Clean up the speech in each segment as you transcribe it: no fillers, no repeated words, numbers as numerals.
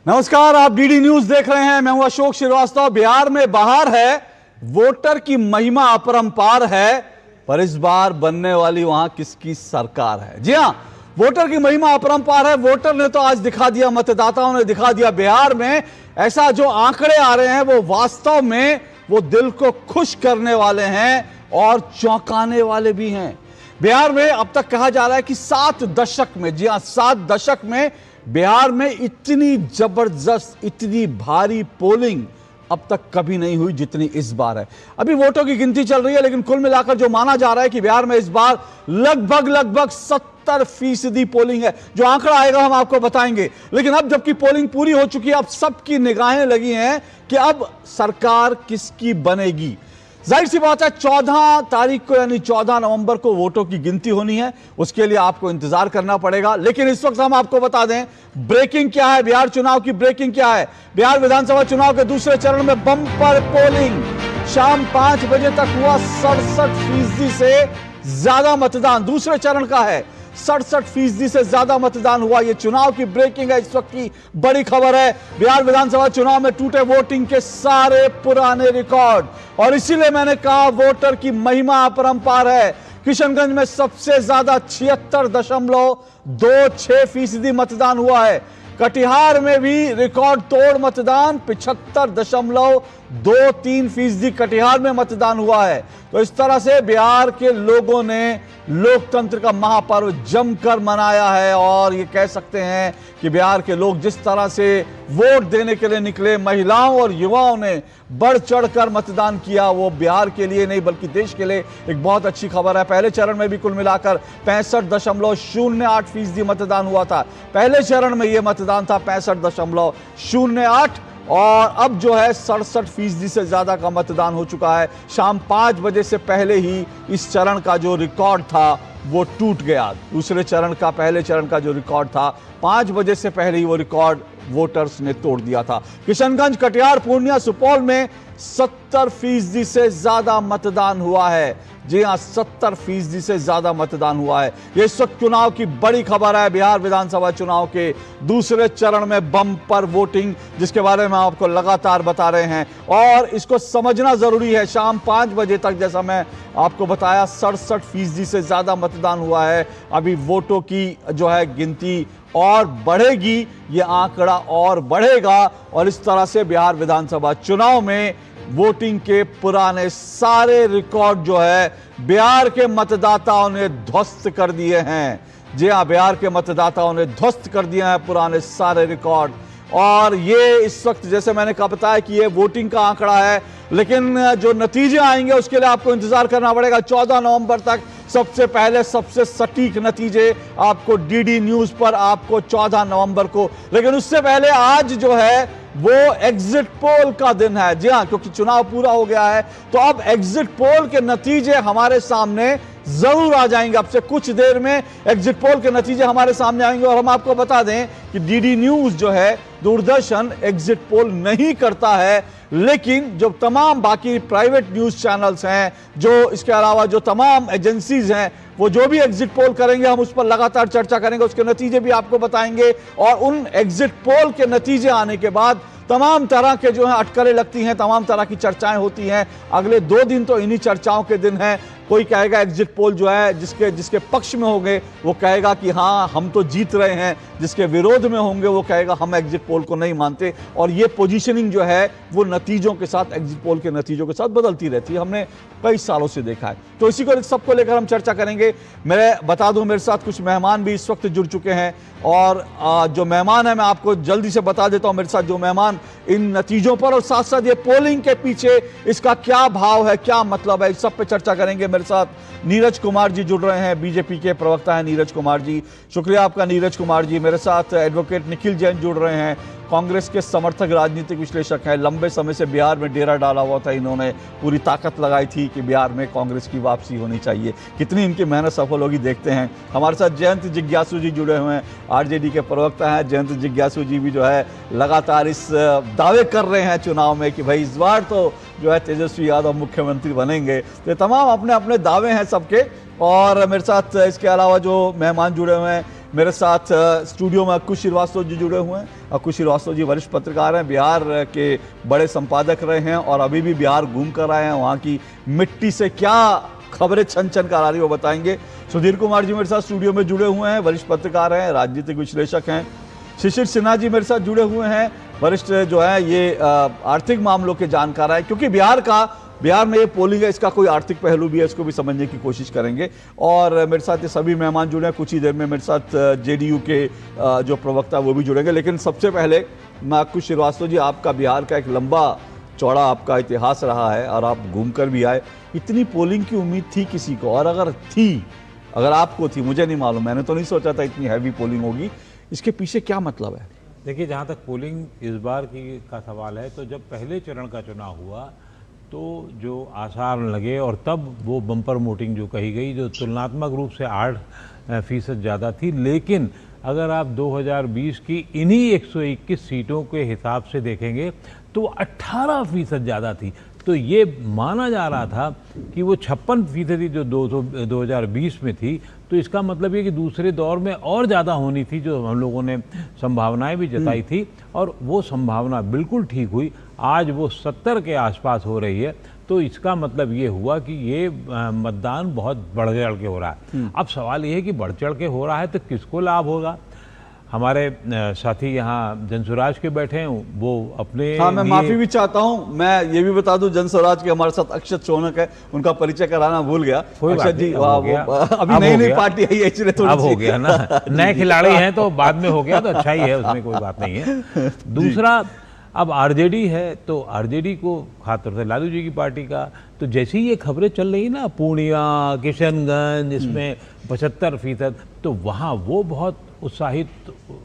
नमस्कार, आप DD news देख रहे हैं। मैं हूं अशोक श्रीवास्तव। बिहार में बाहर है, वोटर की महिमा अपरंपार है, पर इस बार बनने वाली वहां किसकी सरकार है? जी हां, वोटर की महिमा अपरंपार है। वोटर ने तो आज दिखा दिया, मतदाताओं ने दिखा दिया। बिहार में ऐसा जो आंकड़े आ रहे हैं वो वास्तव में वो दिल को खुश करने वाले हैं और चौंकाने वाले भी हैं। बिहार में अब तक कहा जा रहा है कि 7 दशक में, जी हां 7 दशक में बिहार में इतनी जबरदस्त, इतनी भारी पोलिंग अब तक कभी नहीं हुई जितनी इस बार है। अभी वोटों की गिनती चल रही है, लेकिन कुल मिलाकर जो माना जा रहा है कि बिहार में इस बार लगभग 70% पोलिंग है। जो आंकड़ा आएगा हम आपको बताएंगे। लेकिन अब जबकि पोलिंग पूरी हो चुकी है, अब सबकी निगाहें लगी हैं कि अब सरकार किसकी बनेगी। जाहिर सी बात है 14 तारीख को यानी 14 नवंबर को वोटों की गिनती होनी है। उसके लिए आपको इंतजार करना पड़ेगा। लेकिन इस वक्त हम आपको बता दें ब्रेकिंग क्या है, बिहार चुनाव की ब्रेकिंग क्या है। बिहार विधानसभा चुनाव के दूसरे चरण में बम्पर पोलिंग शाम 5 बजे तक हुआ। 67% से ज्यादा मतदान दूसरे चरण का है। 67% से ज्यादा मतदान हुआ। यह चुनाव की ब्रेकिंग है, इस वक्त की बड़ी खबर है। बिहार विधानसभा चुनाव में टूटे वोटिंग के सारे पुराने रिकॉर्ड, और इसीलिए मैंने कहा वोटर की महिमा अपरंपार है। किशनगंज में सबसे ज्यादा 76.26% मतदान हुआ है। कटिहार में भी रिकॉर्ड तोड़ मतदान 75.23% कटिहार में मतदान हुआ है। तो इस तरह से बिहार के लोगों ने लोकतंत्र का महापर्व जमकर मनाया है। और ये कह सकते हैं कि बिहार के लोग जिस तरह से वोट देने के लिए निकले, महिलाओं और युवाओं ने बढ़ चढ़कर मतदान किया, वो बिहार के लिए नहीं बल्कि देश के लिए एक बहुत अच्छी खबर है। पहले चरण में भी कुल मिलाकर 65.08% मतदान हुआ था। पहले चरण में यह मतदान था 65.08, और अब जो है 67% से ज्यादा का मतदान हो चुका है। शाम 5 बजे से पहले ही इस चरण का जो रिकॉर्ड था वो टूट गया। दूसरे चरण का, पहले चरण का जो रिकॉर्ड था 5 बजे से पहले ही वो रिकॉर्ड वोटर्स ने तोड़ दिया था। किशनगंज, कटिहार, पूर्णिया, सुपौल में 70% से ज्यादा मतदान हुआ है। जी हां, 70% से ज्यादा मतदान हुआ है। यह इस वक्त चुनाव की बड़ी खबर है। बिहार विधानसभा चुनाव के दूसरे चरण में बम्पर वोटिंग, जिसके बारे में आपको लगातार बता रहे हैं, और इसको समझना जरूरी है। शाम 5 बजे तक, जैसा मैं आपको बताया, 67% से ज्यादा मतदान हुआ है। अभी वोटों की जो है गिनती और बढ़ेगी, ये आंकड़ा और बढ़ेगा, और इस तरह से बिहार विधानसभा चुनाव में वोटिंग के पुराने सारे रिकॉर्ड जो है बिहार के मतदाताओं ने ध्वस्त कर दिए हैं। जी हां, बिहार के मतदाताओं ने ध्वस्त कर दिए हैं पुराने सारे रिकॉर्ड। और ये इस वक्त, जैसे मैंने कहा, बताया कि ये वोटिंग का आंकड़ा है, लेकिन जो नतीजे आएंगे उसके लिए आपको इंतजार करना पड़ेगा। 14 नवंबर तक सबसे पहले सबसे सटीक नतीजे आपको डीडी न्यूज पर, आपको 14 नवंबर को। लेकिन उससे पहले आज जो है वो एग्जिट पोल का दिन है। जी हां, क्योंकि चुनाव पूरा हो गया है, तो अब एग्जिट पोल के नतीजे हमारे सामने जरूर आ जाएंगे। अब से कुछ देर में एग्जिट पोल के नतीजे हमारे सामने आएंगे। और हम आपको बता दें कि डीडी न्यूज जो है, दूरदर्शन एग्जिट पोल नहीं करता है, लेकिन जो तमाम बाकी प्राइवेट न्यूज चैनल्स हैं, जो इसके अलावा जो तमाम एजेंसीज हैं, वो जो भी एग्जिट पोल करेंगे हम उस पर लगातार चर्चा करेंगे, उसके नतीजे भी आपको बताएंगे। और उन एग्जिट पोल के नतीजे आने के बाद तमाम तरह के जो है अटकलें लगती हैं, तमाम तरह की चर्चाएं होती हैं। अगले 2 दिन तो इन्हीं चर्चाओं के दिन हैं। कोई कहेगा एग्जिट पोल जो है जिसके पक्ष में होंगे वो कहेगा कि हाँ हम तो जीत रहे हैं, जिसके विरोध में होंगे वो कहेगा हम एग्जिट पोल को नहीं मानते। और ये पोजीशनिंग जो है वो नतीजों के साथ, एग्जिट पोल के नतीजों के साथ बदलती रहती है। हमने कई सालों से देखा है। तो इसी को सबको लेकर हम चर्चा करेंगे। मैं बता दूं मेरे साथ कुछ मेहमान भी इस वक्त जुड़ चुके हैं, और जो मेहमान है मैं आपको जल्दी से बता देता हूं। मेरे साथ जो मेहमान इन नतीजों पर और साथ साथ ये पोलिंग के पीछे इसका क्या भाव है, क्या मतलब है, इस सब पे चर्चा करेंगे। मेरे साथ नीरज कुमार जी जुड़ रहे हैं, बीजेपी के प्रवक्ता हैं नीरज कुमार जी। शुक्रिया आपका नीरज कुमार जी। मेरे साथ एडवोकेट निखिल जैन जुड़ रहे हैं, कांग्रेस के समर्थक राजनीतिक विश्लेषक हैं। लंबे समय से बिहार में डेरा डाला हुआ था, इन्होंने पूरी ताकत लगाई थी कि बिहार में कांग्रेस की वापसी होनी चाहिए। कितनी इनकी मेहनत सफल होगी देखते हैं। हमारे साथ जयंत जिज्ञासु जी जुड़े हुए हैं, आरजेडी के प्रवक्ता हैं। जयंत जिज्ञासु जी भी जो है लगातार इस दावे कर रहे हैं चुनाव में कि भाई इस बार तो जो है तेजस्वी यादव मुख्यमंत्री बनेंगे। तो तमाम अपने अपने दावे हैं सबके। और मेरे साथ इसके अलावा जो मेहमान जुड़े हुए हैं, मेरे साथ स्टूडियो में अक्कू श्रीवास्तव जी जुड़े हुए हैं। अक्कू श्रीवास्तव जी वरिष्ठ पत्रकार हैं, बिहार के बड़े संपादक रहे हैं और अभी भी बिहार घूम कर आए हैं। वहाँ की मिट्टी से क्या खबरें छन छन कर आ रही वो बताएंगे। सुधीर कुमार जी मेरे साथ स्टूडियो में जुड़े हुए हैं, वरिष्ठ पत्रकार हैं, राजनीतिक विश्लेषक हैं। शिशिर सिन्हा जी मेरे साथ जुड़े हुए हैं, वरिष्ठ जो है ये आर्थिक मामलों के जानकार है, क्योंकि बिहार में ये पोलिंग है, इसका कोई आर्थिक पहलू भी है, इसको भी समझने की कोशिश करेंगे। और मेरे साथ ये सभी मेहमान जुड़े हैं, कुछ ही देर में मेरे साथ जेडीयू के जो प्रवक्ता वो भी जुड़ेंगे। लेकिन सबसे पहले मैं अक्कू श्रीवास्तव जी, आपका बिहार का एक लंबा चौड़ा आपका इतिहास रहा है और आप घूम कर भी आए। इतनी पोलिंग की उम्मीद थी किसी को? और अगर आपको थी, मुझे नहीं मालूम, मैंने तो नहीं सोचा था इतनी हैवी पोलिंग होगी। इसके पीछे क्या मतलब है? देखिए, जहाँ तक पोलिंग इस बार का सवाल है, तो जब पहले चरण का चुनाव हुआ तो जो आसार लगे और तब वो बम्पर वोटिंग जो कही गई, जो तुलनात्मक रूप से 8% ज़्यादा थी, लेकिन अगर आप 2020 की इन्हीं 121 सीटों के हिसाब से देखेंगे तो 18% ज़्यादा थी। तो ये माना जा रहा था कि वो 56% जो 2020 में थी, तो इसका मतलब ये कि दूसरे दौर में और ज़्यादा होनी थी, जो हम लोगों ने संभावनाएं भी जताई थी, और वो संभावना बिल्कुल ठीक हुई। आज वो 70 के आसपास हो रही है। तो इसका मतलब ये हुआ कि ये मतदान बहुत बढ़ चढ़ के हो रहा है। अब सवाल ये है कि बढ़ चढ़ के हो रहा है तो किसको लाभ होगा? हमारे साथी यहाँ जनसुराज के बैठे हैं, वो अपने मैं माफी भी चाहता हूँ। मैं ये भी बता दूं, जनसुराज के हमारे साथ अक्षत सोनक है, उनका परिचय कराना भूल गया। अक्षत जी अभी नई पार्टी आई है, इसलिए थोड़ी अब हो गया ना, नए खिलाड़ी हैं तो बाद में हो गया तो अच्छा ही है, उसमें कोई बात नहीं है। दूसरा, अब आरजेडी है, तो आरजेडी को खासतौर से लालू जी की पार्टी का, तो जैसे ही ये खबरें चल रही ना, पूर्णिया, किशनगंज, इसमें 75%, तो वहाँ वो बहुत उत्साहित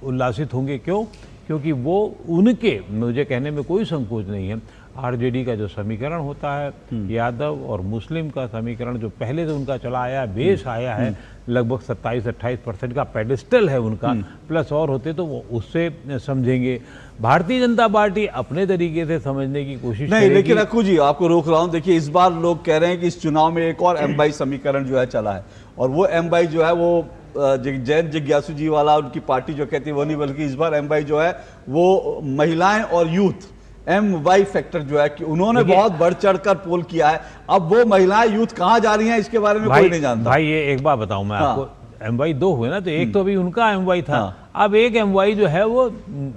उल्लासित होंगे। क्यों? क्योंकि वो उनके, मुझे कहने में कोई संकोच नहीं है, आरजेडी का जो समीकरण होता है, यादव और मुस्लिम का समीकरण जो पहले से उनका चला आया, बेस आया है, लगभग 27-28% का पेडिस्टल है उनका, प्लस और होते तो वो उससे समझेंगे। भारतीय जनता पार्टी अपने तरीके से समझने की कोशिश नहीं, लेकिन अक्कू जी आपको रोक रहा हूं। देखिए, इस बार लोग कह रहे हैं कि इस चुनाव में एक और एमवाई समीकरण जो है चला है, और वो एमवाई जो है वो जैन जिज्ञासु जी वाला उनकी पार्टी जो कहती है वो नहीं, बल्कि इस बार एमवाई जो है वो महिलाएं और यूथ, एमवाई फैक्टर जो है कि उन्होंने बहुत बढ़ चढ़कर पोल किया है। अब वो महिलाएं, यूथ कहां जा रही हैं इसके बारे में कोई नहीं जानता। भाई ये एक बात बताऊं मैं आपको, एमवाई 2 हुए ना, तो एक तो अभी उनका एमवाई था, अब एक एमवाई जो है वो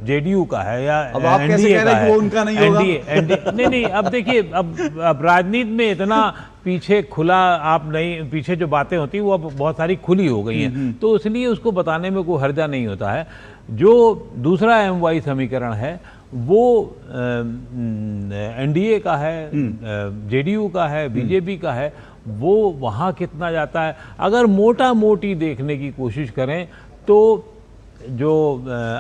जेडीयू का है, या अब आप कैसे कह रहे हैं कि वो उनका नहीं होगा? नहीं, अब देखिए, अब राजनीति में इतना पीछे खुला आप नहीं, पीछे जो बातें होती हैं वो अब बहुत सारी खुली हो गई हैं, तो इसलिए उसको बताने में कोई हर्जा नहीं होता है। जो दूसरा एमवाई समीकरण है वो एनडीए का है, जेडीयू का है, बीजेपी का है, वो वहाँ कितना जाता है? अगर मोटा मोटी देखने की कोशिश करें तो जो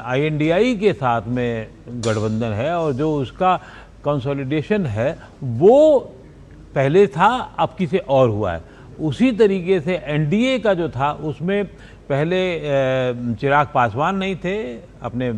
आईएनडीआई के साथ में गठबंधन है और जो उसका कंसोलिडेशन है वो पहले था, अब किसी और हुआ है। उसी तरीके से एनडीए का जो था उसमें पहले चिराग पासवान नहीं थे, अपने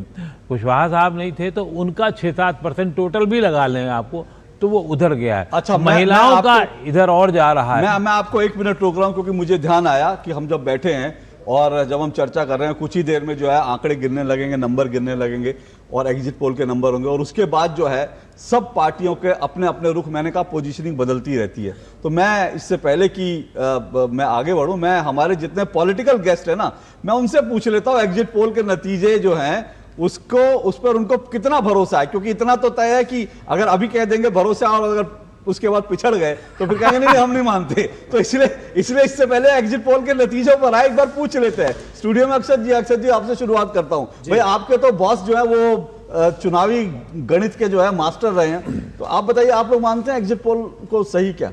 कुशवाहा साहब नहीं थे, तो उनका 6-7% टोटल भी लगा लें आपको, तो वो उधर गया है। अच्छा, महिलाओं का इधर और जा रहा है। मैं आपको 1 मिनट रोक रहा हूं, क्योंकि मुझे ध्यान आया कि हम जब बैठे हैं और जब हम चर्चा कर रहे हैं, कुछ ही देर में जो है आंकड़े गिरने लगेंगे, नंबर गिरने लगेंगे और एग्जिट पोल के नंबर होंगे, और उसके बाद जो है सब पार्टियों के अपने अपने रुख, मैंने कहा पोजीशनिंग बदलती रहती है। तो मैं इससे पहले कि मैं आगे बढ़ूं, मैं हमारे जितने पॉलिटिकल गेस्ट है ना, मैं उनसे पूछ लेता हूं एग्जिट पोल के नतीजे जो हैं उस पर उनको कितना भरोसा है। क्योंकि इतना तो तय है कि अगर अभी कह देंगे भरोसा, और अगर उसके बाद पिछड़ गए तो फिर कहेंगे नहीं हम नहीं मानते। तो इसलिए इससे पहले एग्जिट पोल के नतीजों पर आए, एक बार पूछ लेते हैं। स्टूडियो में अक्षत जी आपसे शुरुआत करता हूं। भाई, आपके तो बॉस जो है वो चुनावी गणित के जो है मास्टर रहे हैं, तो आप बताइए, आप लोग मानते हैं एग्जिट पोल को सही क्या?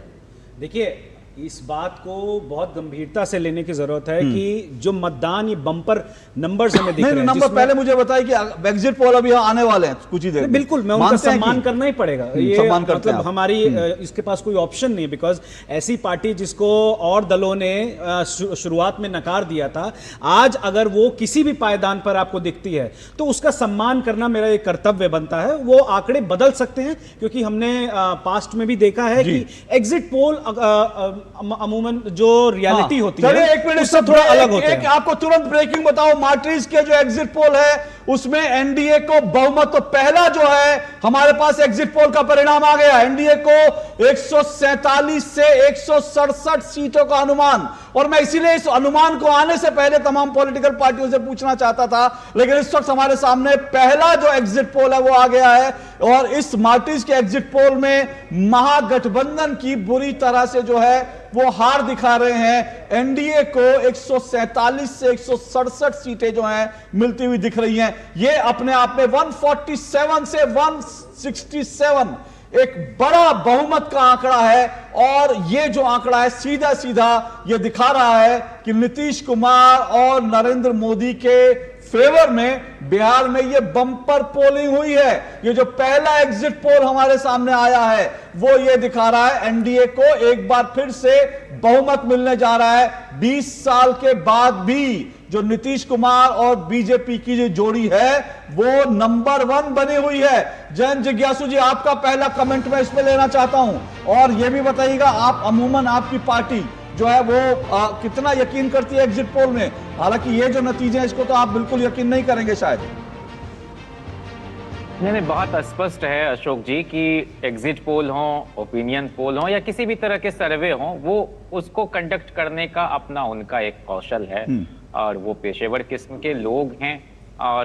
देखिए, इस बात को बहुत गंभीरता से लेने की जरूरत है कि जो मतदान, ये बम्पर नंबर्स हमें दिख रहे हैं। नंबर पहले मुझे बताइए कि एग्जिट पोल अभी आने वाले हैं कुछ ही देर में। बिल्कुल, मैं उनका सम्मान करना ही पड़ेगा। ये मतलब हमारी इसके पास कोई ऑप्शन नहीं है, बिकॉज ऐसी पार्टी जिसको और दलों ने शुरुआत में नकार दिया था, आज अगर वो किसी भी पायदान पर आपको दिखती है तो उसका सम्मान करना मेरा एक कर्तव्य बनता है। वो आंकड़े बदल सकते हैं, क्योंकि हमने पास्ट में भी देखा है कि एग्जिट पोल अमूमन जो रियलिटी होती है चलिए एक मिनट, उससे थोड़ा अलग होता है। आपको तुरंत ब्रेकिंग बताओ, मार्टिज के जो एग्जिट पोल है उसमें एनडीए को बहुमत, तो पहला जो है हमारे पास एग्जिट पोल का परिणाम आ गया, एनडीए को 147 से 167 सीटों का अनुमान। और मैं इसीलिए इस अनुमान को आने से पहले तमाम पॉलिटिकल पार्टियों से पूछना चाहता था, लेकिन इस वक्त हमारे सामने पहला जो एग्जिट पोल है वो आ गया है। और इस मार्टिज के एग्जिट पोल में महागठबंधन की बुरी तरह से जो है वो हार दिखा रहे हैं। एनडीए को 147 से 167 सीटें जो हैं मिलती हुई दिख रही हैं। ये अपने आप में 147 से 167 एक बड़ा बहुमत का आंकड़ा है। और ये जो आंकड़ा है सीधा सीधा ये दिखा रहा है कि नीतीश कुमार और नरेंद्र मोदी के फेवर में बिहार में ये बम्पर पोलिंग हुई है। ये जो पहला एग्जिट पोल हमारे सामने आया है वो ये दिखा रहा है एनडीए को एक बार फिर से बहुमत मिलने जा रहा है। 20 साल के बाद भी जो नीतीश कुमार और बीजेपी की जो जोड़ी है वो नंबर 1 बनी हुई है। जयंत जिज्ञासु जी, आपका पहला कमेंट मैं इसमें लेना चाहता हूं और यह भी बताइएगा आप अमूमन आपकी पार्टी जो है वो कितना यकीन करती है एग्जिट पोल में। हालांकि ये जो नतीजे हैं इसको तो आप बिल्कुल यकीन नहीं करेंगे शायद। नहीं, बहुत स्पष्ट है अशोक जी कि एग्जिट पोल हो, ओपिनियन पोल हो या किसी भी तरह के सर्वे हो, वो उसको कंडक्ट करने का अपना उनका एक कौशल है और वो पेशेवर किस्म के लोग हैं और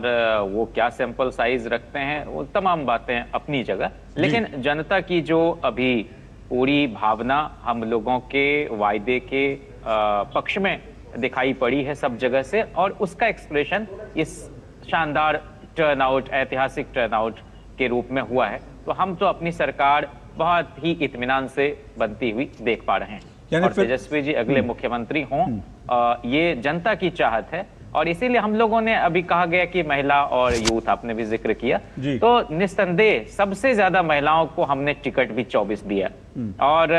वो क्या सैंपल साइज रखते हैं वो तमाम बातें अपनी जगह। लेकिन जनता की जो अभी पूरी भावना हम लोगों के वायदे के पक्ष में दिखाई पड़ी है सब जगह से, और उसका एक्सप्रेशन इस शानदार टर्नआउट, ऐतिहासिक टर्नआउट के रूप में हुआ है। तो हम तो अपनी सरकार बहुत ही इत्मीनान से बनती हुई देख पा रहे हैं और तेजस्वी जी अगले मुख्यमंत्री हों, ये जनता की चाहत है। और इसीलिए हम लोगों ने अभी कहा गया कि महिला और यूथ, आपने भी जिक्र किया, तो निस्संदेह सबसे ज्यादा महिलाओं को हमने टिकट भी 24 दिया और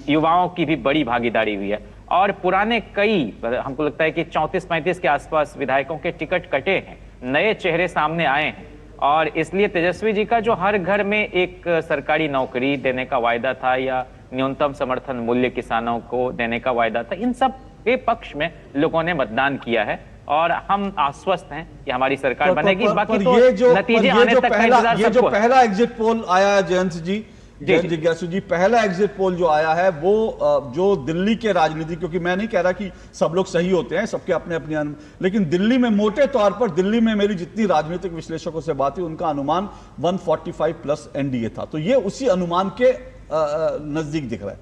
युवाओं की भी बड़ी भागीदारी हुई है। और पुराने कई, हमको लगता है कि 34-35 के आसपास विधायकों के टिकट कटे हैं, नए चेहरे सामने आए हैं। और इसलिए तेजस्वी जी का जो हर घर में एक सरकारी नौकरी देने का वायदा था या न्यूनतम समर्थन मूल्य किसानों को देने का वायदा था, इन सब के पक्ष में लोगों ने मतदान किया है और हम आश्वस्त हैं कि हमारी सरकार बनेगी। बाकी तो नतीजे आने तक का इंतजार सबको है। ये जो पहला एग्जिट पोल आया है जयंत जी, जिज्ञासु जी, पहला एग्जिट पोल जो आया है वो जो दिल्ली के राजनीति, क्योंकि मैं नहीं कह रहा कि सब लोग सही होते हैं, सबके अपने अपने, लेकिन दिल्ली में मोटे तौर पर, दिल्ली में मेरी जितनी राजनीतिक विश्लेषकों से बात हुई उनका अनुमान 145 प्लस एनडीए था। तो ये उसी अनुमान के नजदीक दिख रहा है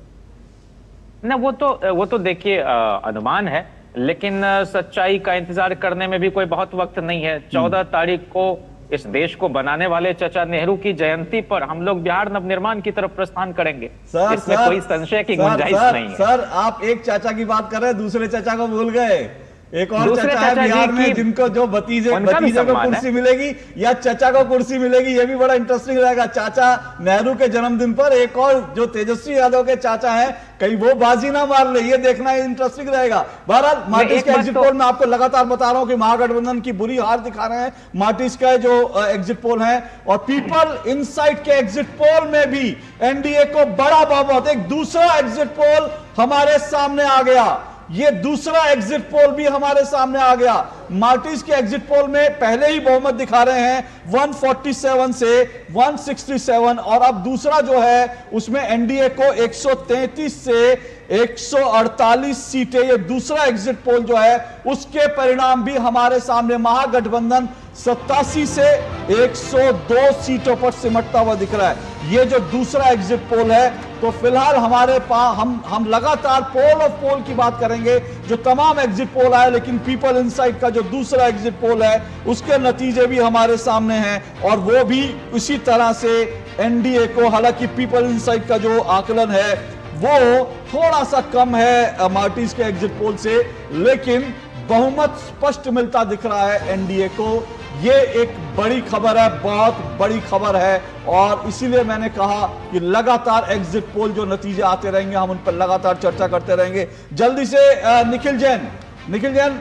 ना। वो तो देखिए अनुमान है, लेकिन सच्चाई का इंतजार करने में भी कोई बहुत वक्त नहीं है। 14 तारीख को इस देश को बनाने वाले चाचा नेहरू की जयंती पर हम लोग बिहार नवनिर्माण की तरफ प्रस्थान करेंगे। इसमें कोई संशय की गुंजाइश नहीं है। सर, आप एक चाचा की बात कर रहे हैं, दूसरे चाचा को भूल गए। एक और चाचा है बिहार में जिनको जो भतीजे को कुर्सी मिलेगी या चाचा को कुर्सी मिलेगी, ये भी बड़ा इंटरेस्टिंग रहेगा। चाचा नेहरू के जन्मदिन पर एक और जो तेजस्वी यादव के चाचा हैं, कहीं वो बाजी ना मार ले, ये देखना इंटरेस्टिंग रहेगा। बहरहाल मार्टिज के एग्जिट पोल में आपको लगातार बता रहा हूं कि महागठबंधन की बुरी हार दिखा रहे हैं मार्टिज का जो एग्जिट पोल है। और पीपल इनसाइट के एग्जिट पोल में भी एनडीए को बड़ा बहुमत। एक दूसरा एग्जिट पोल हमारे सामने आ गया, ये दूसरा एग्जिट पोल भी हमारे सामने आ गया। मार्टिज के एग्जिट पोल में पहले ही बहुमत दिखा रहे हैं 147 से 167, और अब दूसरा जो है उसमें एनडीए को 133 से 148 सीटें, ये दूसरा एग्जिट पोल जो है उसके परिणाम भी हमारे सामने। महागठबंधन 87 से 102 सीटों पर सिमटता हुआ दिख रहा है। ये जो दूसरा एग्जिट पोल है, तो फिलहाल हमारे पास हम लगातार पोल ऑफ पोल की बात करेंगे, जो तमाम एग्जिट पोल आए, लेकिन पीपल इनसाइट का जो दूसरा एग्जिट पोल है उसके नतीजे भी हमारे सामने हैं और वो भी उसी तरह से एनडीए को, हालांकि पीपल इनसाइट का जो आकलन है वो थोड़ा सा कम है मार्टिज के एग्जिट पोल से, लेकिन बहुमत स्पष्ट मिलता दिख रहा है एनडीए को। ये एक बड़ी खबर है, बहुत बड़ी खबर है, और इसीलिए मैंने कहा कि लगातार एग्जिट पोल जो नतीजे आते रहेंगे हम उन पर लगातार चर्चा करते रहेंगे। जल्दी से निखिल जैन,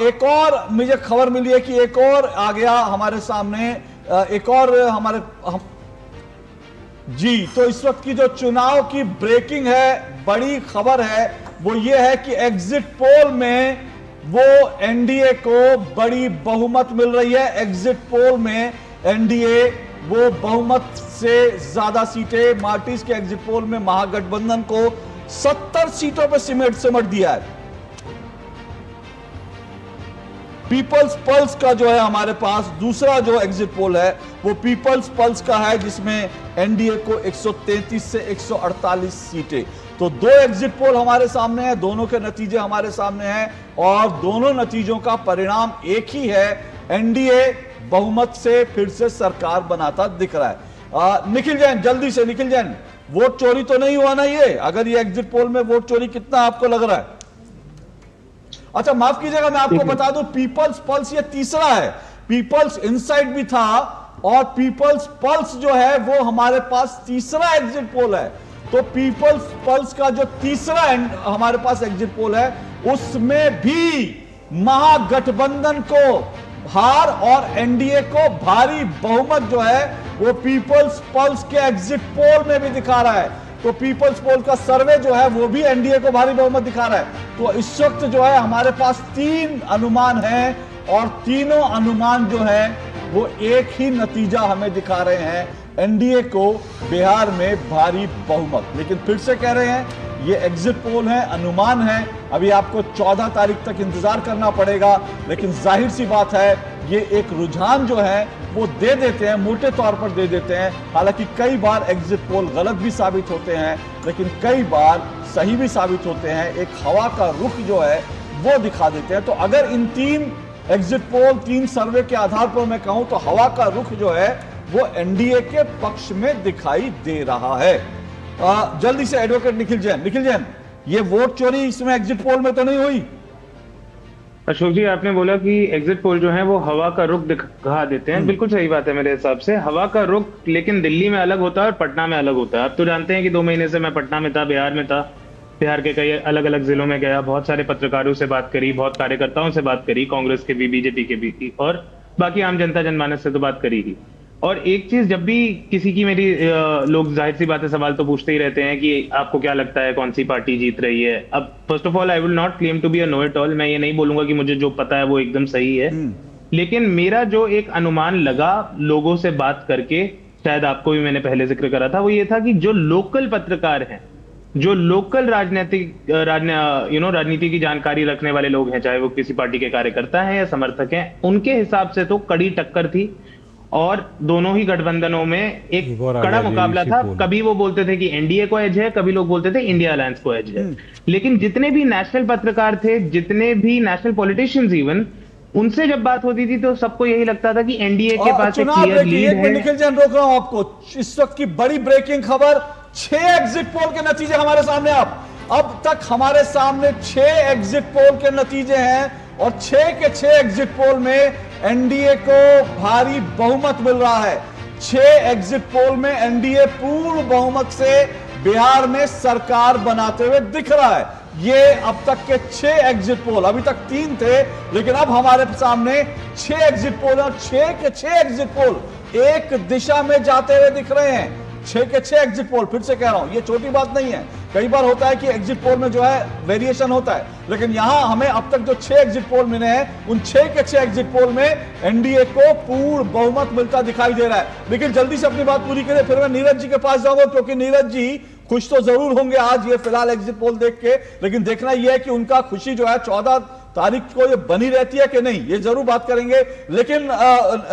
एक और मुझे खबर मिली है कि एक और आ गया हमारे सामने, एक और हमारे जी, तो इस वक्त की जो चुनाव की ब्रेकिंग है, बड़ी खबर है, वो ये है कि एग्जिट पोल में वो एनडीए को बड़ी बहुमत मिल रही है। एग्जिट पोल में एनडीए वो बहुमत से ज्यादा सीटें, मार्टिस के एग्जिट पोल में महागठबंधन को 70 सीटों पर सिमट दिया है। पीपल्स पल्स का जो है हमारे पास दूसरा जो एग्जिट पोल है वो पीपल्स पल्स का है, जिसमें एनडीए को 133 से 148 सीटें। तो दो एग्जिट पोल हमारे सामने हैं, दोनों के नतीजे हमारे सामने हैं और दोनों नतीजों का परिणाम एक ही है, एनडीए बहुमत से फिर से सरकार बनाता दिख रहा है। निखिल जैन, जल्दी से निखिल जैन, वोट चोरी तो नहीं हुआ ना ये? अगर ये एग्जिट पोल में वोट चोरी कितना आपको लग रहा है? अच्छा माफ कीजिएगा, मैं आपको बता दूं, पीपल्स पल्स ये तीसरा है। पीपल्स इनसाइड भी था और पीपल्स पल्स जो है वो हमारे पास तीसरा एग्जिट पोल है। तो पीपल्स पल्स का जो तीसरा हमारे पास एग्जिट पोल है उसमें भी महागठबंधन को हार और एनडीए को भारी बहुमत जो है वो पीपल्स पल्स के एग्जिट पोल में भी दिखा रहा है। तो पीपल्स पोल का सर्वे जो है वो भी एनडीए को भारी बहुमत दिखा रहा है। तो इस वक्त जो है हमारे पास 3 अनुमान हैं और तीनों अनुमान जो है वो एक ही नतीजा हमें दिखा रहे हैं, एनडीए को बिहार में भारी बहुमत। लेकिन फिर से कह रहे हैं ये एग्जिट पोल है, अनुमान है, अभी आपको 14 तारीख तक इंतजार करना पड़ेगा। लेकिन जाहिर सी बात है ये एक रुझान जो है वो दे देते हैं, मोटे तौर पर दे देते हैं। हालांकि कई बार एग्जिट पोल गलत भी साबित होते हैं लेकिन कई बार सही भी साबित होते हैं। एक हवा का रुख जो है वो दिखा देते हैं। तो अगर इन 3 एग्जिट पोल, 3 सर्वे के आधार पर मैं कहूं तो हवा का रुख जो है वो एनडीए के पक्ष में दिखाई दे रहा है। जल्दी से एडवोकेट निखिल जैन, ये वोट चोरी इसमें एग्जिट पोल में तो नहीं हुई? अशोक जी, आपने बोला कि एग्जिट पोल जो है वो हवा का रुख दिखा देते हैं, बिल्कुल सही बात है मेरे हिसाब से। हवा का रुख लेकिन दिल्ली में अलग होता है और पटना में अलग होता है। आप तो जानते हैं कि 2 महीने से मैं पटना में था, बिहार में था, बिहार के कई अलग अलग जिलों में गया, बहुत सारे पत्रकारों से बात करी, बहुत कार्यकर्ताओं से बात करी, कांग्रेस के भी, बीजेपी के भी, और बाकी आम जनता जनमानस से तो बात करी ही। और एक चीज, जब भी किसी की मेरी लोग जाहिर सी बात है सवाल तो पूछते ही रहते हैं कि आपको क्या लगता है कौन सी पार्टी जीत रही है। अब first of all I will not claim to be a know it all, मैं ये नहीं बोलूंगा कि मुझे जो पता है वो एकदम सही है, लेकिन मेरा जो एक अनुमान लगा लोगों से बात करके, शायद आपको भी मैंने पहले जिक्र करा था, वो ये था कि जो लोकल पत्रकार हैं, जो लोकल राजनीति की जानकारी रखने वाले लोग हैं, चाहे वो किसी पार्टी के कार्यकर्ता हैं या समर्थक हैं, उनके हिसाब से तो कड़ी टक्कर थी और दोनों ही गठबंधनों में एक कड़ा मुकाबला था। कभी वो बोलते थे कि एनडीए को एज है, कभी लोग बोलते थे इंडिया अलायंस को एज है। लेकिन जितने भी नेशनल पत्रकार थे, जितने भी नेशनल पॉलिटिशियंस इवन, उनसे जब बात होती थी तो सबको यही लगता था कि एनडीए के पास एक क्लियर लीड है। निखिल जैन, रोक रहा हूं आपको, इस वक्त की बड़ी ब्रेकिंग खबर, 6 एग्जिट पोल के नतीजे हमारे सामने। अब तक हमारे सामने 6 एग्जिट पोल के नतीजे हैं और 6 के 6 एग्जिट पोल में एनडीए को भारी बहुमत मिल रहा है। 6 एग्जिट पोल में एनडीए पूर्ण बहुमत से बिहार में सरकार बनाते हुए दिख रहा है। ये अब तक के 6 एग्जिट पोल, अभी तक 3 थे लेकिन अब हमारे सामने 6 एग्जिट पोल और 6 के 6 एग्जिट पोल एक दिशा में जाते हुए दिख रहे हैं। 6 के 6 एग्जिट पोल, फिर से कह रहा हूं ये छोटी बात नहीं है। कई बार होता है कि एग्जिट पोल में जो है वेरिएशन होता है, लेकिन यहां हमें अब तक जो 6 एग्जिट पोल मिले हैं उन 6 के 6 एग्जिट पोल में एनडीए को पूर्ण बहुमत मिलता दिखाई दे रहा है। लेकिन जल्दी से अपनी बात पूरी करें, फिर मैं नीरज जी के पास जाऊंगा, क्योंकि नीरज जी खुश तो जरूर होंगे आज ये फिलहाल एग्जिट पोल देख के, लेकिन देखना यह है कि उनका खुशी जो है 14 तारीख को ये बनी रहती है कि नहीं, ये जरूर बात करेंगे। लेकिन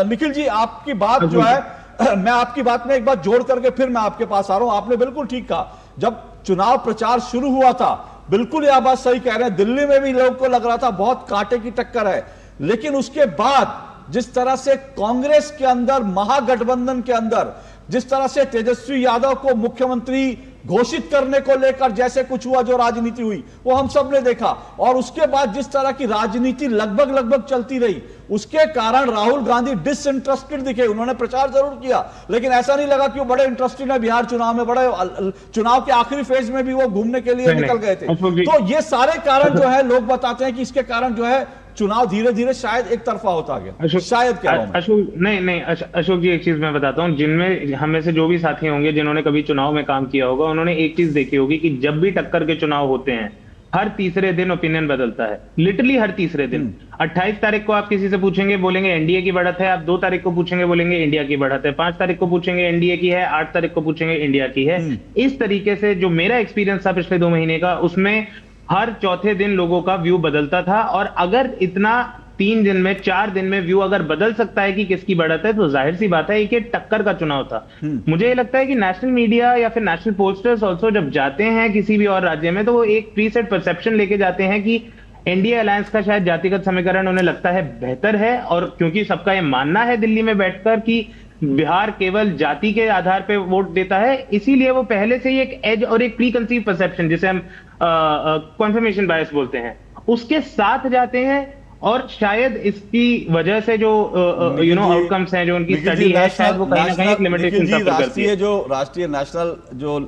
निखिल जी, आपकी बात जो है, मैं आपकी बात में एक बात जोड़ करके फिर मैं आपके पास आ रहा हूं। आपने बिल्कुल ठीक कहा, जब चुनाव प्रचार शुरू हुआ था, बिल्कुल यह बात सही कह रहे हैं, दिल्ली में भी लोगों को लग रहा था बहुत कांटे की टक्कर है। लेकिन उसके बाद जिस तरह से कांग्रेस के अंदर, महागठबंधन के अंदर जिस तरह से तेजस्वी यादव को मुख्यमंत्री घोषित करने को लेकर जैसे कुछ हुआ, जो राजनीति हुई वो हम सब ने देखा, और उसके बाद जिस तरह की राजनीति लगभग चलती रही, उसके कारण राहुल गांधी डिसइंटरेस्टेड दिखे। उन्होंने प्रचार जरूर किया लेकिन ऐसा नहीं लगा कि वो बड़े इंटरेस्टेड है बिहार चुनाव में, बड़े चुनाव के आखिरी फेज में भी वो घूमने के लिए निकल गए थे। तो ये सारे कारण जो है लोग बताते हैं कि इसके कारण जो है चुनाव धीरे धीरे शायद एक तरफा होता गया, शायद कह रहा हूं। अशोक नहीं, अशोक जी एक चीज मैं बताता हूँ, जिनमें हम में से जो भी साथी होंगे जिन्होंने कभी चुनाव में काम किया होगा, उन्होंने एक चीज देखी होगी कि जब भी टक्कर के चुनाव होते हैं हर तीसरे दिन ओपिनियन बदलता है, लिटरली हर तीसरे दिन। 28 तारीख को आप किसी से पूछेंगे बोलेंगे एनडीए की बढ़त है, आप 2 तारीख को पूछेंगे बोलेंगे इंडिया की बढ़त है, 5 तारीख को पूछेंगे एनडीए की है, 8 तारीख को पूछेंगे इंडिया की है। इस तरीके से जो मेरा एक्सपीरियंस था पिछले 2 महीने का, उसमें हर चौथे दिन लोगों का व्यू बदलता था। और अगर इतना 3 दिन में 4 दिन में व्यू अगर बदल सकता है कि किसकी बढ़त है, तो जाहिर सी बात है कि टक्कर का चुनाव था। मुझे ये लगता है कि नेशनल मीडिया या फिर नेशनल पोलस्टर्स ऑल्सो जब जाते हैं किसी भी और राज्य में, तो वो एक प्रीसेट परसेप्शन लेके जाते हैं कि एनडीए अलायंस का शायद जातिगत समीकरण उन्हें लगता है बेहतर है। और क्योंकि सबका ये मानना है दिल्ली में बैठकर कि बिहार केवल जाति के आधार पे वोट देता है, इसीलिए वो पहले से ही एक एज और एक प्री कंसीव परसेप्शन, जिसे हम कॉन्फर्मेशन बायस बोलते हैं, उसके साथ जाते हैं। और शायद इसकी वजह से जो आउटकम्स हैं, जो उनकी स्टडी है, शायद वो कहीं ना कहीं एक लिमिटेशन सफर करती है। राष्ट्रीय नेशनल जो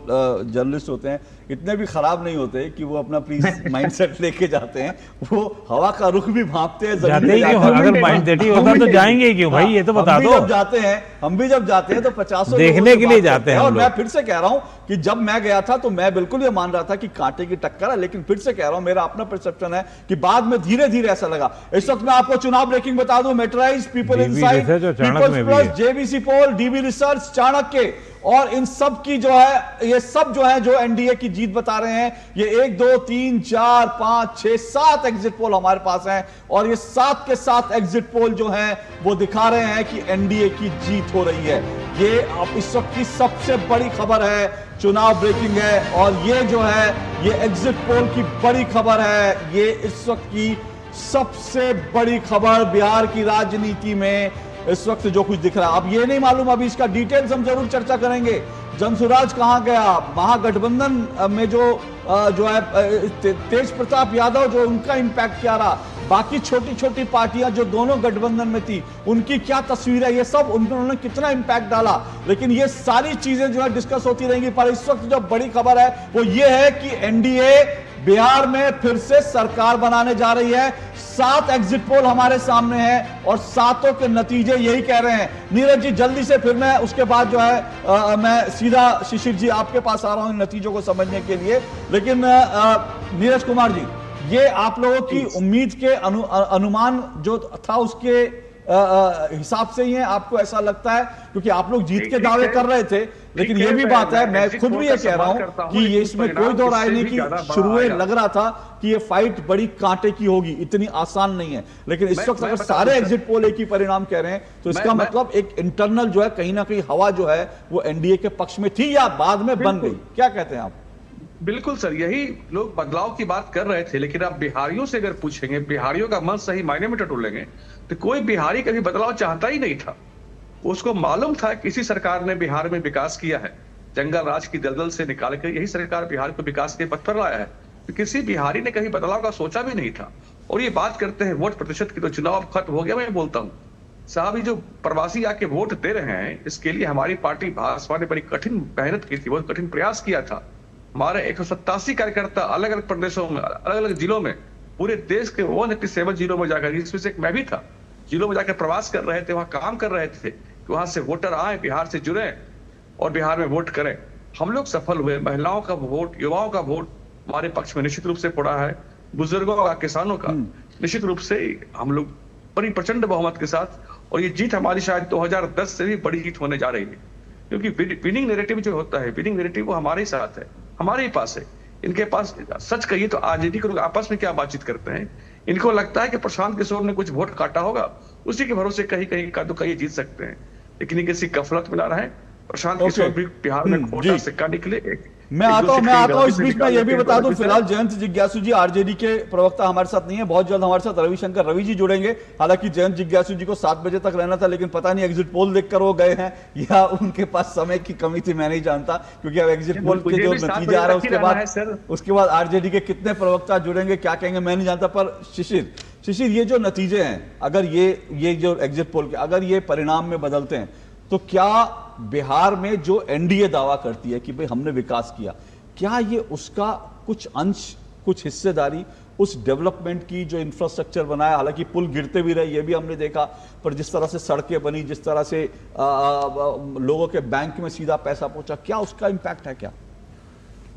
जर्नलिस्ट होते हैं इतने भी खराब नहीं होते कि वो अपना प्लीज माइंडसेट लेके जाते हैं, वो हवा का रुख भी भांपते हैं। अगर माइंडसेट ही होता तो जाएंगे क्यों भाई, ये तो बता दो। हम भी जब जाते हैं तो 50 देखने के लिए जाते हैं। और मैं फिर से कह रहा हूं कि जब मैं गया था तो मैं बिल्कुल ये मान रहा था कि कांटे की टक्कर है, लेकिन फिर से कह रहा हूं मेरा अपना परसेप्शन है कि बाद में धीरे धीरे ऐसा लगा। इस वक्त मैं आपको चुनाव ब्रेकिंग बता दूं, Matrize, People Insight, People's Plus, JBC poll, DB research, Chanakya, और इन सब की जो है, ये सब जो है जो एनडीए की जीत बता रहे हैं, ये 1 2 3 4 5 6 7 एग्जिट पोल हमारे पास हैं। और ये 7 के 7 एग्जिट पोल जो हैं वो दिखा रहे हैं कि एनडीए की जीत हो रही है। ये अब इस वक्त की सबसे बड़ी खबर है, चुनाव ब्रेकिंग है। और ये जो है ये एग्जिट पोल की बड़ी खबर है, ये इस वक्त की सबसे बड़ी खबर बिहार की राजनीति में इस वक्त जो कुछ दिख रहा है। अब ये नहीं मालूम, अभी इसका डिटेल्स हम जरूर चर्चा करेंगे। जनसुराज कहां गया, महागठबंधन में जो है तेज प्रताप यादव, जो उनका इंपैक्ट क्या रहा, बाकी छोटी छोटी पार्टियां जो दोनों गठबंधन में थी उनकी क्या तस्वीर है, ये सब उन्होंने कितना इंपैक्ट डाला। लेकिन ये सारी चीजें जो है डिस्कस होती रहेंगी। पर इस वक्त जो बड़ी खबर है वो ये है कि एनडीए बिहार में फिर से सरकार बनाने जा रही है। 7 एग्जिट पोल हमारे सामने हैं और 7 के नतीजे यही कह रहे हैं। नीरज जी जल्दी से, फिर मैं उसके बाद जो है मैं सीधा शिशिर जी आपके पास आ रहा हूं इन नतीजों को समझने के लिए। लेकिन नीरज कुमार जी, ये आप लोगों की उम्मीद के अनुमान जो था उसके हिसाब से ही है, आपको ऐसा लगता है? क्योंकि आप लोग जीत के दावे कर रहे थे, लेकिन ये भी बात है, मैं खुद भी ये कह रहा हूं कि ये इसमें कोई दो राय नहीं कि शुरू में लग रहा था कि ये फाइट बड़ी कांटे की होगी, इतनी आसान नहीं है। लेकिन इस वक्त अगर सारे एग्जिट पोल एक ही परिणाम कह रहे हैं तो इसका मतलब एक इंटरनल जो है कहीं ना कहीं हवा जो है वो एनडीए के पक्ष में थी या बाद में बन गई। क्या कहते हैं आप? बिल्कुल सर, यही लोग बदलाव की बात कर रहे थे। लेकिन आप बिहारियों से अगर पूछेंगे, बिहारियों का मन सही मायने में टटोलेंगे, तो कोई बिहारी कभी बदलाव चाहता ही नहीं था। उसको मालूम था कि इसी सरकार ने बिहार में विकास किया है, जंगल राज की दलदल से निकाल कर यही सरकार बिहार को विकास के पथ पर लाया है। तो किसी बिहारी ने कभी बदलाव का सोचा भी नहीं था। और ये बात करते हैं वोट प्रतिशत की, तो चुनाव खत्म हो गया। मैं बोलता हूँ साहब, ये जो प्रवासी आके वोट दे रहे हैं, इसके लिए हमारी पार्टी भाजपा ने बड़ी कठिन मेहनत की थी, बहुत कठिन प्रयास किया था। हमारे 187 कार्यकर्ता अलग अलग प्रदेशों में, अलग अलग जिलों में, पूरे देश के 187 जिलों में जाकर, इसमें से एक मैं भी था, जिलों में जाकर प्रवास कर रहे थे, वहां काम कर रहे थे कि वहां से वोटर आए, बिहार से जुड़े और बिहार में वोट करें। हम लोग सफल हुए। महिलाओं का वोट, युवाओं का वोट हमारे पक्ष में निश्चित रूप से पड़ा है, बुजुर्गों का, किसानों का। निश्चित रूप से हम लोग बड़ी प्रचंड बहुमत के साथ, और ये जीत हमारी शायद 2010 से भी बड़ी जीत होने जा रही है। क्योंकि विनिंग नैरेटिव जो होता है, विनिंग नैरेटिव वो हमारे ही साथ है, हमारे ही पास है। इनके पास सच कहिए तो आरजेडी के लोग आपस में क्या बातचीत करते हैं, इनको लगता है कि प्रशांत किशोर ने कुछ वोट काटा होगा, उसी के भरोसे कहीं कहीं का तो कहीं जीत सकते हैं। लेकिन ये किसी गफलत में ना रहे। प्रशांत किशोर भी बिहार में खोटा सिक्का निकले। मैं आता हूं इस बीच में ये भी बता दूं, फिलहाल जयंत जिज्ञासु जी आरजेडी के प्रवक्ता हमारे साथ नहीं है, बहुत जल्द हमारे साथ रविशंकर रवि जी जुड़ेंगे। हालांकि जयंत जिज्ञासु जी को 7 बजे तक रहना था, लेकिन पता नहीं एग्जिट पोल देखकर वो गए हैं या उनके पास समय की कमी थी, मैं नहीं जानता। क्योंकि अब एग्जिट पोल के जो नतीजे आ रहे हैं उसके बाद आरजेडी के कितने प्रवक्ता जुड़ेंगे, क्या कहेंगे, मैं नहीं जानता। पर शिशिर, ये जो नतीजे हैं, अगर ये जो एग्जिट पोल के अगर ये परिणाम में बदलते हैं, तो क्या बिहार में जो एनडीए दावा करती है कि भाई हमने विकास किया, क्या ये उसका कुछ अंश, कुछ हिस्सेदारी उस डेवलपमेंट की जो इंफ्रास्ट्रक्चर बनाया, हालांकि पुल गिरते भी रहे ये भी हमने देखा, पर जिस तरह से सड़कें बनी, जिस तरह से लोगों के बैंक में सीधा पैसा पहुंचा, क्या उसका इम्पैक्ट है? क्या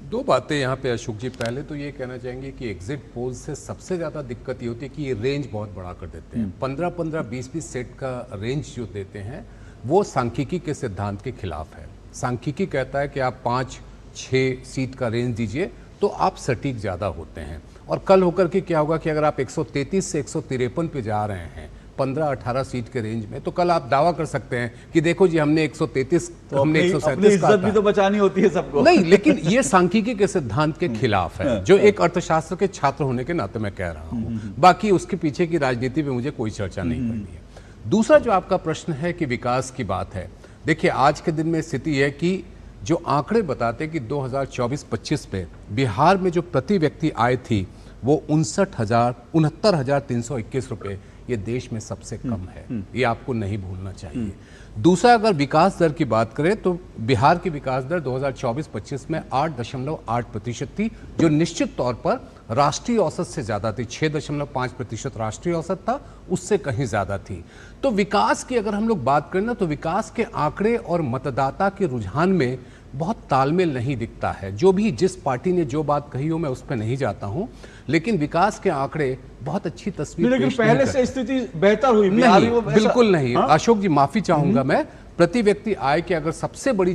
दो बातें यहाँ पे अशोक जी। पहले तो ये कहना चाहेंगे कि एग्जिट पोल से सबसे ज़्यादा दिक्कत ये होती है कि ये रेंज बहुत बड़ा कर देते हैं। 15-15, 20-20 सेट का रेंज जो देते हैं वो सांख्यिकी के सिद्धांत के खिलाफ है। सांख्यिकी कहता है कि आप 5-6 सीट का रेंज दीजिए तो आप सटीक ज़्यादा होते हैं। और कल होकर के क्या होगा कि अगर आप 133 से 153 पे जा रहे हैं 15-18 सीट के रेंज में, तो कल आप दावा कर सकते हैं कि देखो जी हमने 133, तो हमने 137 इज्जत भी तो बचानी होती है सबको। नहीं, लेकिन ये सांख्यिकी के सिद्धांत के खिलाफ है, जो एक अर्थशास्त्र के छात्र होने के नाते मैं कह रहा हूं। बाकी उसके पीछे की राजनीति पे मुझे कोई चर्चा नहीं करनी है। दूसरा जो आपका प्रश्न है कि विकास की बात है, देखिए आज के दिन में स्थिति है कि जो आंकड़े बताते कि 2024-25 पे बिहार में जो प्रति व्यक्ति आय थी वो 69,321 रुपए, ये देश में सबसे कम है। ये आपको नहीं भूलना चाहिए। दूसरा, अगर विकास दर की बात करें तो बिहार की विकास दर 2024-25 में 8.8% थी, जो निश्चित तौर पर राष्ट्रीय औसत से ज़्यादा थी। 6.5% राष्ट्रीय औसत था, उससे कहीं ज़्यादा थी। तो विकास की अगर हम लोग बात करें ना, तो विकास के आंकड़े और मतदाता के रुझान में बहुत तालमेल नहीं दिखता है। जो भी जिस पार्टी ने जो बात कही हो मैं उस पर नहीं जाता हूं, लेकिन विकास के आंकड़े बहुत अच्छी तस्वीर लेकिन पहले से स्थिति बेहतर हुई नहीं, बिल्कुल नहीं। अशोक जी माफी चाहूंगा मैं, प्रति व्यक्ति आय के अगर सबसे बड़ी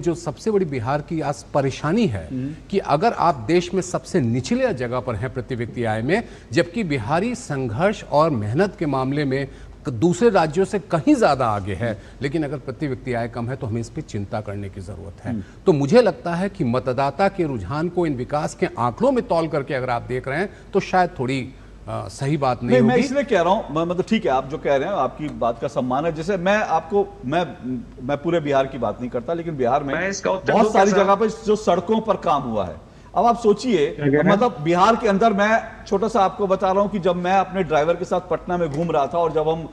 बिहार की आज परेशानी है कि अगर आप देश में सबसे निचले जगह पर हैं प्रति व्यक्ति आय में, जबकि बिहारी संघर्ष और मेहनत के मामले में दूसरे राज्यों से कहीं ज्यादा आगे है, लेकिन अगर प्रति व्यक्ति आय कम है तो हमें इस पर चिंता करने की जरूरत है। तो मुझे लगता है कि मतदाता के रुझान को इन विकास के आंकड़ों में तौल करके अगर आप देख रहे हैं तो शायद थोड़ी सही बात नहीं होगी। मैं इसलिए कह रहा हूं, मतलब ठीक है आप जो कह रहे हैं आपकी बात का सम्मान है। जैसे मैं पूरे बिहार की बात नहीं करता, लेकिन बिहार में बहुत सारी जगह पर जो सड़कों पर काम हुआ है। अब आप सोचिए, मतलब बिहार के अंदर, मैं छोटा सा आपको बता रहा हूं कि जब मैं अपने ड्राइवर के साथ पटना में घूम रहा था और जब हम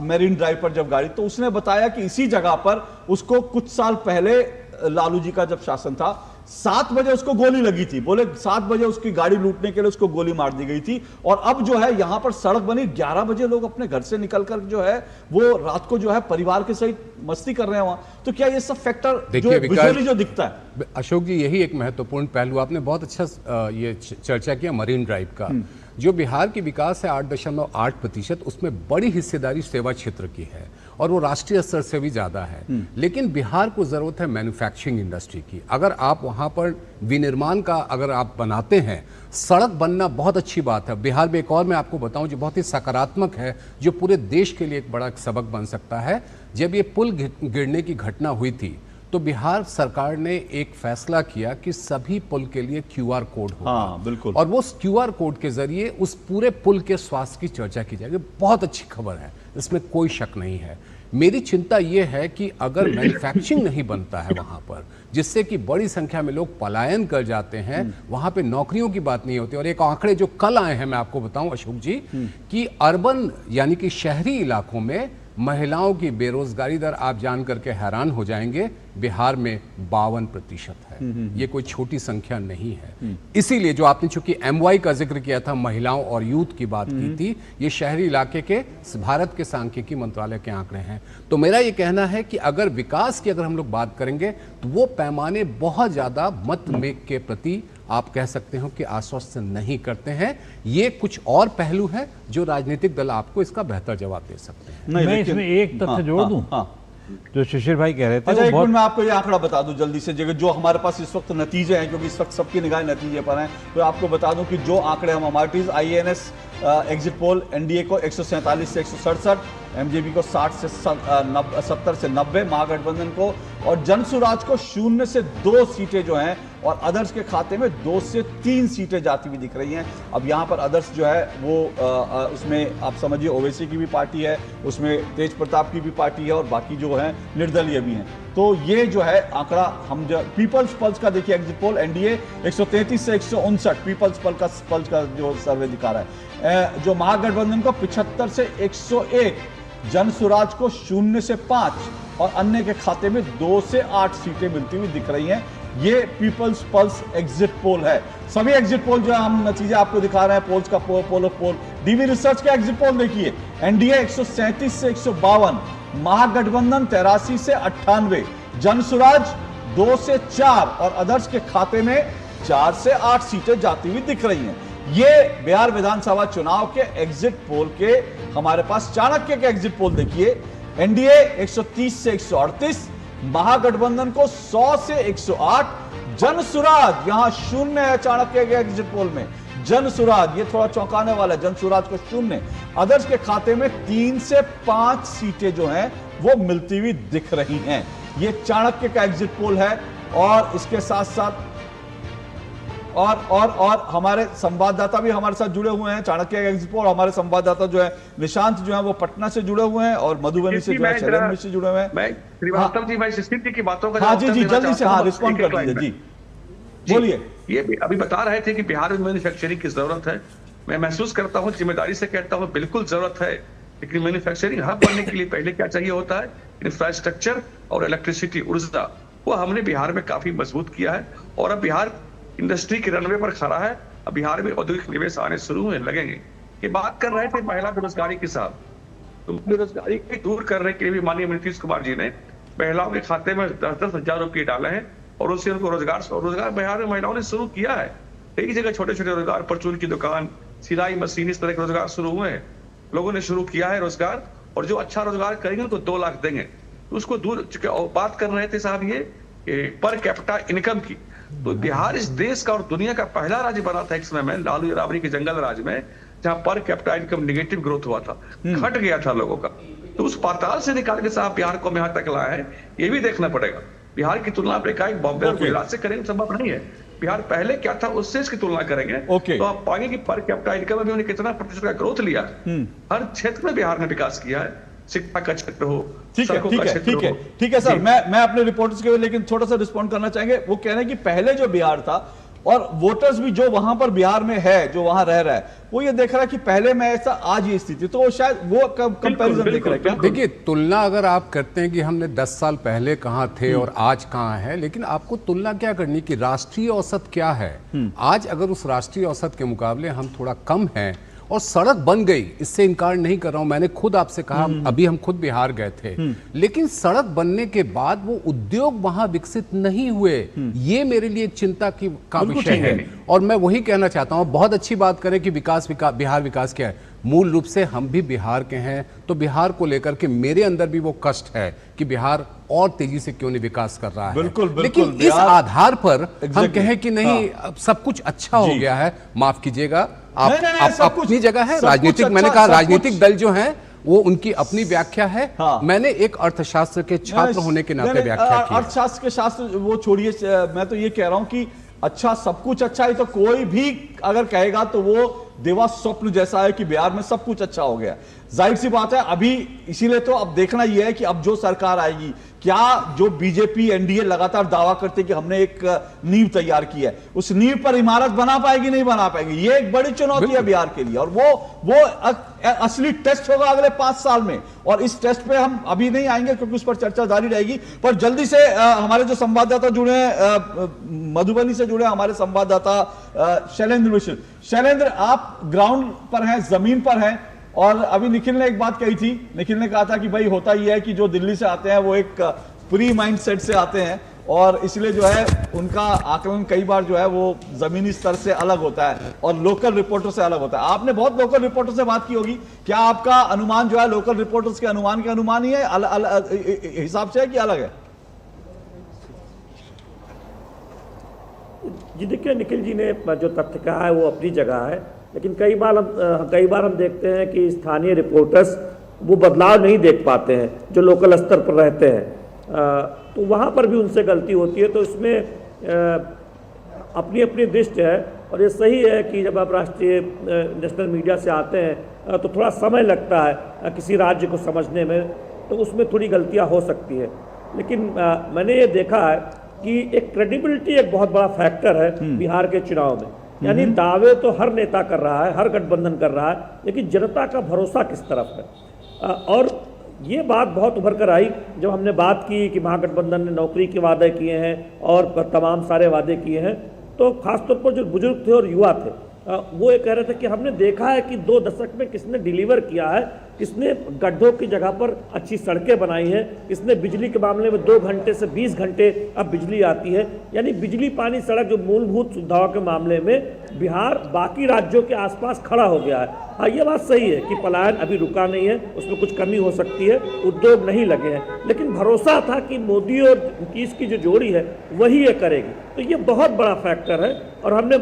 मेरीन ड्राइव पर जब गाड़ी, तो उसने बताया कि इसी जगह पर उसको कुछ साल पहले लालू जी का जब शासन था 7 बजे उसको गोली लगी थी। बोले 7 बजे उसकी गाड़ी लूटने के लिए उसको गोली मार दी गई थी। और अब जो है यहां पर सड़क बनी, 11 बजे लोग अपने घर से निकलकर जो है वो रात को जो है परिवार के सहित मस्ती कर रहे हैं वहां। तो क्या ये सब फैक्टर जो विजुअली जो दिखता है? अशोक जी यही एक महत्वपूर्ण पहलू, आपने बहुत अच्छा ये चर्चा किया मरीन ड्राइव का। जो बिहार की विकास है 8.8%, उसमें बड़ी हिस्सेदारी सेवा क्षेत्र की है और वो राष्ट्रीय स्तर से भी ज्यादा है। लेकिन बिहार को जरूरत है मैन्युफैक्चरिंग इंडस्ट्री की। अगर आप वहां पर विनिर्माण का अगर आप बनाते हैं, सड़क बनना बहुत अच्छी बात है। बिहार में एक और मैं आपको बताऊं जो बहुत ही सकारात्मक है, जो पूरे देश के लिए एक बड़ा सबक बन सकता है। जब ये पुल गिरने की घटना हुई थी तो बिहार सरकार ने एक फैसला किया कि सभी पुल के लिए QR कोड होगा। हाँ, बिल्कुल। और वो QR कोड के जरिए उस पूरे पुल के स्वास्थ्य की चर्चा की जाएगी। बहुत अच्छी खबर है, इसमें कोई शक नहीं है। मेरी चिंता यह है कि अगर मैन्युफैक्चरिंग नहीं बनता है वहां पर, जिससे कि बड़ी संख्या में लोग पलायन कर जाते हैं, वहां पे नौकरियों की बात नहीं होती। और एक आंकड़े जो कल आए हैं मैं आपको बताऊं अशोक जी, कि अर्बन यानी कि शहरी इलाकों में महिलाओं की बेरोजगारी दर आप जान करके हैरान हो जाएंगे, बिहार में 52% है। ये कोई छोटी संख्या नहीं है। इसीलिए जो आपने चूंकि MY का जिक्र किया था, महिलाओं और यूथ की बात की थी, ये शहरी इलाके के भारत के सांख्यिकी मंत्रालय के आंकड़े हैं। तो मेरा ये कहना है कि अगर विकास की अगर हम लोग बात करेंगे तो वो पैमाने बहुत ज्यादा मत मेक के प्रति आप कह सकते हो कि आश्वस्त नहीं करते हैं। ये कुछ और पहलू है जो राजनीतिक दल आपको इसका बेहतर जवाब दे सकते हैं। मैं इसमें एक तथ्य जोड़ दूं, जो शिशिर भाई कह रहे थे। अच्छा, एक मिनट मैं आपको ये आंकड़ा बता दूं जल्दी से, जो हमारे पास इस वक्त नतीजे हैं, क्योंकि इस वक्त सबकी निगाहें नतीजे पर हैं, तो आपको बता दूं कि जो आंकड़े हम हमारे IANS एग्जिट पोल NDA को 147 से 167, MJP को 70 से 90, महागठबंधन को और जनसुराज को 0 से 2 सीटें जो हैं, और अदर्स के खाते में 2 से 3 सीटें जाती हुई दिख रही हैं। अब यहाँ पर अदर्स जो है वो उसमें आप समझिए ओवैसी की भी पार्टी है, उसमें तेज प्रताप की भी पार्टी है और बाकी जो है निर्दलीय भी हैं। तो ये जो है आंकड़ा हम जो पीपल्स पल्स का देखिए एग्जिट पोल NDA 133 से 159 पीपल्स पल्स का जो सर्वे दिखा रहा है। जो महागठबंधन को 75 से 101, जनसुराज को 0 से 5 और अन्य के खाते में 2 से 8 सीटें मिलती हुई दिख रही हैं। ये पीपल्स पल्स एग्जिट पोल है। सभी एग्जिट पोल जो है हम नतीजे आपको दिखा रहे हैं, पोल्स का poll of poll. DV research का एग्जिट पोल देखिए, एनडीए 137 से 152, महागठबंधन 83 से 98, जनसुराज 2 से 4 और अदर्स के खाते में 4 से 8 सीटें जाती हुई दिख रही हैं। ये बिहार विधानसभा चुनाव के एग्जिट पोल के हमारे पास। चाणक्य के एग्जिट पोल देखिए, एनडीए 130 से 138, महागठबंधन को 100 से 108, जनसुराज यहां शून्य है चाणक्य के एग्जिट पोल में। जनसुराज ये थोड़ा चौंकाने वाला है, जनसुराज को शून्य। अदर्स के खाते में 3 से 5 सीटें जो हैं वो मिलती हुई दिख रही हैं। ये चाणक्य का एग्जिट पोल है। और इसके साथ साथ और हमारे संवाददाता भी हमारे साथ जुड़े हुए हैं। चाणक्य एग्जिट पोल हमारे संवाददाता जो है निशांत जो है वो पटना से जुड़े हुए हैं और मधुबनी से जो है शैलेंद्र से जुड़े हुए हैं। मैं श्रीवास्तव जी, मैं स्थिति की बातों का हाँ जी जल्दी से हाँ रिस्पॉन्ड कर दीजिए जी, बोलिए। ये अभी बता रहे थे कि बिहार में मैन्युफैक्चरिंग की जरूरत है। मैं महसूस करता हूँ, जिम्मेदारी से कहता हूँ, बिल्कुल जरूरत है। लेकिन मैन्युफैक्चरिंग हब बनने के लिए पहले क्या चाहिए होता है? इंफ्रास्ट्रक्चर और इलेक्ट्रिसिटी, ऊर्जा। वो हमने बिहार में काफी मजबूत किया है और अब बिहार इंडस्ट्री के रनवे पर खड़ा है। अब बिहार में औद्योगिक निवेश आने शुरू हुए लगेंगे। ये बात कर रहे थे महिला बेरोजगारी के साथ, तो बेरोजगारी को दूर करने के लिए भी माननीय नीतीश कुमार जी ने महिलाओं के खाते में 10-10 हजार रुपये डाले हैं और उससे उनको रोजगार बिहार में महिलाओं ने शुरू किया है। कई जगह छोटे छोटे रोजगार, परचून की दुकान, सिलाई मशीन, इस तरह के रोजगार शुरू हुए हैं। लोगों ने शुरू किया है रोजगार, और जो अच्छा रोजगार करेंगे उनको 2 लाख देंगे। तो उसको दूर बात कर रहे थे साहब ये पर कैपिटा इनकम की। तो बिहार इस देश का और दुनिया का पहला राज्य बना था एक समय में, लालू राबड़ी के जंगल राज में, जहां per capita income negative growth हुआ था, घट गया था लोगों का। तो उस पाताल से निकाल के साहब बिहार को यहां तक लाए हैं, ये भी देखना पड़ेगा। बिहार की तुलना पे एकाएक बॉम्बे और गुजरात से करेंगे संभव नहीं है। बिहार पहले क्या था उससे इसकी तुलना करेंगे तो आप पाएंगे कि पर कैपिटा इनकम में भी उन्होंने कितना प्रतिशत का ग्रोथ लिया। हर क्षेत्र में बिहार ने विकास किया है, शिक्षा का क्षेत्र हो, ठीक है सर। मैं अपने रिपोर्टर्स के लेकिन थोड़ा सा रिस्पॉन्ड करना चाहेंगे। वो कह रहे हैं कि पहले जो बिहार था और वोटर्स भी जो वहां पर बिहार में है, जो वहां रह रहा है, वो ये देख रहा है कि पहले में ऐसा आज ये स्थिति, तो वो शायद वो कंपैरिजन देख रहा है क्या? देखिए, तुलना अगर आप करते हैं कि हमने 10 साल पहले कहां थे और आज कहां है, लेकिन आपको तुलना क्या करनी कि राष्ट्रीय औसत क्या है। आज अगर उस राष्ट्रीय औसत के मुकाबले हम थोड़ा कम हैं और सड़क बन गई, इससे इनकार नहीं कर रहा हूं, मैंने खुद आपसे कहा, अभी हम खुद बिहार गए थे, लेकिन सड़क बनने के बाद वो उद्योग वहां विकसित नहीं हुए। ये मेरे लिए चिंता का विषय है। और मैं वही कहना चाहता हूं, बहुत अच्छी बात करें कि बिहार विकास क्या है। मूल रूप से हम भी बिहार के हैं, तो बिहार को लेकर के मेरे अंदर भी वो कष्ट है कि बिहार और तेजी से क्यों नहीं विकास कर रहा है। बिल्कुल, लेकिन इस आधार पर हम कहें कि नहीं सब कुछ अच्छा हो गया है, माफ कीजिएगा, आप अपनी जगह है। राजनीतिक, मैंने कहा राजनीतिक दल जो हैं वो उनकी अपनी व्याख्या है। मैंने एक अर्थशास्त्र के छात्र होने के नाते व्याख्या की। अर्थशास्त्र के शास्त्र वो छोड़िए, मैं तो ये कह रहा हूं कि अच्छा, सब कुछ अच्छा है तो कोई भी अगर कहेगा तो वो देवा स्वप्न जैसा है कि बिहार में सब कुछ अच्छा हो गया। जाहिर सी बात है अभी, इसीलिए तो अब देखना यह है कि अब जो सरकार आएगी, क्या जो बीजेपी एनडीए लगातार दावा करते कि हमने एक नींव तैयार की है, उस नींव पर इमारत बना पाएगी नहीं बना पाएगी, ये एक बड़ी चुनौती है बिहार के लिए। और वो असली टेस्ट होगा अगले 5 साल में, और इस टेस्ट पे हम अभी नहीं आएंगे क्योंकि उस पर चर्चा जारी रहेगी। पर जल्दी से हमारे जो संवाददाता जुड़े हैं, मधुबनी से जुड़े हमारे संवाददाता शैलेंद्र मिश्र। शैलेंद्र, आप ग्राउंड पर हैं, जमीन पर हैं, और अभी निखिल ने एक बात कही थी, निखिल ने कहा था कि भाई होता ही है कि जो दिल्ली से आते हैं वो एक प्री माइंड सेट से आते हैं और इसलिए जो है उनका आकलन कई बार जो है वो जमीनी स्तर से अलग होता है और लोकल रिपोर्टर से अलग होता है। आपने बहुत लोकल रिपोर्टर से बात की होगी, क्या आपका अनुमान जो है लोकल रिपोर्टर्स के अनुमान ही है, हिसाब से है कि अलग है? जी देखिए, निखिल जी ने जो तथ्य कहा है वो अपनी जगह है, लेकिन कई बार हम देखते हैं कि स्थानीय रिपोर्टर्स वो बदलाव नहीं देख पाते हैं जो लोकल स्तर पर रहते हैं, तो वहाँ पर भी उनसे गलती होती है। तो इसमें अपनी अपनी दृष्टि है, और ये सही है कि जब आप राष्ट्रीय नेशनल मीडिया से आते हैं तो थोड़ा समय लगता है किसी राज्य को समझने में, तो उसमें थोड़ी गलतियाँ हो सकती है। लेकिन मैंने ये देखा है कि एक क्रेडिबिलिटी एक बहुत बड़ा फैक्टर है बिहार के चुनाव में। यानी दावे तो हर नेता कर रहा है, हर गठबंधन कर रहा है, लेकिन जनता का भरोसा किस तरफ है। और ये बात बहुत उभर कर आई जब हमने बात की कि महागठबंधन ने नौकरी के वादे किए हैं और तमाम सारे वादे किए हैं, तो खासतौर पर जो बुजुर्ग थे और युवा थे वो ये कह रहे थे कि हमने देखा है कि 2 दशक में किसने डिलीवर किया है, किसने गड्ढों की जगह पर अच्छी सड़कें बनाई है, किसने बिजली के मामले में 2 घंटे से 20 घंटे अब बिजली आती है। यानी बिजली, पानी, सड़क जो मूलभूत सुविधाओं के मामले में बिहार बाकी राज्यों के आसपास खड़ा हो गया है। हाँ, ये बात सही है कि पलायन अभी रुका नहीं है, उसमें कुछ कमी हो सकती है, उद्योग नहीं लगे हैं, लेकिन भरोसा था कि मोदी और नीतीश की जो जोड़ी है वही ये करेगी। तो ये बहुत बड़ा फैक्टर है और हमने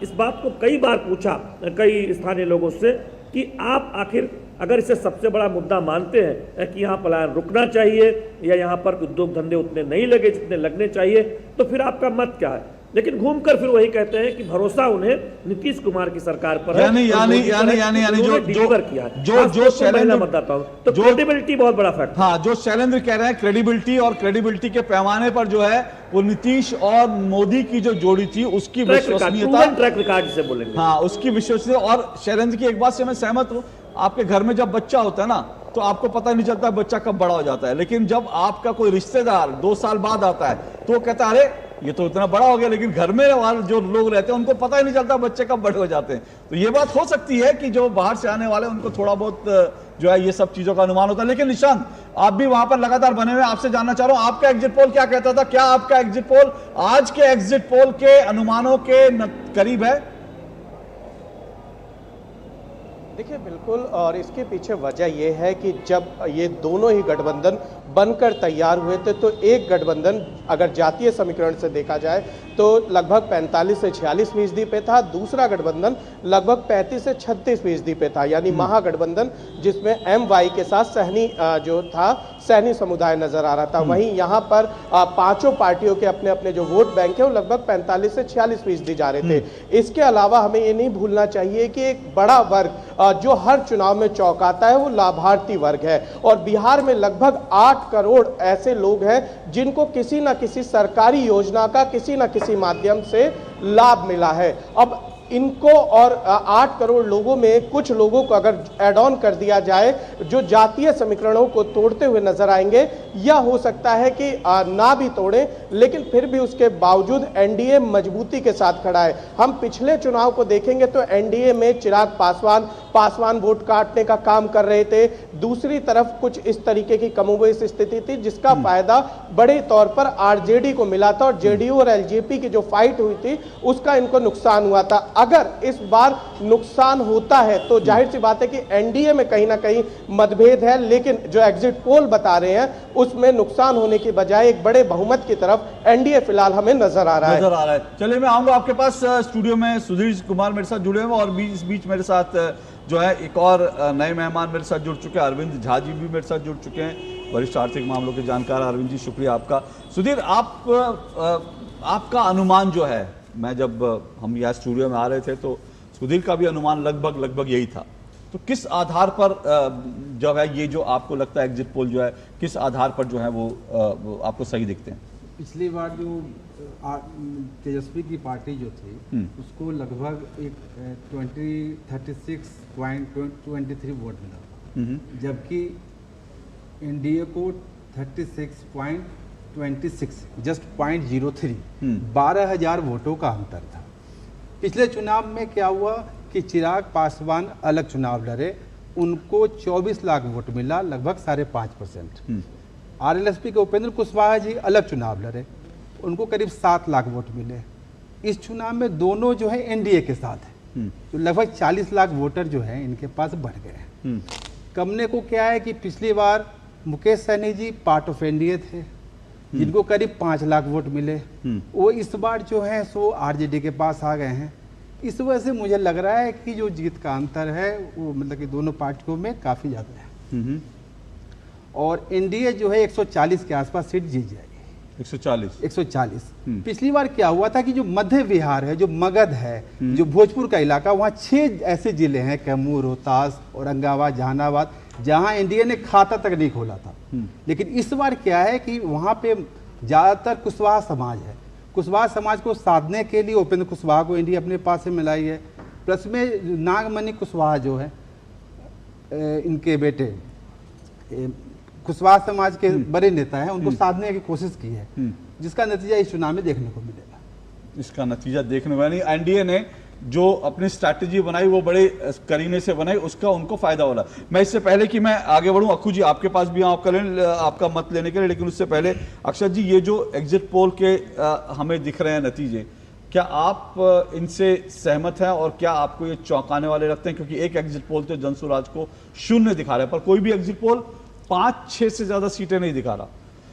इस बात को कई बार पूछा कई स्थानीय लोगों से कि आप आखिर अगर इसे सबसे बड़ा मुद्दा मानते हैं कि यहाँ पलायन रुकना चाहिए या यहाँ पर उद्योग धंधे उतने नहीं लगे जितने लगने चाहिए, तो फिर आपका मत क्या है? लेकिन घूमकर फिर वही कहते हैं कि भरोसा उन्हें नीतीश कुमार की सरकार पर है। यानी डिलीवर किया है जो शैलेंद्र मतदाता हूं, तो क्रेडिबिलिटी बहुत बड़ा फैक्टर। हाँ, जो शैलेंद्र कह रहे हैं क्रेडिबिलिटी, और क्रेडिबिलिटी के पैमाने पर जो है वो नीतीश और मोदी की जो जोड़ी थी उसकी विश्वसनीयता, ट्रैक रिकॉर्ड से बोलेंगे, हाँ उसकी विश्वसनीयता। और शैलेंद्र की एक बात से मैं सहमत हूं, आपके घर में जब बच्चा होता है ना तो आपको पता नहीं चलता बच्चा कब बड़ा हो जाता है, लेकिन जब आपका कोई रिश्तेदार 2 साल बाद आता है तो वो कहता है अरे ये तो इतना बड़ा हो गया, लेकिन घर में वाले जो लोग रहते हैं उनको पता ही नहीं चलता बच्चे कब बड़े हो जाते हैं। तो ये बात हो सकती है कि जो बाहर से आने वाले उनको थोड़ा बहुत जो है ये सब चीजों का अनुमान होता है। लेकिन निशांत, आप भी वहां पर लगातार बने हुए, आपसे जानना चाह रहा हूं आपका एग्जिट पोल क्या कहता था? क्या आपका एग्जिट पोल आज के एग्जिट पोल के अनुमानों के करीब है? देखिए बिल्कुल, और इसके पीछे वजह यह है कि जब ये दोनों ही गठबंधन बनकर तैयार हुए थे तो एक गठबंधन अगर जातीय समीकरण से देखा जाए तो लगभग 45 से 46% पे था, दूसरा गठबंधन लगभग 35 से 36% पे था, यानी महागठबंधन जिसमें MY के साथ सहनी जो था सहनी समुदाय नजर आ रहा था। वहीं यहाँ पर पांचों पार्टियों के अपने अपने जो वोट बैंक है वो लगभग 45 से 46% जा रहे थे। इसके अलावा हमें ये नहीं भूलना चाहिए कि एक बड़ा वर्ग जो हर चुनाव में चौंकाता है वो लाभार्थी वर्ग है, और बिहार में लगभग 8 करोड़ ऐसे लोग हैं जिनको किसी न किसी सरकारी योजना का किसी न किसी माध्यम से लाभ मिला है। अब इनको और 8 करोड़ लोगों में कुछ लोगों को अगर ऐड ऑन कर दिया जाए जो जातीय समीकरणों को तोड़ते हुए नजर आएंगे, या हो सकता है कि ना भी तोड़े लेकिन फिर भी उसके बावजूद एनडीए मजबूती के साथ खड़ा है। हम पिछले चुनाव को देखेंगे तो एनडीए में चिराग पासवान वोट काटने का काम कर रहे थे, दूसरी तरफ कुछ इस तरीके की कमोबेश स्थिति थी जिसका फायदा बड़े तौर पर आरजेडी को मिला था, और जेडीयू और एलजेपी की जो फाइट हुई थी उसका इनको नुकसान हुआ था। अगर इस बार नुकसान होता है तो जाहिर सी बात है कि एनडीए में कहीं ना कहीं मतभेद है, लेकिन जो एग्जिट पोल बता रहे हैं उसमें नुकसान होने की बजाय एक बड़े बहुमत की तरफ एनडीए फिलहाल हमें नजर आ रहा है। चलिए मैं आऊंगा आपके पास स्टूडियो में, सुधीर कुमार मेरे साथ जुड़े हुए और इस बीच मेरे साथ जो है एक और नए मेहमान मेरे साथ जुड़ चुके हैं, अरविंद झा जी भी मेरे साथ जुड़ चुके हैं, वरिष्ठ आर्थिक मामलों के जानकार। अरविंद जी शुक्रिया आपका। सुधीर, आपका अनुमान जो है, मैं जब हम यहाँ स्टूडियो में आ रहे थे तो सुधीर का भी अनुमान लगभग यही था, तो किस आधार पर जो है ये जो आपको लगता है एग्जिट पोल जो है किस आधार पर जो है वो आपको सही दिखते हैं? पिछली बार जो तेजस्वी की पार्टी जो थी उसको लगभग एक 36.23 वोट मिला, जबकि एनडीए को 36.26 जस्ट 0.03 12,000 वोटों का अंतर था। पिछले चुनाव में क्या हुआ कि चिराग पासवान अलग चुनाव लड़े, उनको 24 लाख वोट मिला, लगभग 5.5%। आरएलएसपी के उपेंद्र कुशवाहा जी अलग चुनाव लड़े, उनको करीब 7 लाख वोट मिले। इस चुनाव में दोनों जो है एनडीए के साथ है, तो लगभग 40 लाख वोटर जो है इनके पास बढ़ गए हैं। कमने को क्या है कि पिछली बार मुकेश सहनी जी पार्ट ऑफ एनडीए थे जिनको करीब 5 लाख वोट मिले, वो इस बार जो है सो आरजेडी के पास आ गए हैं। इस वजह से मुझे लग रहा है कि जो जीत का अंतर है वो मतलब कि दोनों पार्टियों में काफ़ी ज़्यादा है, और एनडीए जो है 140 के आसपास सीट जीत जाएगी। 140। पिछली बार क्या हुआ था कि जो मध्य बिहार है, जो मगध है, जो भोजपुर का इलाका, वहाँ 6 ऐसे जिले हैं, कैमूर, रोहतास, औरंगाबाद, जहानाबाद, जहाँ एनडीए ने खाता तक नहीं खोला था। लेकिन इस बार क्या है कि वहाँ पे ज़्यादातर कुशवाहा समाज है, कुशवाहा समाज को साधने के लिए उपेंद्र कुशवाहा को एनडीए अपने पास से मिलाई है। प्लस में नागमणि कुशवाहा जो है इनके बेटे कुशवाहा समाज के बड़े नेता हैं, उनको साधने की कोशिश की है, जिसका नतीजा इस चुनाव में देखने को मिलेगा। इसका नतीजा देखने को, यानी एनडीए ने जो अपनी स्ट्रैटेजी बनाई वो बड़े करीने से बनाई, उसका उनको फायदा हो रहा। मैं इससे पहले कि मैं आगे बढ़ूं, अक्खू जी आपके पास भी आपका मत लेने के लिए, लेकिन उससे पहले अक्षत जी, ये जो एग्जिट पोल के हमें दिख रहे हैं नतीजे, क्या आप इनसे सहमत हैं और क्या आपको ये चौंकाने वाले लगते हैं? क्योंकि एक एग्जिट पोल तो जनसुराज को 0 दिखा रहा है, पर कोई भी एग्जिट पोल 5-6 से ज्यादा सीटें नहीं दिखा रहा।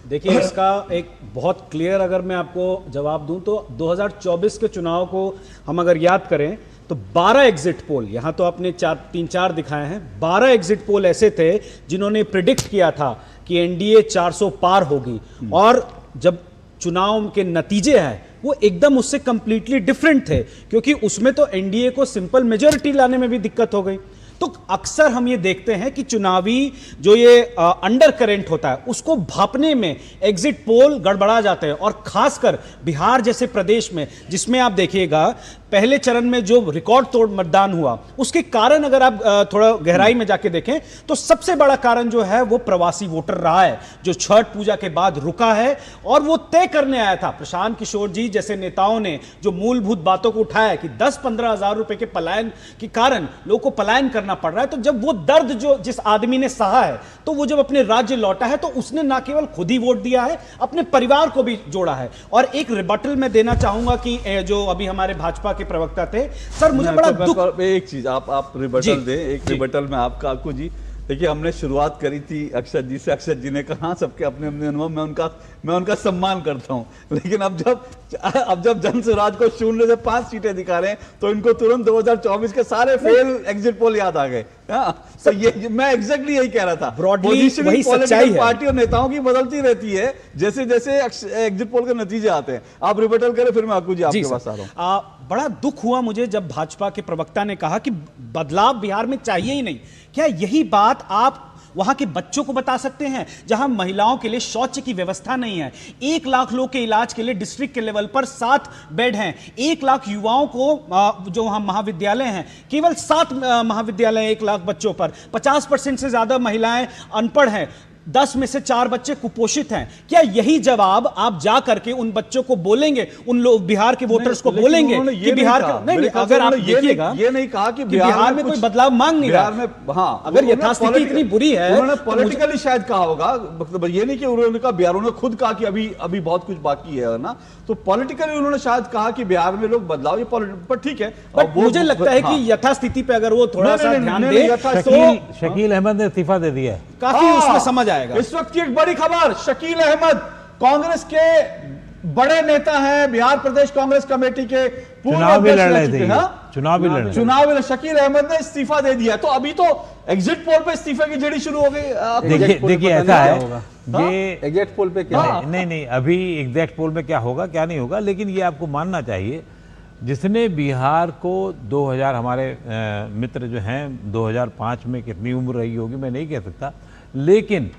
देखिए, इसका एक बहुत क्लियर अगर मैं आपको जवाब दूं तो 2024 के चुनाव को हम अगर याद करें तो 12 एग्जिट पोल, यहां तो आपने 3-4 दिखाए हैं, 12 एग्जिट पोल ऐसे थे जिन्होंने प्रिडिक्ट किया था कि एनडीए 400 पार होगी, और जब चुनाव के नतीजे हैं वो एकदम उससे कंप्लीटली डिफरेंट थे, क्योंकि उसमें तो एनडीए को सिंपल मेजॉरिटी लाने में भी दिक्कत हो गई। तो अक्सर हम ये देखते हैं कि चुनावी जो ये अंडर करेंट होता है उसको भापने में एग्जिट पोल गड़बड़ा जाते हैं, और खासकर बिहार जैसे प्रदेश में, जिसमें आप देखिएगा पहले चरण में जो रिकॉर्ड तोड़ मतदान हुआ, उसके कारण अगर आप थोड़ा गहराई में जाके देखें तो सबसे बड़ा कारण जो है वो प्रवासी वोटर रहा है, जो छठ पूजा के बाद रुका है, और वो तय करने आया था। प्रशांत किशोर जी जैसे नेताओं ने जो मूलभूत बातों को उठाया कि 10-15 हजार रुपए के पलायन के कारण लोगों को पलायन करना पड़ रहा है, तो जब वो दर्द जो जिस आदमी ने सहा है, तो वो जब अपने राज्य लौटा है तो उसने ना केवल खुद ही वोट दिया है, अपने परिवार को भी जोड़ा है। और एक रिबटल में देना चाहूंगा कि जो अभी हमारे भाजपा के प्रवक्ता थे, सर मुझे बड़ा दुख, एक चीज आप रिबटल दें, एक रिबटल में आपका अक्कू जी। देखिए, हमने शुरुआत करी थी अक्षत जी से, अक्षत जी ने कहा सबके अपने अपने अनुभव, मैं उनका सम्मान करता हूं, लेकिन अब जब जनसुराज को 0 से 5 सीटें दिखा रहे हैं तो इनको तुरंत 2024 के सारे फेल एग्जिट पोल याद आ गए। तो ये मैं एग्जैक्टली यही कह रहा था, ब्रॉडली वही सच्चाई है। पार्टी और नेताओं की बदलती रहती है जैसे जैसे एग्जिट पोल के नतीजे आते हैं। आप रिबटल करें, फिर मैं अक्कू जी आपके पास आ रहा हूं। बड़ा दुख हुआ मुझे जब भाजपा के प्रवक्ता ने कहा कि बदलाव बिहार में चाहिए ही नहीं। क्या यही बात आप वहां के बच्चों को बता सकते हैं जहां महिलाओं के लिए शौच की व्यवस्था नहीं है? 1 लाख लोग के इलाज के लिए डिस्ट्रिक्ट के लेवल पर 7 बेड हैं। 1 लाख युवाओं को जो वहां महाविद्यालय हैं, केवल 7 महाविद्यालय 1 लाख बच्चों पर, 50% से ज्यादा महिलाएं अनपढ़ हैं, 10 में से 4 बच्चे कुपोषित हैं। क्या यही जवाब आप जा करके उन बच्चों को बोलेंगे, उन लोग बिहार के वोटर्स को बोलेंगे कि बिहार का नहीं, अगर आप देखिएगा ये नहीं कहा कि बिहार में कोई बदलाव मांग नहीं रहा। में हाँ, अगर यथास्थिति इतनी बुरी है, उन्होंने पॉलिटिकली शायद कहा होगा, मतलब ये नहीं कि उन्होंने कहा, बिहार उन्होंने खुद कहा कि अभी बहुत कुछ बाकी है ना, तो पॉलिटिकली उन्होंने शायद कहा कि बिहार में लोग बदलाव, पर ठीक है। बट मुझे लगता है कि यथास्थिति पे अगर वो थोड़ा सा ध्यान दे तो शकील अहमद ने इस्तीफा दे दिया है, काफी उसमें समझ आएगा। इस वक्त की एक बड़ी खबर, शकील अहमद कांग्रेस के बड़े नेता हैं, बिहार प्रदेश कांग्रेस कमेटी के चुनाव भी लड़ रहे थे, चुनाव शकील अहमद ने इस्तीफा दे दिया। तो अभी तो एग्जिट पोल पे इस्तीफे की जड़ी शुरू हो गई। देखिए ऐसा है, ये एग्जिट पोल पे क्या है? नहीं, अभी एग्जैक्ट पोल में क्या होगा क्या नहीं होगा, लेकिन ये आपको मानना चाहिए, जिसने बिहार को 2000, हमारे मित्र जो हैं 2005 में कितनी उम्र रही होगी मैं नहीं कह सकता, लेकिन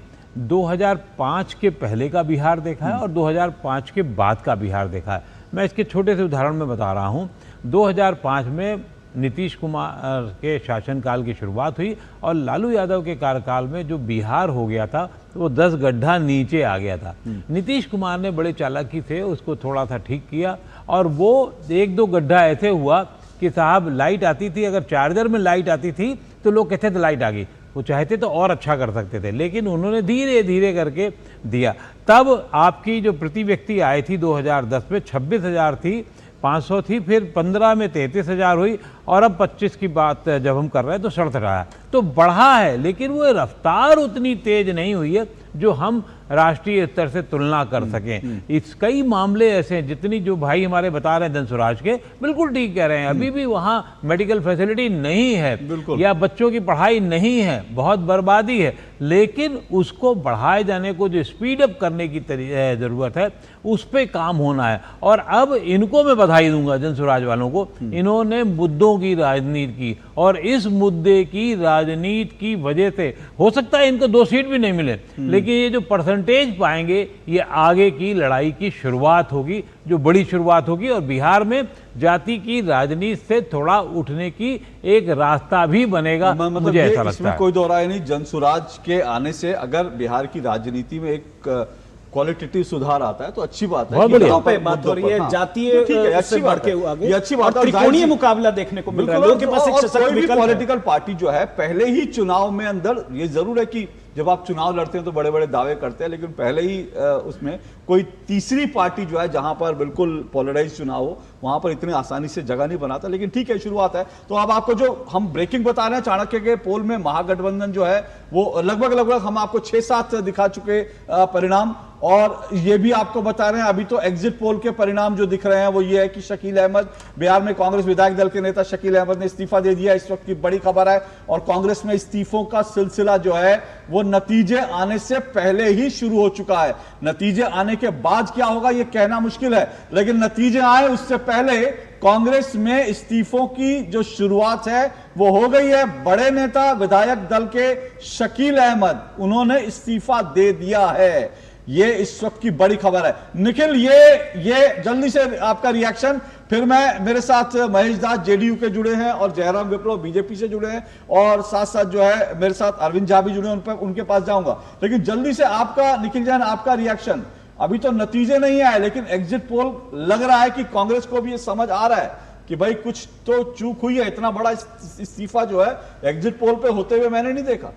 2005 के पहले का बिहार देखा है और 2005 के बाद का बिहार देखा है। मैं इसके छोटे से उदाहरण में बता रहा हूँ। 2005 में नीतीश कुमार के शासनकाल की शुरुआत हुई और लालू यादव के कार्यकाल में जो बिहार हो गया था वो 10 गड्ढा नीचे आ गया था। नीतीश कुमार ने बड़े चालाकी से उसको थोड़ा सा ठीक किया और वो 1-2 गड्ढा ऐसे हुआ कि साहब लाइट आती थी, अगर चार्जर में लाइट आती थी तो लोग कहते थे लाइट आ गई, वो चाहते तो और अच्छा कर सकते थे, लेकिन उन्होंने धीरे धीरे करके दिया। तब आपकी जो प्रति व्यक्ति आय थी 2010 में 26,000 थी, 500 थी, फिर 15 में 33,000 हुई और अब 25 की बात जब हम कर रहे हैं तो 67 आया। तो बढ़ा है, लेकिन वो रफ्तार उतनी तेज नहीं हुई है जो हम राष्ट्रीय स्तर से तुलना कर सकें। इस कई मामले ऐसे हैं, जितनी जो भाई हमारे बता रहे हैं जनसुराज के, बिल्कुल ठीक कह रहे हैं, अभी भी वहाँ मेडिकल फैसिलिटी नहीं है या बच्चों की पढ़ाई नहीं है, बहुत बर्बादी है, लेकिन उसको बढ़ाए जाने को जो स्पीड अप करने की ज़रूरत है उस पर काम होना है। और अब इनको मैं बधाई दूंगा जनसुराज वालों को, इन्होंने मुद्दों की राजनीति की और इस मुद्दे की राजनीति की वजह से हो सकता है इनको 2 सीट भी नहीं मिले, लेकिन ये जो परसेंटेज पाएंगे ये आगे की लड़ाई की शुरुआत होगी जो बड़ी शुरुआत होगी और बिहार में जाति की राजनीति से थोड़ा उठने की एक रास्ता भी बनेगा, मतलब मुझे ऐसा लगता इसमें है। कोई दो राय नहीं, जनसुराज के आने से अगर बिहार की राजनीति में एक क्वालिटेटिव सुधार आता है तो अच्छी बात है। बहुत बढ़िया। पे बात हो रही है, जातीय ठीक है, अच्छी बात है, ये अच्छी बात है। त्रिकोणीय मुकाबला देखने को मिल रहा है, लोगों के पास एक सशक्त कोई भी विकल्प है। पॉलिटिकल पार्टी जो है पहले ही चुनाव में अंदर, ये जरूर है कि जब आप चुनाव लड़ते हैं तो बड़े बड़े दावे करते हैं, लेकिन पहले ही उसमें कोई तीसरी पार्टी जो है जहां पर बिल्कुल पोलराइज चुनाव हो वहां पर इतनी आसानी से जगह नहीं बनाता। लेकिन ठीक है, शुरुआत है। तो अब आपको जो हम ब्रेकिंग बता रहे हैं, चाणक्य के पोल में महागठबंधन जो है वो लगभग हम आपको 6-7 दिखा चुके परिणाम, और ये भी आपको बता रहे हैं अभी तो एग्जिट पोल के परिणाम जो दिख रहे हैं वो ये है कि शकील अहमद, बिहार में कांग्रेस विधायक दल के नेता शकील अहमद ने इस्तीफा दे दिया, इस वक्त की बड़ी खबर है। और कांग्रेस में इस्तीफों का सिलसिला जो है वो नतीजे आने से पहले ही शुरू हो चुका है। नतीजे आने के बाद क्या होगा ये कहना मुश्किल है, लेकिन नतीजे आए उससे पहले कांग्रेस में इस्तीफों की जो शुरुआत है वो हो गई है। बड़े नेता विधायक दल के शकील अहमद, उन्होंने इस्तीफा दे दिया है। ये इस वक्त की बड़ी खबर है। निखिल, ये जल्दी से आपका रिएक्शन, फिर मेरे साथ महेश दास जेडीयू के जुड़े हैं और जयराम विप्लव बीजेपी से जुड़े हैं, और साथ साथ जो है मेरे साथ अरविंद झा भी जुड़े हैं, उनके पास जाऊंगा। लेकिन जल्दी से आपका, निखिल जैन, आपका रिएक्शन। अभी तो नतीजे नहीं आए, लेकिन एग्जिट पोल लग रहा है कि कांग्रेस को भी ये समझ आ रहा है कि भाई कुछ तो चूक हुई है। इतना बड़ा इस्तीफा जो है एग्जिट पोल पे होते हुए मैंने नहीं देखा।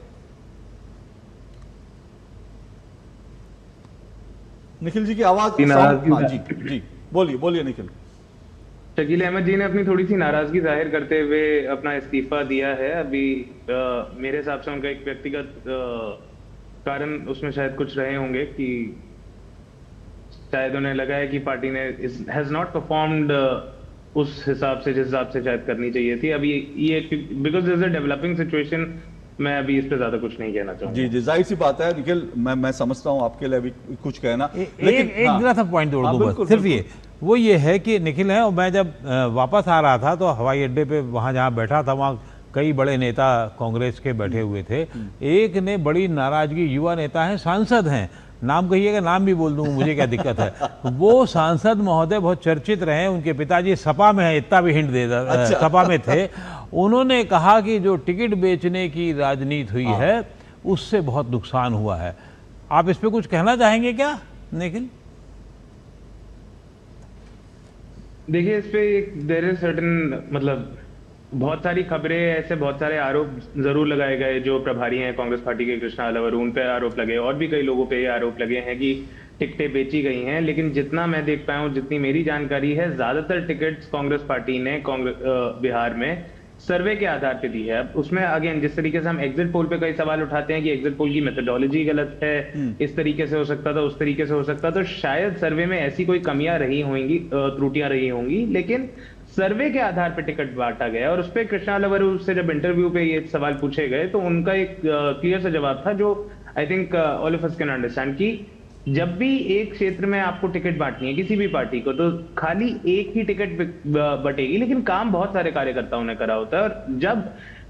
निखिल जी की आवाज, हाँ जी बोलिए निखिल। शकील अहमद जी ने अपनी थोड़ी सी नाराजगी जाहिर करते हुए अपना इस्तीफा दिया है। अभी मेरे हिसाब से उनका एक व्यक्तिगत कारण उसमें शायद कुछ रहे होंगे कि शायद उन्हें लगा है कि पार्टी ने हैज नॉट परफॉर्म्ड उस हिसाब से जिस हिसाब से शायद करनी चाहिए थी। अभी ये because this is a developing situation, मैं अभी इस पे ज्यादा कुछ नहीं कहना चाहूंगा। जी जाहिर सी बात है निखिल, मैं समझता हूं आपके लिए अभी कुछ कहना, लेकिन एक जरा सा पॉइंट जोड़ दूं बस, सिर्फ ये वो ये है कि निखिल है, और मैं जब वापस आ रहा था तो हवाई अड्डे पे वहां जहां बैठा था वहां कई बड़े नेता कांग्रेस के बैठे हुए थे। एक ने बड़ी नाराजगी, युवा नेता है, सांसद हैं, नाम कहिएगा, नाम भी बोल दूं, मुझे क्या दिक्कत है। वो सांसद महोदय बहुत चर्चित रहे, उनके पिताजी सपा में है, इतना भी हिंट दे सपा में थे। उन्होंने कहा कि जो टिकट बेचने की राजनीति हुई है उससे बहुत नुकसान हुआ है। आप इस पे कुछ कहना चाहेंगे क्या निखिल? देखिए, इस पे एक देयर इज सर्टेन, मतलब बहुत सारी खबरें, ऐसे बहुत सारे आरोप जरूर लगाए गए। जो प्रभारी हैं कांग्रेस पार्टी के कृष्णा अलावर, उन पे आरोप लगे, और भी कई लोगों पे ये आरोप लगे हैं कि टिकटें बेची गई हैं। लेकिन जितना मैं देख पाया हूं, जितनी मेरी जानकारी है, ज्यादातर टिकट्स कांग्रेस पार्टी ने बिहार में सर्वे के आधार पे दी है। अब उसमें अगेन जिस तरीके से हम एग्जिट पोल पे कई सवाल उठाते हैं कि एग्जिट पोल की मेथोडोलॉजी गलत है, इस तरीके से हो सकता था, उस तरीके से हो सकता, तो शायद सर्वे में ऐसी कोई कमियां रही होंगी, त्रुटियां रही होंगी, लेकिन सर्वे के आधार पे टिकट बांटा गया। और उस पर कृष्णा लवर से जब इंटरव्यू पे ये सवाल पूछे गए तो उनका एक क्लियर सा जवाब था, जो I think all of us can understand, कि जब भी एक क्षेत्र में आपको टिकट बांटनी है किसी भी पार्टी को, तो खाली एक ही टिकट बटेगी, लेकिन काम बहुत सारे कार्यकर्ताओं ने करा होता है। और जब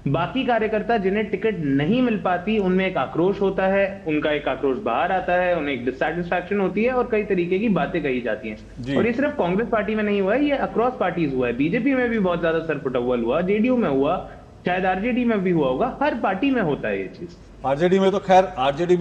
बाकी कार्यकर्ता जिन्हें टिकट नहीं मिल पाती, उनमें एक आक्रोश होता है, उनका एक आक्रोश बाहर आता है, उन्हें एक डिससैटिस्फैक्शन होती है और कई तरीके की बातें कही जाती हैं। और ये सिर्फ कांग्रेस पार्टी में नहीं हुआ है, ये अक्रॉस पार्टीज हुआ है। बीजेपी में भी बहुत ज्यादा सरपुटअव्वल हुआ, जेडीयू में हुआ, शायद आरजेडी में भी हुआ होगा, हर पार्टी में होता है ये चीज। आरजेडी में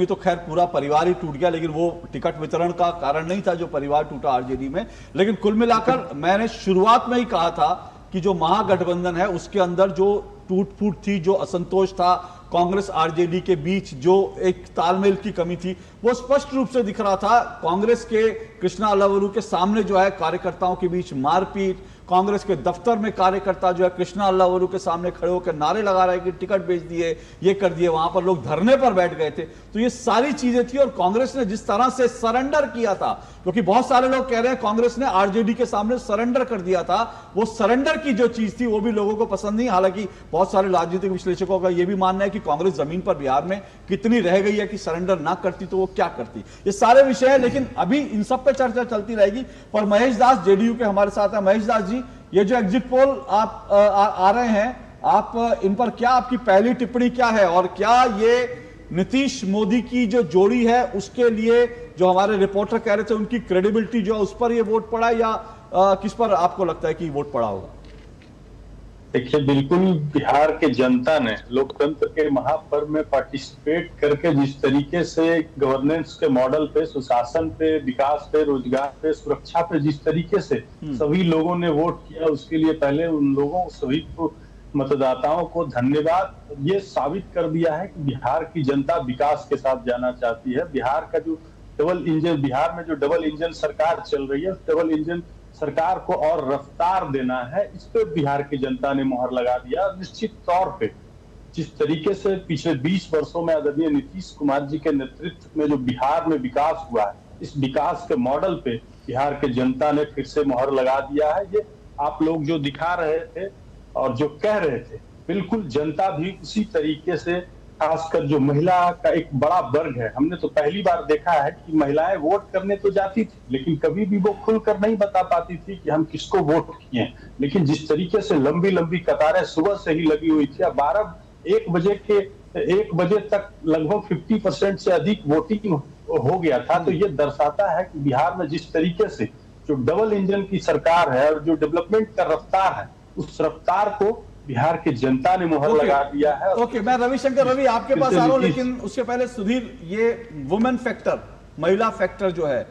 तो खैर पूरा परिवार ही टूट गया, लेकिन वो टिकट वितरण का कारण नहीं था जो परिवार टूटा आरजेडी में। लेकिन कुल मिलाकर मैंने शुरुआत में ही कहा था कि जो महागठबंधन है उसके अंदर जो टूट फूट थी, जो असंतोष था कांग्रेस आरजेडी के बीच, जो एक तालमेल की कमी थी, वो स्पष्ट रूप से दिख रहा था। कांग्रेस के कृष्णा अलावरू के सामने जो है कार्यकर्ताओं के बीच मारपीट, कांग्रेस के दफ्तर में कार्यकर्ता जो है कृष्णा अलावरू के सामने खड़े होकर नारे लगा रहे कि टिकट बेच दिए, ये कर दिए, वहां पर लोग धरने पर बैठ गए थे। तो ये सारी चीजें थी और कांग्रेस ने जिस तरह से सरेंडर किया था, क्योंकि बहुत सारे लोग कह रहे हैं कांग्रेस ने आरजेडी के सामने सरेंडर कर दिया था, वो सरेंडर की जो चीज थी वो भी लोगों को पसंद नहीं। हालांकि बहुत सारे राजनीतिक विश्लेषकों का यह भी मानना है कि कांग्रेस जमीन पर बिहार में कितनी रह गई है कि सरेंडर ना करती तो वो क्या करती। ये सारे विषय है, लेकिन अभी इन सब पे चर्चा चलती रहेगी। पर महेश दास जेडीयू के हमारे साथ है। महेश दास जी, ये जो एग्जिट पोल आप आ रहे हैं, आप इन पर क्या, आपकी पहली टिप्पणी क्या है, और क्या ये नीतीश मोदी की जो जोड़ी है उसके लिए जो हमारे रिपोर्टर कह रहे थे उनकी क्रेडिबिलिटी जो है उस पर ये वोट पड़ा, या किस पर आपको लगता है कि वोट पड़ा होगा? देखिए, बिल्कुल बिहार के जनता ने लोकतंत्र के महापर्व में पार्टिसिपेट करके जिस तरीके से गवर्नेंस के मॉडल पे, सुशासन पे, विकास पे, रोजगार पे, सुरक्षा पे जिस तरीके से सभी लोगों ने वोट किया, उसके लिए पहले उन लोगों सभी को, मतदाताओं को धन्यवाद। ये साबित कर दिया है कि बिहार की जनता विकास के साथ जाना चाहती है। बिहार का जो डबल इंजन, बिहार में जो डबल इंजन सरकार चल रही है, डबल इंजन सरकार को और रफ्तार देना है, इस पे बिहार की जनता ने मोहर लगा दिया। निश्चित तौर पे जिस तरीके से पिछले 20 वर्षों में आदरणीय नीतीश कुमार जी के नेतृत्व में जो बिहार में विकास हुआ है, इस विकास के मॉडल पे बिहार के जनता ने फिर से मोहर लगा दिया है। ये आप लोग जो दिखा रहे थे और जो कह रहे थे, बिल्कुल जनता भी उसी तरीके से, खासकर जो महिला का एक बड़ा वर्ग है, हमने तो पहली बार देखा है कि महिलाएं वोट करने तो जाती थी, लेकिन कभी भी वो खुलकर नहीं बता पाती थी कि हम किसको वोट किए। लेकिन जिस तरीके से लंबी लंबी कतारें सुबह से ही लगी हुई थी, 1 बजे तक लगभग 50% से अधिक वोटिंग हो गया था, तो ये दर्शाता है कि बिहार में जिस तरीके से जो डबल इंजन की सरकार है और जो डेवलपमेंट का रफ्तार है, उस रफ्तार को बिहार की जनता ने मोहर लगा दिया है। ओके, मैं रविशंकर रवि आपके पास आ रहा हूं, लेकिन उसके पहले सुधीर, ये वुमेन फैक्टर, महिला फैक्टर जो है,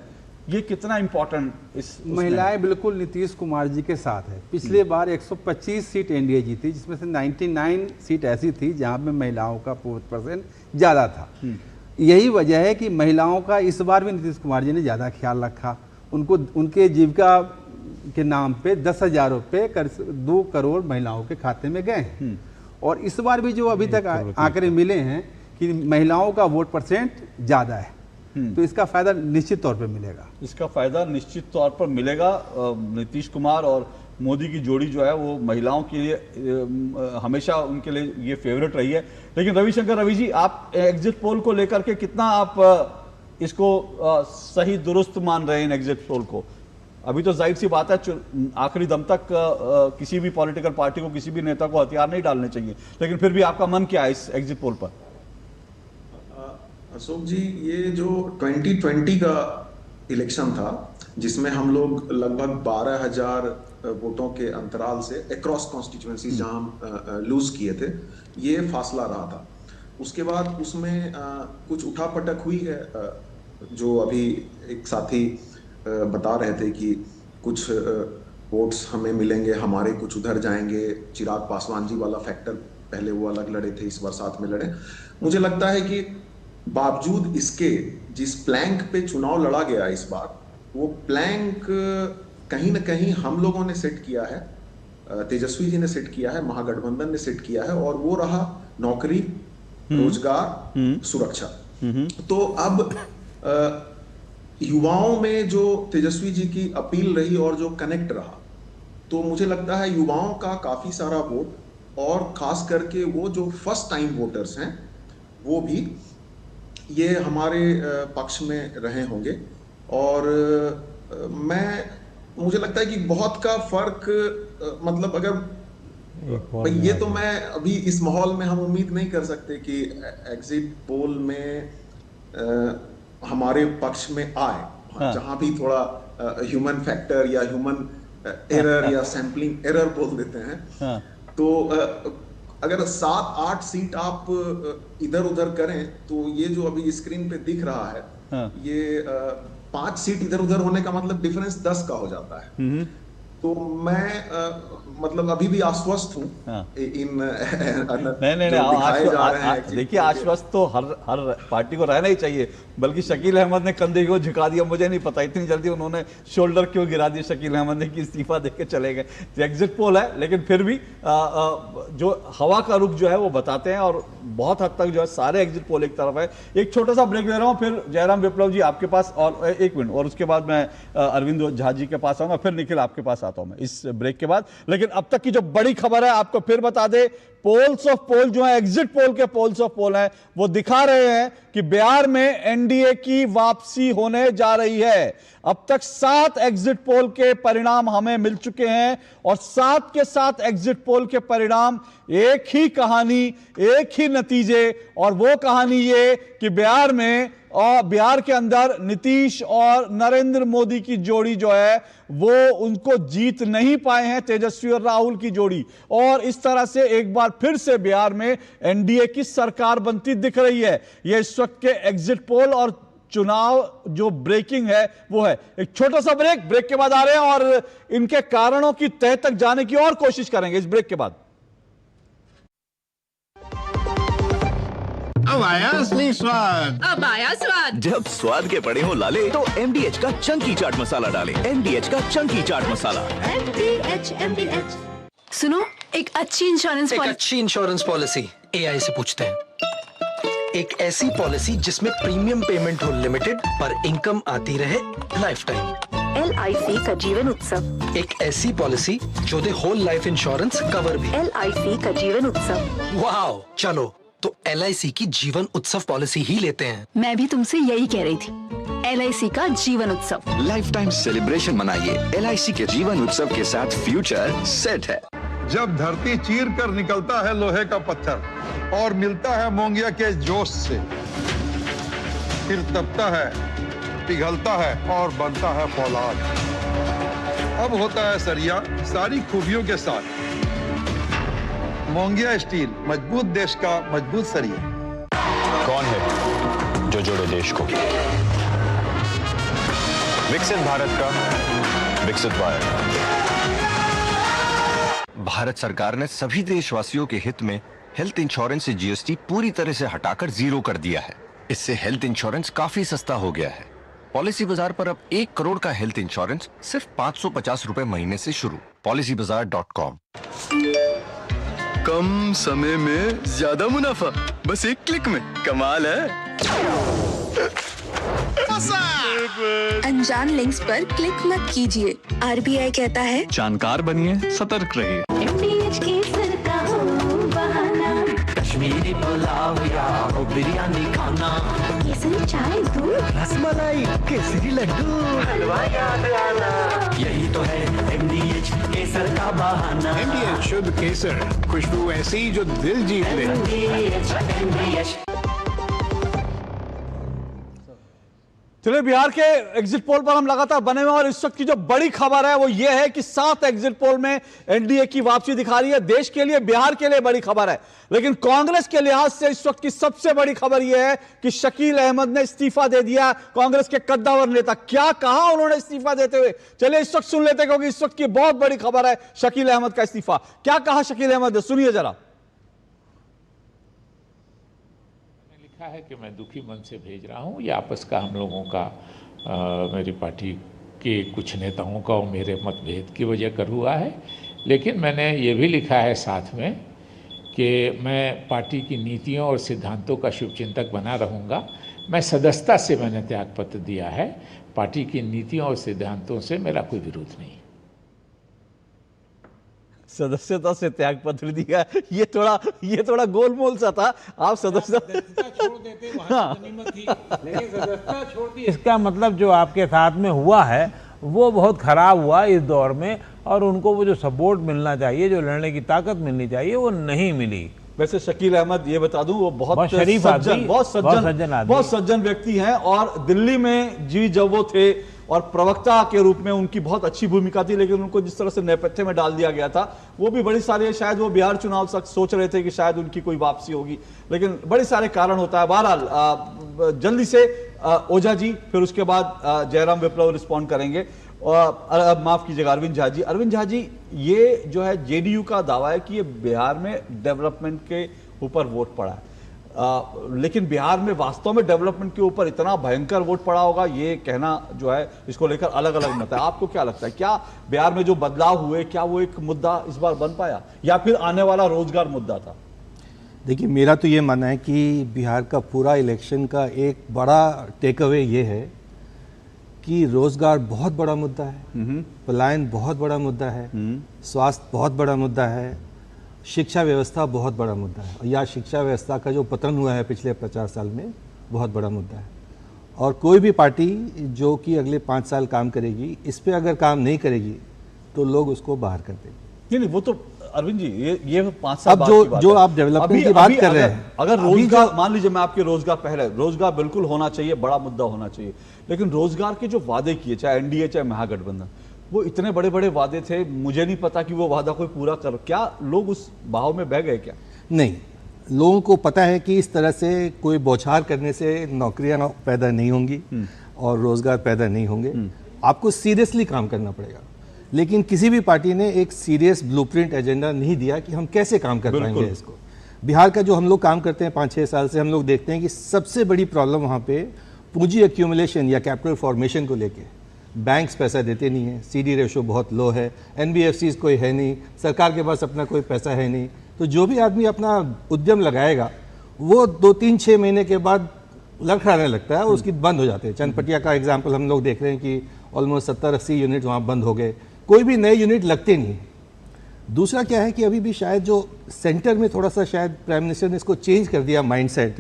ये कितना इंपॉर्टेंट इस महिलाएं बिल्कुल नीतीश कुमार जी के साथ है। पिछले बार 125 सीट एनडीए जीती, जिसमें से 99 सीट ऐसी थी जहां पे महिलाओं का 4% ज्यादा था। यही वजह है कि महिलाओं का इस बार भी नीतीश कुमार जी ने ज्यादा ख्याल रखा। उनको उनके जीविका के नाम पे 10,000 रुपये 2 करोड़ महिलाओं के खाते में गए हैं। और इस बार भी जो अभी तक आंकड़े मिले हैं कि महिलाओं का वोट परसेंट ज्यादा है, तो इसका फायदा निश्चित तौर पे मिलेगा। इसका फायदा निश्चित तौर पर मिलेगा। नीतीश कुमार और मोदी की जोड़ी जो है वो महिलाओं के लिए हमेशा उनके लिए ये फेवरेट रही है। लेकिन रविशंकर रवि जी, आप एग्जिट पोल को लेकर के कितना आप इसको सही दुरुस्त मान रहे हैं इन एग्जिट पोल को? अभी तो जाहिर सी बात है आखिरी दम तक किसी भी पॉलिटिकल पार्टी को, किसी भी नेता को हथियार नहीं डालने चाहिए, लेकिन फिर भी आपका मन क्या है इस एग्जिट पोल पर? अशोक जी, ये जो 2020 का इलेक्शन था, जिसमें हम लोग लगभग 12,000 वोटों के अंतराल से अक्रॉस कॉन्स्टिट्यूएंसी जहां हम लूज किए थे, ये फासला रहा था। उसके बाद उसमें कुछ उठापटक हुई है, जो अभी एक साथी बता रहे थे कि कुछ वोट्स हमें मिलेंगे, हमारे कुछ उधर जाएंगे। चिराग पासवान जी वाला फैक्टर, पहले वो अलग लड़े थे, इस बार साथ में लड़े। मुझे लगता है कि बावजूद इसके जिस प्लैंक पे चुनाव लड़ा गया इस बार, वो प्लैंक कहीं ना कहीं हम लोगों ने सेट किया है, तेजस्वी जी ने सेट किया है, महागठबंधन ने सेट किया है, और वो रहा नौकरी, रोजगार, सुरक्षा। तो अब युवाओं में जो तेजस्वी जी की अपील रही और जो कनेक्ट रहा, तो मुझे लगता है युवाओं का काफी सारा वोट, और खास करके वो जो फर्स्ट टाइम वोटर्स हैं, वो भी ये हमारे पक्ष में रहे होंगे। और मुझे लगता है कि बहुत का फर्क, मतलब अगर ये तो मैं अभी इस माहौल में हम उम्मीद नहीं कर सकते कि एग्जिट पोल में हमारे पक्ष में आए। हाँ। जहां भी थोड़ा ह्यूमन फैक्टर या ह्यूमन एरर या सैंपलिंग एरर बोल देते हैं। हाँ। तो अगर 7-8 सीट आप इधर उधर करें, तो ये जो अभी स्क्रीन पे दिख रहा है, हाँ। ये 5 सीट इधर उधर होने का मतलब डिफरेंस 10 का हो जाता है। तो मैं मतलब अभी भी आश्वस्त हूँ। हाँ। नहीं, देखिए आश्वस्त तो हर पार्टी को रहना ही चाहिए, बल्कि शकील अहमद ने कंधे को झुका दिया। मुझे नहीं पता इतनी जल्दी उन्होंने शोल्डर क्यों गिरा दिया शकील अहमद ने कि इस्तीफा देके चले गए। तो एग्जिट पोल है, लेकिन फिर भी जो हवा का रुख जो है वो बताते हैं, और बहुत हद तक जो है सारे एग्जिट पोल एक तरफ है। एक छोटा सा ब्रेक ले रहा हूँ, फिर जयराम विप्लव जी आपके पास, और 1 मिनट, और उसके बाद मैं अरविंद झा जी के पास आऊंगा, फिर निखिल आपके पास आता हूं मैं इस ब्रेक के बाद। लेकिन अब तक की जो बड़ी खबर है आपको फिर बता दे, पोल्स ऑफ पोल जो है, एग्जिट पोल के पोल्स ऑफ पोल हैं, वो दिखा रहे हैं कि बिहार में एनडीए की वापसी होने जा रही है। अब तक 7 एग्जिट पोल के परिणाम हमें मिल चुके हैं, और 7 के 7 एग्जिट पोल के परिणाम एक ही कहानी, एक ही नतीजे, और वो कहानी ये कि बिहार में और बिहार के अंदर नीतीश और नरेंद्र मोदी की जोड़ी जो है वो उनको जीत नहीं पाए हैं, तेजस्वी और राहुल की जोड़ी, और इस तरह से एक बार फिर से बिहार में एनडीए की सरकार बनती दिख रही है। यह इस वक्त के एग्जिट पोल और चुनाव जो ब्रेकिंग है वो है। एक छोटा सा ब्रेक के बाद आ रहे हैं और इनके कारणों की तह तक जाने की और कोशिश करेंगे इस ब्रेक के बाद। अब आया असली स्वाद, अब आया स्वाद। जब स्वाद के पड़े हो लाले तो MDH का चंकी चाट मसाला डालें। MDH का चंकी चाट मसाला। MDH। सुनो, एक अच्छी इंश्योरेंस पॉलिसी AI से पूछते हैं। एक ऐसी पॉलिसी जिसमें प्रीमियम पेमेंट हो लिमिटेड पर इनकम आती रहे लाइफ टाइम। LIC का जीवन उत्सव। एक ऐसी पॉलिसी जो दे होल लाइफ इंश्योरेंस कवर भी। LIC का जीवन उत्सव। वाओ, चलो तो LIC की जीवन उत्सव पॉलिसी ही लेते हैं। मैं भी तुमसे यही कह रही थी, LIC का जीवन उत्सव। लाइफ टाइम सेलिब्रेशन मनाइए LIC के जीवन उत्सव के साथ, फ्यूचर सेट है। जब धरती चीर कर निकलता है लोहे का पत्थर और मिलता है मोंगिया के जोश से, फिर तपता है, पिघलता है और बनता है फौलाद। अब होता है सरिया सारी खूबियों के साथ। मोंगिया स्टील, मजबूत देश का मजबूत सरिया। कौन है जो जोड़े देश को? विकसित भारत का विकसित भारत। भारत सरकार ने सभी देशवासियों के हित में हेल्थ इंश्योरेंस से GST पूरी तरह से हटाकर 0 कर दिया है। इससे हेल्थ इंश्योरेंस काफी सस्ता हो गया है। पॉलिसी बाजार पर अब 1 करोड़ का हेल्थ इंश्योरेंस सिर्फ 550 रुपए महीने से शुरू। policybazaar.com। कम समय में ज्यादा मुनाफा, बस एक क्लिक में। कमाल है। अनजान लिंक्स पर क्लिक मत कीजिए। RBI कहता है जानकार बनिए, सतर्क रहिए। MDH केसर का हो बहाना, कश्मीरी पुलाव या बिरयानी खाना, केसरी चाय दूध, रसमलाई, केसरी लड्डू, हलवा याद आना, यही तो है MDH केसर का बहाना। MDH शुद्ध केसर, खुशबू ऐसी जो दिल जीत ले। MDH। चलिए, बिहार के एग्जिट पोल पर हम लगातार बने हुए और इस वक्त की जो बड़ी खबर है वो ये है कि 7 एग्जिट पोल में एनडीए की वापसी दिखा रही है। देश के लिए, बिहार के लिए बड़ी खबर है, लेकिन कांग्रेस के लिहाज से इस वक्त की सबसे बड़ी खबर यह है कि शकील अहमद ने इस्तीफा दे दिया। कांग्रेस के कद्दावर नेता, क्या कहा उन्होंने इस्तीफा देते हुए, चलिए इस वक्त सुन लेते हैं, क्योंकि इस वक्त की बहुत बड़ी खबर है शकील अहमद का इस्तीफा। क्या कहा शकील अहमद ने, सुनिए जरा। है कि मैं दुखी मन से भेज रहा हूँ। ये आपस का हम लोगों का मेरी पार्टी के कुछ नेताओं का और मेरे मतभेद की वजह कर हुआ है, लेकिन मैंने ये भी लिखा है साथ में कि मैं पार्टी की नीतियों और सिद्धांतों का शुभचिंतक बना रहूँगा। मैं सदस्यता से मैंने त्यागपत्र दिया है। पार्टी की नीतियों और सिद्धांतों से मेरा कोई विरोध नहीं। सदस्यता से त्यागपत्र दिया, ये थोड़ा गोलमोल सा था। आप सदस्यता छोड़ देते वहाँ थी, लेकिन सदस्यता छोड़ दी, इसका मतलब जो आपके साथ में हुआ है वो बहुत खराब हुआ इस दौर में, और उनको वो जो सपोर्ट मिलना चाहिए, जो लड़ने की ताकत मिलनी चाहिए, वो नहीं मिली। वैसे शकील अहमद, ये बता दूं, वो बहुत शरीफ आदमी, बहुत सज्जन व्यक्ति हैं, और दिल्ली में जब वो थे और प्रवक्ता के रूप में उनकी बहुत अच्छी भूमिका थी, लेकिन उनको जिस तरह से नेपथ्य में डाल दिया गया था, वो भी बड़ी सारी, शायद वो बिहार चुनाव तक सोच रहे थे कि शायद उनकी कोई वापसी होगी, लेकिन बड़े सारे कारण होता है। बहरहाल जल्दी से ओझा जी, फिर उसके बाद जयराम विप्लव रिस्पॉन्ड करेंगे, और माफ कीजिएगा अरविंद झा जी। अरविंद झा जी, ये जो है जेडीयू का दावा है कि ये बिहार में डेवलपमेंट के ऊपर वोट पड़ा है, लेकिन बिहार में वास्तव में डेवलपमेंट के ऊपर इतना भयंकर वोट पड़ा होगा, ये कहना जो है, इसको लेकर अलग अलग मत है। आपको क्या लगता है, क्या बिहार में जो बदलाव हुए, क्या वो एक मुद्दा इस बार बन पाया, या फिर आने वाला रोजगार मुद्दा था? देखिए, मेरा तो ये मानना है कि बिहार का पूरा इलेक्शन का एक बड़ा टेक अवे ये है कि रोजगार बहुत बड़ा मुद्दा है, पलायन बहुत बड़ा मुद्दा है, स्वास्थ्य बहुत बड़ा मुद्दा है, शिक्षा व्यवस्था बहुत बड़ा मुद्दा है, या शिक्षा व्यवस्था का जो पतन हुआ है पिछले 50 साल में, बहुत बड़ा मुद्दा है। और कोई भी पार्टी जो कि अगले 5 साल काम करेगी, इस पे अगर काम नहीं करेगी तो लोग उसको बाहर कर देंगे। नहीं, वो तो अरविंद जी ये 5 साल अब जो आप डेवलपमेंट की बात कर रहे हैं, अगर रोजगार मान लीजिए, मैं आपके रोजगार पहले, रोजगार बिल्कुल होना चाहिए, बड़ा मुद्दा होना चाहिए, लेकिन रोजगार के जो वादे किए, चाहे एनडीए चाहे महागठबंधन, वो इतने बड़े बड़े वादे थे, मुझे नहीं पता कि वो वादा कोई पूरा कर, क्या लोग उस बहाव में बह गए क्या? नहीं, लोगों को पता है कि इस तरह से कोई बौछार करने से नौकरियां पैदा नहीं होंगी और रोजगार पैदा नहीं होंगे। आपको सीरियसली काम करना पड़ेगा, लेकिन किसी भी पार्टी ने एक सीरियस ब्लूप्रिंट एजेंडा नहीं दिया कि हम कैसे काम कर पाएंगे इसको। बिहार का जो हम लोग काम करते हैं 5-6 साल से, हम लोग देखते हैं कि सबसे बड़ी प्रॉब्लम वहाँ पे पूंजी एक्यूमुलेशन या कैपिटल फॉर्मेशन को लेके, बैंक्स पैसा देते नहीं है, CD रेशो बहुत लो है, NBFCs कोई है नहीं, सरकार के पास अपना कोई पैसा है नहीं, तो जो भी आदमी अपना उद्यम लगाएगा वो 2-3-6 महीने के बाद लड़खड़ाने लगता है और उसकी बंद हो जाते हैं। चंदपटिया का एग्जाम्पल हम लोग देख रहे हैं कि ऑलमोस्ट 70-80 यूनिट वहाँ बंद हो गए, कोई भी नए यूनिट लगते नहीं। दूसरा क्या है कि अभी भी शायद जो सेंटर में थोड़ा सा शायद प्राइम मिनिस्टर ने इसको चेंज कर दिया माइंडसेट,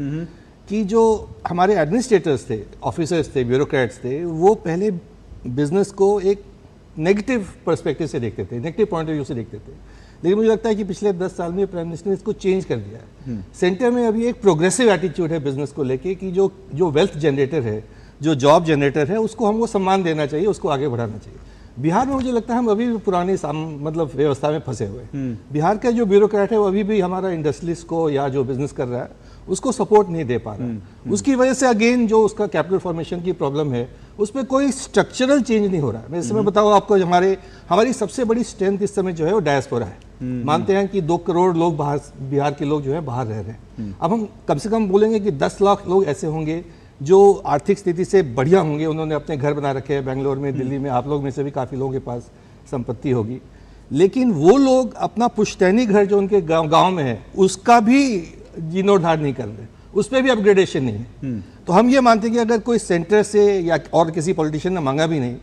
कि जो हमारे एडमिनिस्ट्रेटर्स थे, ऑफिसर्स थे, ब्यूरोक्रेट्स थे, वो पहले बिजनेस को एक नेगेटिव पर्सपेक्टिव से देखते थे, नेगेटिव पॉइंट ऑफ व्यू से देखते थे, लेकिन मुझे लगता है कि पिछले 10 साल में प्राइम मिनिस्टर ने इसको चेंज कर दिया है। सेंटर में अभी एक प्रोग्रेसिव एटीट्यूड है बिजनेस को लेके कि जो वेल्थ जनरेटर है, जो जॉब जनरेटर है, उसको हमको सम्मान देना चाहिए, उसको आगे बढ़ाना चाहिए। बिहार में मुझे लगता है हम अभी भी पुरानी मतलब व्यवस्था में फंसे हुए हैं। बिहार का जो ब्यूरोक्रेट है वो अभी भी हमारा इंडस्ट्रियलिस्ट को या जो बिजनेस कर रहा है उसको सपोर्ट नहीं दे पा रहा है। उसकी वजह से अगेन जो उसका कैपिटल फॉर्मेशन की प्रॉब्लम है, उस पर कोई स्ट्रक्चरल चेंज नहीं हो रहा है। मैं इस समय बताऊँ आपको, हमारी सबसे बड़ी स्ट्रेंथ इस समय जो है वो डायस्पोरा है। मानते हैं कि 2 करोड़ लोग बाहर, बिहार के लोग जो है बाहर रह रहे हैं। अब हम कम से कम बोलेंगे कि 10 लाख लोग ऐसे होंगे जो आर्थिक स्थिति से बढ़िया होंगे, उन्होंने अपने घर बना रखे हैं बेंगलोर में, दिल्ली में, आप लोग में से भी काफ़ी लोगों के पास संपत्ति होगी, लेकिन वो लोग अपना पुश्तैनी घर जो उनके गांव में है उसका भी जीर्णोद्धार नहीं कर रहे, उस पर भी अपग्रेडेशन नहीं है। तो हम ये मानते हैं कि अगर कोई सेंटर से या और किसी पॉलिटिशियन ने मांगा भी नहीं,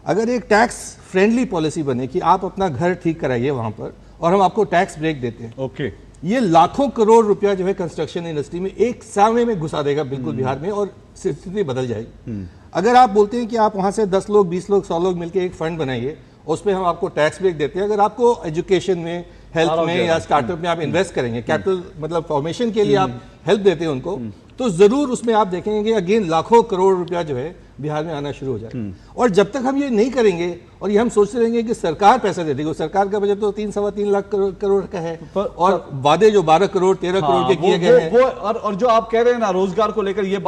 अगर एक टैक्स फ्रेंडली पॉलिसी बने कि आप अपना घर ठीक कराइए वहाँ पर और हम आपको टैक्स ब्रेक देते हैं, ओके, ये लाखों करोड़ रुपया जो है कंस्ट्रक्शन इंडस्ट्री में एक समय में घुसा देगा बिल्कुल बिहार में, और स्थिति बदल जाएगी। अगर आप बोलते हैं कि आप वहाँ से 10 लोग, 20 लोग, 100 लोग मिलकर एक फंड बनाइए, उस पर हम आपको टैक्स ब्रेक देते हैं, अगर आपको एजुकेशन में, हेल्थ में या स्टार्टअप में आप इन्वेस्ट करेंगे, कैपिटल मतलब फॉर्मेशन के लिए आप हेल्प देते हैं उनको, तो जरूर उसमें आप देखेंगे कि अगेन लाखों करोड़ रुपया जो है बिहार में आना शुरू हो जाएगा। और जब तक हम ये नहीं करेंगे और ये हम सोचते रहेंगे कि सरकार पैसा दे देगी, सरकार का बजट तो 3-3.25 लाख करोड़ का है, और वादे जो 12 करोड़ 13 करोड़ के किए गए हैं। और जो आप कह रहे हैं ना रोजगार को लेकर, ये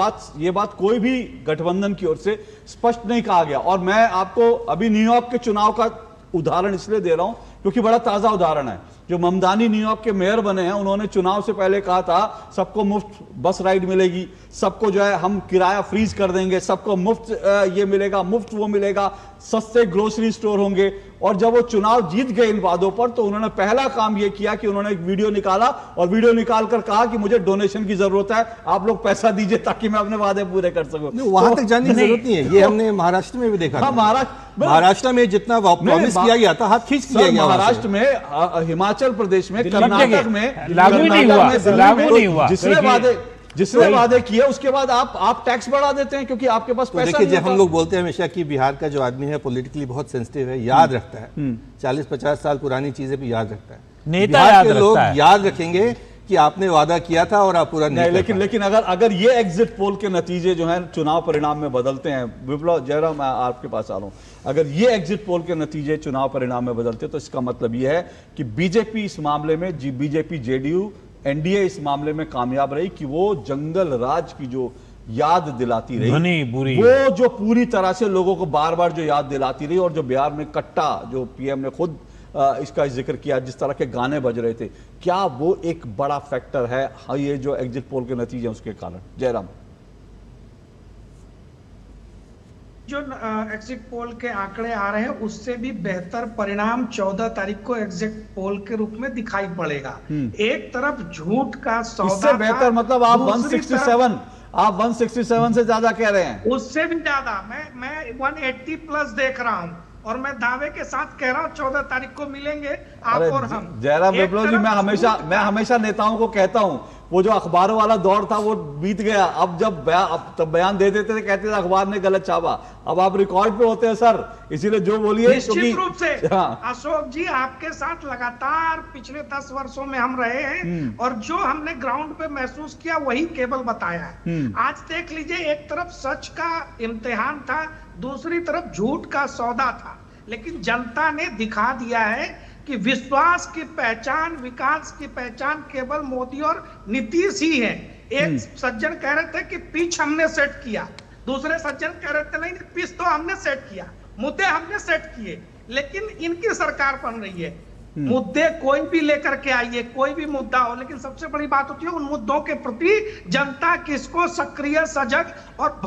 बात कोई भी गठबंधन की ओर से स्पष्ट नहीं कहा गया। और मैं आपको अभी न्यूयॉर्क के चुनाव का उदाहरण इसलिए दे रहा हूं क्योंकि बड़ा ताजा उदाहरण है। जो ममदानी न्यूयॉर्क के मेयर बने हैं, उन्होंने चुनाव से पहले कहा था सबको मुफ्त बस राइड मिलेगी, सबको जो है हम किराया फ्रीज कर देंगे, सबको मुफ्त ये मिलेगा, मुफ्त वो मिलेगा, सस्ते ग्रोसरी स्टोर होंगे। और जब वो चुनाव जीत गए इन वादों पर, तो उन्होंने पहला काम ये किया कि उन्होंने एक वीडियो निकाला और वीडियो निकालकर कहा कि मुझे डोनेशन की जरूरत है, आप लोग पैसा दीजिए ताकि मैं अपने वादे पूरे कर सकूं। वहां तक जाने की जरूरत नहीं है, ये हमने महाराष्ट्र में भी देखा। हाँ, महाराष्ट्र में जितना प्रॉमिस किया गया था हाथ खींच किया गया। महाराष्ट्र में, हिमाचल प्रदेश में, कर्नाटक में लागू नहीं हुआ। जिसने वादे किए उसके बाद आप टैक्स बढ़ा देते हैं क्योंकि आपके पास पैसा देखिए, जब हम लोग बोलते हैं हमेशा कि बिहार का जो आदमी है पॉलिटिकली बहुत सेंसिटिव है, याद रखता है, 40-50 साल पुरानी चीजें भी याद रखता है। नेता याद रखता है, लोग याद रखेंगे कि आपने वादा किया था और आप पूरा नहीं। लेकिन अगर ये एग्जिट पोल के नतीजे जो है चुनाव परिणाम में बदलते हैं, विप्लव जयराम मैं आपके पास आ रहा हूं, अगर ये एग्जिट पोल के नतीजे चुनाव परिणाम में बदलते हैं तो इसका मतलब ये है कि बीजेपी इस मामले में, बीजेपी जेडीयू एनडीए इस मामले में कामयाब रही कि वो जंगल राज की जो याद दिलाती रही, वो जो पूरी तरह से लोगों को बार बार जो याद दिलाती रही, और जो बिहार में कट्टा, जो पीएम ने खुद इसका जिक्र किया, जिस तरह के गाने बज रहे थे, क्या वो एक बड़ा फैक्टर है ये जो एग्जिट पोल के नतीजे उसके कारण? जयराम, जो एग्जिट पोल के आंकड़े आ रहे हैं उससे भी बेहतर परिणाम 14 तारीख को एग्जिट पोल के रूप में दिखाई पड़ेगा। एक तरफ झूठ का सौदा, इससे बेहतर मतलब आप 167 से ज्यादा कह रहे हैं? उससे भी ज्यादा, मैं 180 प्लस देख रहा हूं और मैं दावे के साथ कह रहा हूं 14 तारीख को मिलेंगे आप और हम। जयराम विप्लव जी, मैं हमेशा नेताओं को कहता हूं वो जो अखबारों वाला दौर था वो बीत गया। अब जब तब बयान दे देते थे, कहते थे अखबार ने गलत छापा। अब आप रिकॉर्ड पे होते हैं सर, इसीलिए जो बोलिए। निश्चित रूप से अशोक जी, आपके साथ लगातार पिछले 10 वर्षों में हम रहे हैं और जो हमने ग्राउंड पे महसूस किया वही केवल बताया है। आज देख लीजिए, एक तरफ सच का इम्तिहान था, दूसरी तरफ झूठ का सौदा था, लेकिन जनता ने दिखा दिया है कि विश्वास की पहचान, विकास की पहचान केवल मोदी और नीतीश ही है। एक सज्जन कह रहे थे कि पिच हमने सेट किया, दूसरे सज्जन कह रहे थे नहीं, पिच तो हमने सेट किया, मुद्दे हमने सेट किए, लेकिन इनकी सरकार बन रही है। मुद्दे कोई भी लेकर के आइए, कोई भी मुद्दा हो, लेकिन सबसे बड़ी बात होती है उन मुद्दों के प्रति जनता किसको सक्रिय, सजग और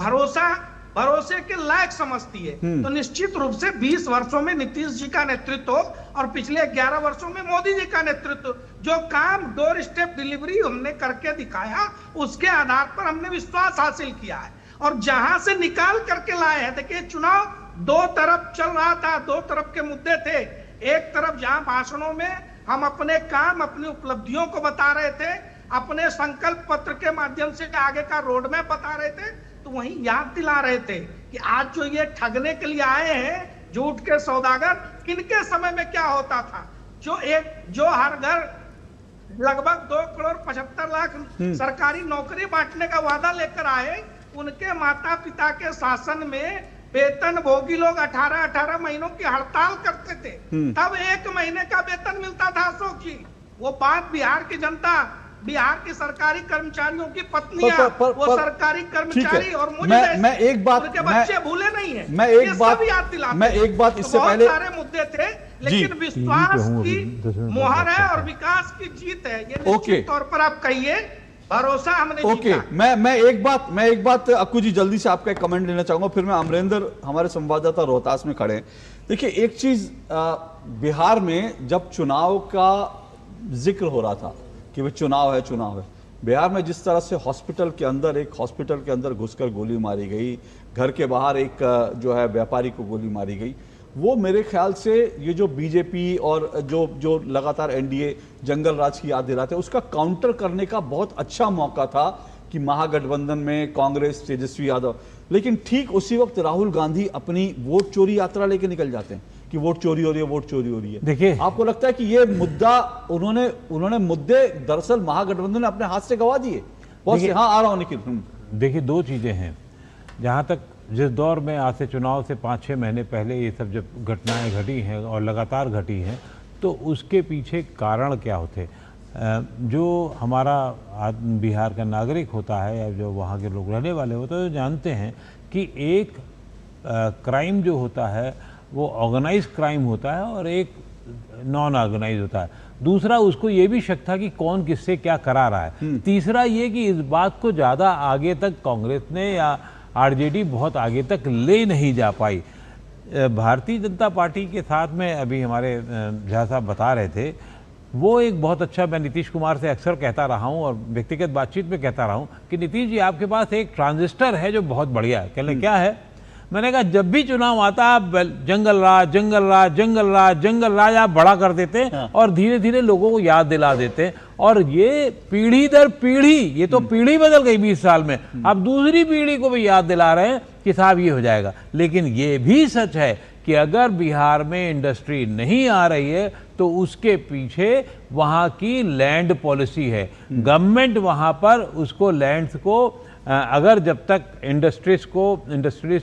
भरोसे के लायक समझती है। तो निश्चित रूप से 20 वर्षों में नीतीश जी का नेतृत्व और पिछले 11 वर्षों में मोदी जी का नेतृत्व, जो काम डोर स्टेप डिलीवरी हमने करके दिखाया, उसके आधार पर हमने विश्वास हासिल किया है और जहां से निकाल करके लाए हैं। देखिए, चुनाव दो तरफ चल रहा था, दो तरफ के मुद्दे थे। एक तरफ जहां भाषणों में हम अपने काम, अपनी उपलब्धियों को बता रहे थे, अपने संकल्प पत्र के माध्यम से आगे का रोड मैप बता रहे थे, तो वहीं याद दिला रहे थे कि आज जो ये ठगने के लिए आए हैं झूठ के सौदागर, किनके समय में क्या होता था। जो हर घर लगभग 2 करोड़ 75 लाख सरकारी नौकरी बांटने का वादा लेकर आए, उनके माता पिता के शासन में वेतन भोगी लोग 18 महीनों की हड़ताल करते थे, तब 1 महीने का वेतन मिलता था। अशोक जी, वो बात बिहार की जनता, बिहार के सरकारी कर्मचारियों की पत्नियां, वो सरकारी कर्मचारी और मुझे मैं एक बात, उनके बच्चे भूले नहीं है। मैं एक बात इससे पहले, बहुत सारे मुद्दे थे, लेकिन विश्वास की मोहर है और विकास की जीत है, ये निश्चित तौर पर आप कहिए, भरोसा हमने जीता। मैं एक बात अक्कू जी जल्दी से आपका एक कमेंट लेना चाहूंगा, फिर मैं अमरेंद्र, हमारे संवाददाता रोहतास में खड़े हैं। देखिए, एक चीज बिहार में जब चुनाव का जिक्र हो रहा था कि भाई चुनाव है, बिहार में जिस तरह से एक हॉस्पिटल के अंदर घुसकर गोली मारी गई, घर के बाहर एक जो है व्यापारी को गोली मारी गई, वो मेरे ख्याल से ये जो बीजेपी और जो लगातार एनडीए जंगल राज की याद दिलाते हैं, उसका काउंटर करने का बहुत अच्छा मौका था कि महागठबंधन में कांग्रेस, तेजस्वी यादव। लेकिन ठीक उसी वक्त राहुल गांधी अपनी वोट चोरी यात्रा लेके निकल जाते हैं कि वोट चोरी हो रही है। देखिए, आपको लगता है कि ये मुद्दा उन्होंने मुद्दे दरअसल महागठबंधन ने अपने हाथ से गवा दिए? हाँ, आ रहा हूं निखिल। देखिए, 2 चीजें हैं। जहां तक जिस दौर में आज से चुनाव से 5-6 महीने पहले ये सब जब घटनाएं घटी हैं और लगातार घटी हैं, तो उसके पीछे कारण क्या होते? जो हमारा बिहार का नागरिक होता है या जो वहाँ के लोग रहने वाले होते हैं, तो जानते हैं कि एक क्राइम जो होता है वो ऑर्गेनाइज क्राइम होता है और एक नॉन ऑर्गेनाइज होता है। दूसरा, उसको ये भी शक था कि कौन किससे क्या करा रहा है। तीसरा ये कि इस बात को ज़्यादा आगे तक कांग्रेस ने या आरजेडी बहुत आगे तक ले नहीं जा पाई। भारतीय जनता पार्टी के साथ में अभी हमारे झा साहब बता रहे थे, वो एक बहुत अच्छा, मैं नीतीश कुमार से अक्सर कहता रहा हूँ और व्यक्तिगत बातचीत में कहता रहा हूँ कि नीतीश जी, आपके पास एक ट्रांजिस्टर है जो बहुत बढ़िया है। कहने क्या है? मैंने कहा, जब भी चुनाव आता आप जंगल राज आप बड़ा कर देते हैं और धीरे धीरे लोगों को याद दिला देते हैं, और ये पीढ़ी दर पीढ़ी, ये तो पीढ़ी बदल गई 20 साल में, अब दूसरी पीढ़ी को भी याद दिला रहे हैं कि साहब ये हो जाएगा। लेकिन ये भी सच है कि अगर बिहार में इंडस्ट्री नहीं आ रही है तो उसके पीछे वहाँ की लैंड पॉलिसी है। गवर्नमेंट वहाँ पर उसको लैंड्स को अगर जब तक इंडस्ट्रीज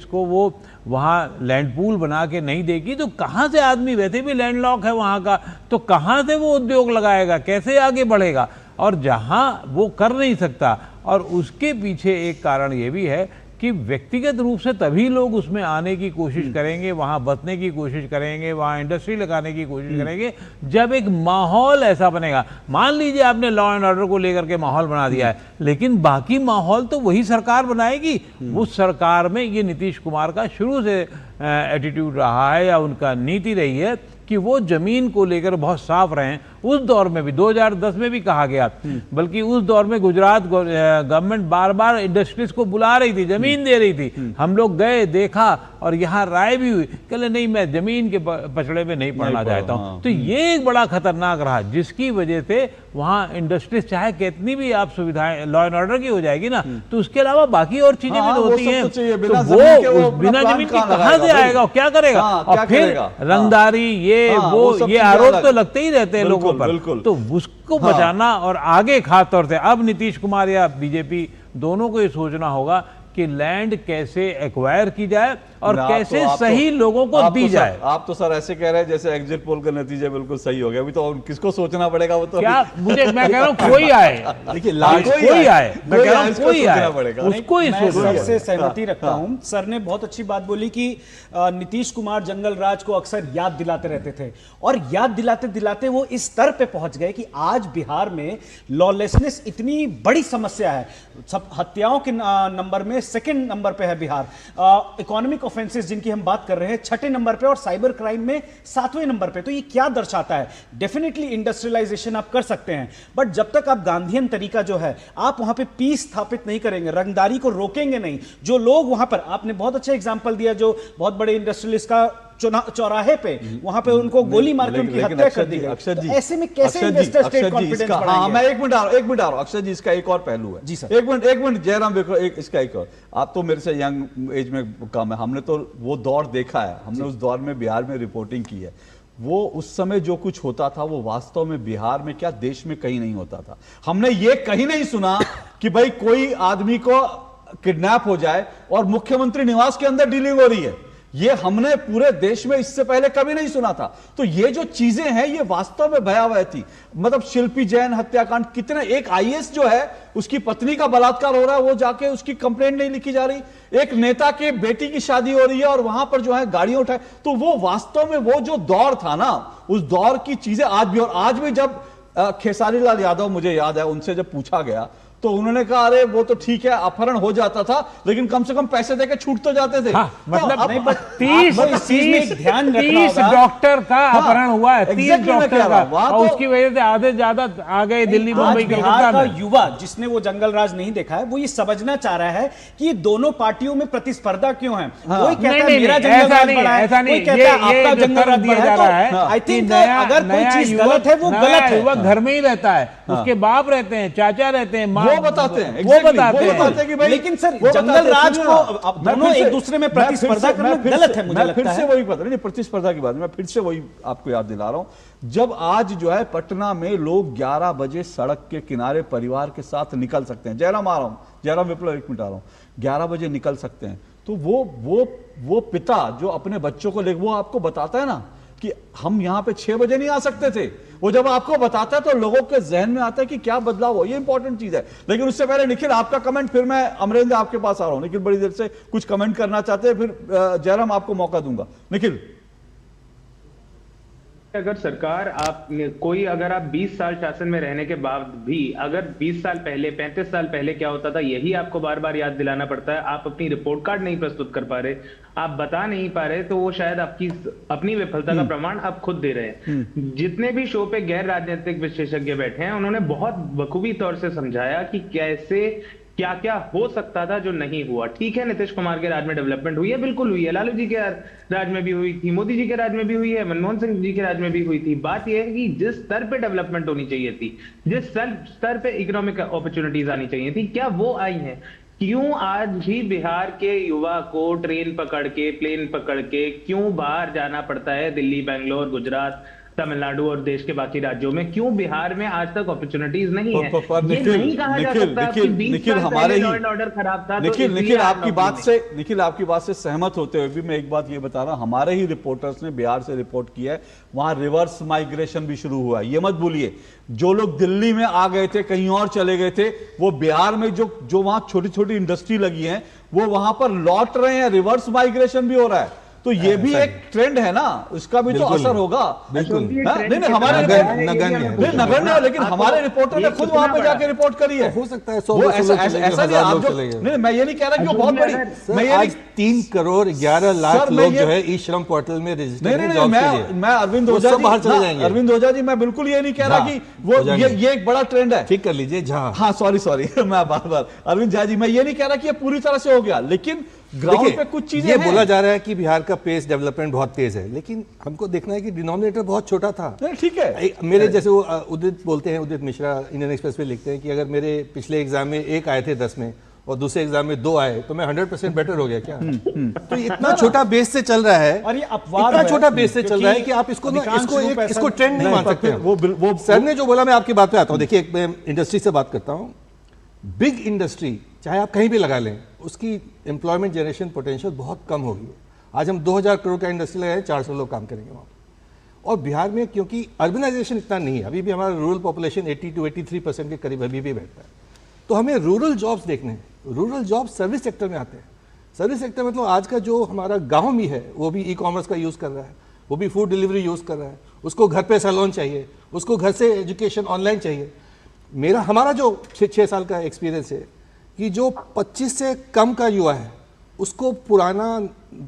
को वो वहाँ लैंड पूल बना के नहीं देगी, तो कहाँ से आदमी, वैसे भी लैंड लॉक है वहाँ का, तो कहाँ से वो उद्योग लगाएगा, कैसे आगे बढ़ेगा? और जहाँ वो कर नहीं सकता, और उसके पीछे एक कारण ये भी है कि व्यक्तिगत रूप से तभी लोग उसमें आने की कोशिश करेंगे, वहाँ बसने की कोशिश करेंगे, वहाँ इंडस्ट्री लगाने की कोशिश करेंगे, जब एक माहौल ऐसा बनेगा। मान लीजिए आपने लॉ एंड ऑर्डर को लेकर के माहौल बना दिया है, लेकिन बाकी माहौल तो वही सरकार बनाएगी। उस सरकार में ये नीतीश कुमार का शुरू से एटीट्यूड रहा है या उनका नीति रही है कि वो जमीन को लेकर बहुत साफ रहे। उस दौर में भी 2010 में भी कहा गया, बल्कि उस दौर में गुजरात गवर्नमेंट बार बार इंडस्ट्रीज को बुला रही थी, जमीन दे रही थी, हम लोग गए, देखा, और यहाँ राय भी हुई, कहले नहीं मैं जमीन के पचड़े में नहीं पड़ना चाहता हूँ। तो ये एक बड़ा खतरनाक रहा, जिसकी वजह से वहाँ इंडस्ट्रीज चाहे कितनी भी आप सुविधाएं लॉ एंड ऑर्डर की हो जाएगी ना, तो उसके अलावा बाकी और चीजें भी होती हैं, तो वो बिना जमीन के कहाँ से आएगा, क्या करेगा? और फिर रंगदारी ये आरोप तो लगते ही रहते हैं लोगों पर, तो उसको बचाना और आगे खास तौर से अब नीतीश कुमार या बीजेपी दोनों को ये सोचना होगा कि लैंड कैसे एक्वायर की जाए और कैसे सही लोगों को दी जाए। आप तो सर ऐसे कह रहे हैं जैसे एग्जिट पोल का नतीजा बिल्कुल सही हो गया, अभी तो किसको सोचना पड़ेगा? वो तो क्या मैं कह रहा हूँ कोई आए, देखिए कोई आए, मैं कह रहा हूँ कोई आए, उसको ही सोचना। सर से सहमति रखता हूँ। सर ने बहुत अच्छी बात बोली कि नीतीश कुमार जंगल राज को अक्सर याद दिलाते रहते थे, और याद दिलाते दिलाते वो इस स्तर पे पहुंच गए कि आज बिहार में लॉलेसनेस इतनी बड़ी समस्या है। सब हत्याओं के नंबर में सेकंड नंबर पे है बिहार, इकोनॉमिक ऑफेंसेस जिनकी हम बात कर रहे हैं 6ठे नंबर पे, और साइबर क्राइम में 7वें नंबर पे। तो ये क्या दर्शाता है? डेफिनेटली इंडस्ट्रियलाइजेशन आप कर सकते हैं, बट जब तक आप गांधीयन तरीका जो है आप वहां पे पीस स्थापित नहीं करेंगे, रंगदारी को रोकेंगे नहीं, जो लोग वहां पर, आपने बहुत अच्छा एग्जांपल दिया, जो बहुत बड़े इंडस्ट्रियलिस्ट का चौराहे पे वहां पे उनको गोली मार के उनकी हत्या कर दी गई। तो ऐसे में कैसे इन्वेस्टर स्टेट कॉन्फिडेंस बढ़ाएंगे? हाँ, मैं एक मिनट आ रहा हूं अक्षय जी, इसका एक और पहलू है। जी सर, एक मिनट जयराम देखो, इसका एक और, आप तो मेरे से यंग एज में कम है, हमने तो वो दौर देखा है, हमने उस दौर में बिहार में रिपोर्टिंग की है। वो उस समय जो कुछ होता था वो वास्तव में बिहार में क्या देश में कहीं नहीं होता था। हमने ये कहीं नहीं सुना कि भाई कोई आदमी को किडनैप हो जाए और मुख्यमंत्री निवास के अंदर डीलिंग हो रही है, ये हमने पूरे देश में इससे पहले कभी नहीं सुना था। तो ये जो चीजें हैं ये वास्तव में भयावह थी। मतलब शिल्पी जैन हत्याकांड, कितने, एक आईएएस जो है उसकी पत्नी का बलात्कार हो रहा है, वो जाके उसकी कंप्लेंट नहीं लिखी जा रही, एक नेता के बेटी की शादी हो रही है और वहां पर जो है गाड़ियां उठाए। तो वो वास्तव में वो जो दौर था ना, उस दौर की चीजें आज भी, और आज भी जब खेसारी लाल यादव, मुझे याद है, उनसे जब पूछा गया तो उन्होंने कहा अरे वो तो ठीक है अपहरण हो जाता था लेकिन कम से कम पैसे देके छूट तो जाते थे। हाँ, मतलब तो नहीं, 30 डॉक्टर का अपहरण हुआ है, 30 डॉक्टर का, और उसकी वजह से आधे ज्यादा आ गए दिल्ली, मुंबई, बिहार का युवा जिसने वो जंगल राज नहीं देखा है, वो ये समझना चाह रहा है कि दोनों पार्टियों में प्रतिस्पर्धा क्यों है। कोई कहता है मेरा जंगल राज बड़ा है, कोई कहता है आपका जंगल राज बड़ा है। तो आई थिंक अगर कोई चीज गलत है वो गलत है। युवा घर में ही रहता है, उसके बाप रहते हैं, चाचा रहते हैं, वो बताते हैं, वो बताते हैं कि भाई, लेकिन सर जंगल राज को अब दोनों एक दूसरे में प्रतिस्पर्धा करना गलत है। मुझे लगता है फिर से वही पता नहीं, प्रतिस्पर्धा की बात मैं फिर से वही आपको याद दिला रहा हूं। जब आज जो है पटना में लोग 11 बजे सड़क के किनारे परिवार के साथ निकल सकते हैं, जयराम आ रहा हूं, जयराम विप्लव एक मिनट आ रहा हूं, 11 बजे निकल सकते हैं, तो वो पिता जो अपने बच्चों को लेकर, वो आपको बताता है ना कि हम यहां पे 6 बजे नहीं आ सकते थे, वो जब आपको बताता है तो लोगों के जहन में आता है कि क्या बदलाव हो, ये इंपॉर्टेंट चीज है। लेकिन उससे पहले निखिल आपका कमेंट, फिर मैं अमरेंद्र आपके पास आ रहा हूं। निखिल बड़ी देर से कुछ कमेंट करना चाहते हैं, फिर जयराम आपको मौका दूंगा। निखिल, अगर सरकार अगर आप 20 साल शासन में रहने के बाद भी अगर 20 साल पहले 35 साल पहले क्या होता था यही आपको बार बार याद दिलाना पड़ता है, आप अपनी रिपोर्ट कार्ड नहीं प्रस्तुत कर पा रहे, आप बता नहीं पा रहे, तो वो शायद आपकी अपनी विफलता का प्रमाण आप खुद दे रहे हैं। जितने भी शो पे गैर राजनीतिक विशेषज्ञ बैठे हैं उन्होंने बहुत बखूबी तौर से समझाया कि कैसे क्या क्या हो सकता था जो नहीं हुआ। ठीक है, नीतीश कुमार के राज में डेवलपमेंट हुई है, बिल्कुल हुई है, लालू जी के राज में भी हुई थी, मोदी जी के राज में भी हुई है, मनमोहन सिंह जी के राज में भी हुई थी। बात यह है कि जिस स्तर पे डेवलपमेंट होनी चाहिए थी, जिस स्तर पे इकोनॉमिक अपॉर्चुनिटीज आनी चाहिए थी, क्या वो आई हैं? क्यों आज भी बिहार के युवा को ट्रेन पकड़ के, प्लेन पकड़ के क्यों बाहर जाना पड़ता है, दिल्ली, बैंगलोर, गुजरात, तमिलनाडु और देश के बाकी राज्यों में? क्यों बिहार में आज तक अपॉर्चुनिटीज नहीं है? ये नहीं कहा जा सकता कि 20 साल पहले लॉ एंड ऑर्डर खराब था। निखिल आपकी बात से सहमत होते हुए भी मैं एक बात ये बता रहा हूं, हमारे ही रिपोर्टर्स ने बिहार से रिपोर्ट किया है, वहां रिवर्स माइग्रेशन भी शुरू हुआ है। ये मत भूलिए, जो लोग दिल्ली में आ गए थे, कहीं और चले गए थे, वो बिहार में जो वहां छोटी छोटी इंडस्ट्री लगी है वो वहां पर लौट रहे हैं, रिवर्स माइग्रेशन भी हो रहा है। तो ये भी एक ट्रेंड है ना, इसका भी तो असर होगा। बिल्कुल नहीं हमारे नगण्य, लेकिन हमारे रिपोर्टर ने खुद वहां पे जाके रिपोर्ट करी है। हो सकता है ऐसा नहीं, आप जो नहीं, मैं ये नहीं कह रहा कि वो बहुत बड़ी, मैं आज 3 करोड़ 11 लाख लोग जो है ई श्रम पोर्टल में रजिस्टर हैं जॉब के लिए। मैं अरविंद ओझा जी, बाहर चले जाएंगे। अरविंद ओझा जी, मैं बिल्कुल ये नहीं कह रहा कि वो ये एक बड़ा ट्रेंड है। ठीक कर लीजिए झा। हाँ सॉरी मैं बार-बार अरविंद झा जी, मैं ये नहीं कह रहा कि ये पूरी तरह से हो गया, लेकिन ग्राउंड पे कुछ चीजें ये बोला जा रहा है कि बिहार का पेस डेवलपमेंट बहुत तेज है, लेकिन हमको देखना है कि डिनोमिनेटर बहुत छोटा था। ठीक है, मेरे जैसे वो उदित बोलते हैं, उदित मिश्रा इंडियन एक्सप्रेस पे लिखते हैं कि अगर मेरे पिछले एग्जाम में 1 आए थे 10 में और दूसरे एग्जाम में 2 आए तो मैं 100% बेटर हो गया क्या? तो इतना छोटा बेस से चल रहा है, और ये अपवाद इतना छोटा बेस से चल रहा है कि आप इसको ट्रेंड नहीं मान सकते। वो सर ने जो बोला, मैं आपकी बात पे आता हूँ। देखिए, मैं इंडस्ट्री से बात करता हूँ। बिग इंडस्ट्री चाहे आप कहीं भी लगा लें, उसकी एम्प्लॉयमेंट जनरेशन पोटेंशियल बहुत कम होगी। आज हम 2000 करोड़ का इंडस्ट्री लगाए, 400 लोग काम करेंगे वहाँ। और बिहार में क्योंकि अर्बनाइजेशन इतना नहीं है, अभी भी हमारा रूरल पॉपुलेशन 80 to 83% के करीब अभी भी बैठता है। तो हमें रूरल जॉब्स देखने हैं। रूरल जॉब सर्विस सेक्टर में आते हैं। सर्विस सेक्टर मतलब आज का जो हमारा गांव भी है वो भी ई-कॉमर्स का यूज़ कर रहा है, वो भी फूड डिलीवरी यूज़ कर रहा है, उसको घर पे सैलून चाहिए, उसको घर से एजुकेशन ऑनलाइन चाहिए। हमारा जो 6 साल का एक्सपीरियंस है कि जो 25 से कम का युवा है उसको पुराना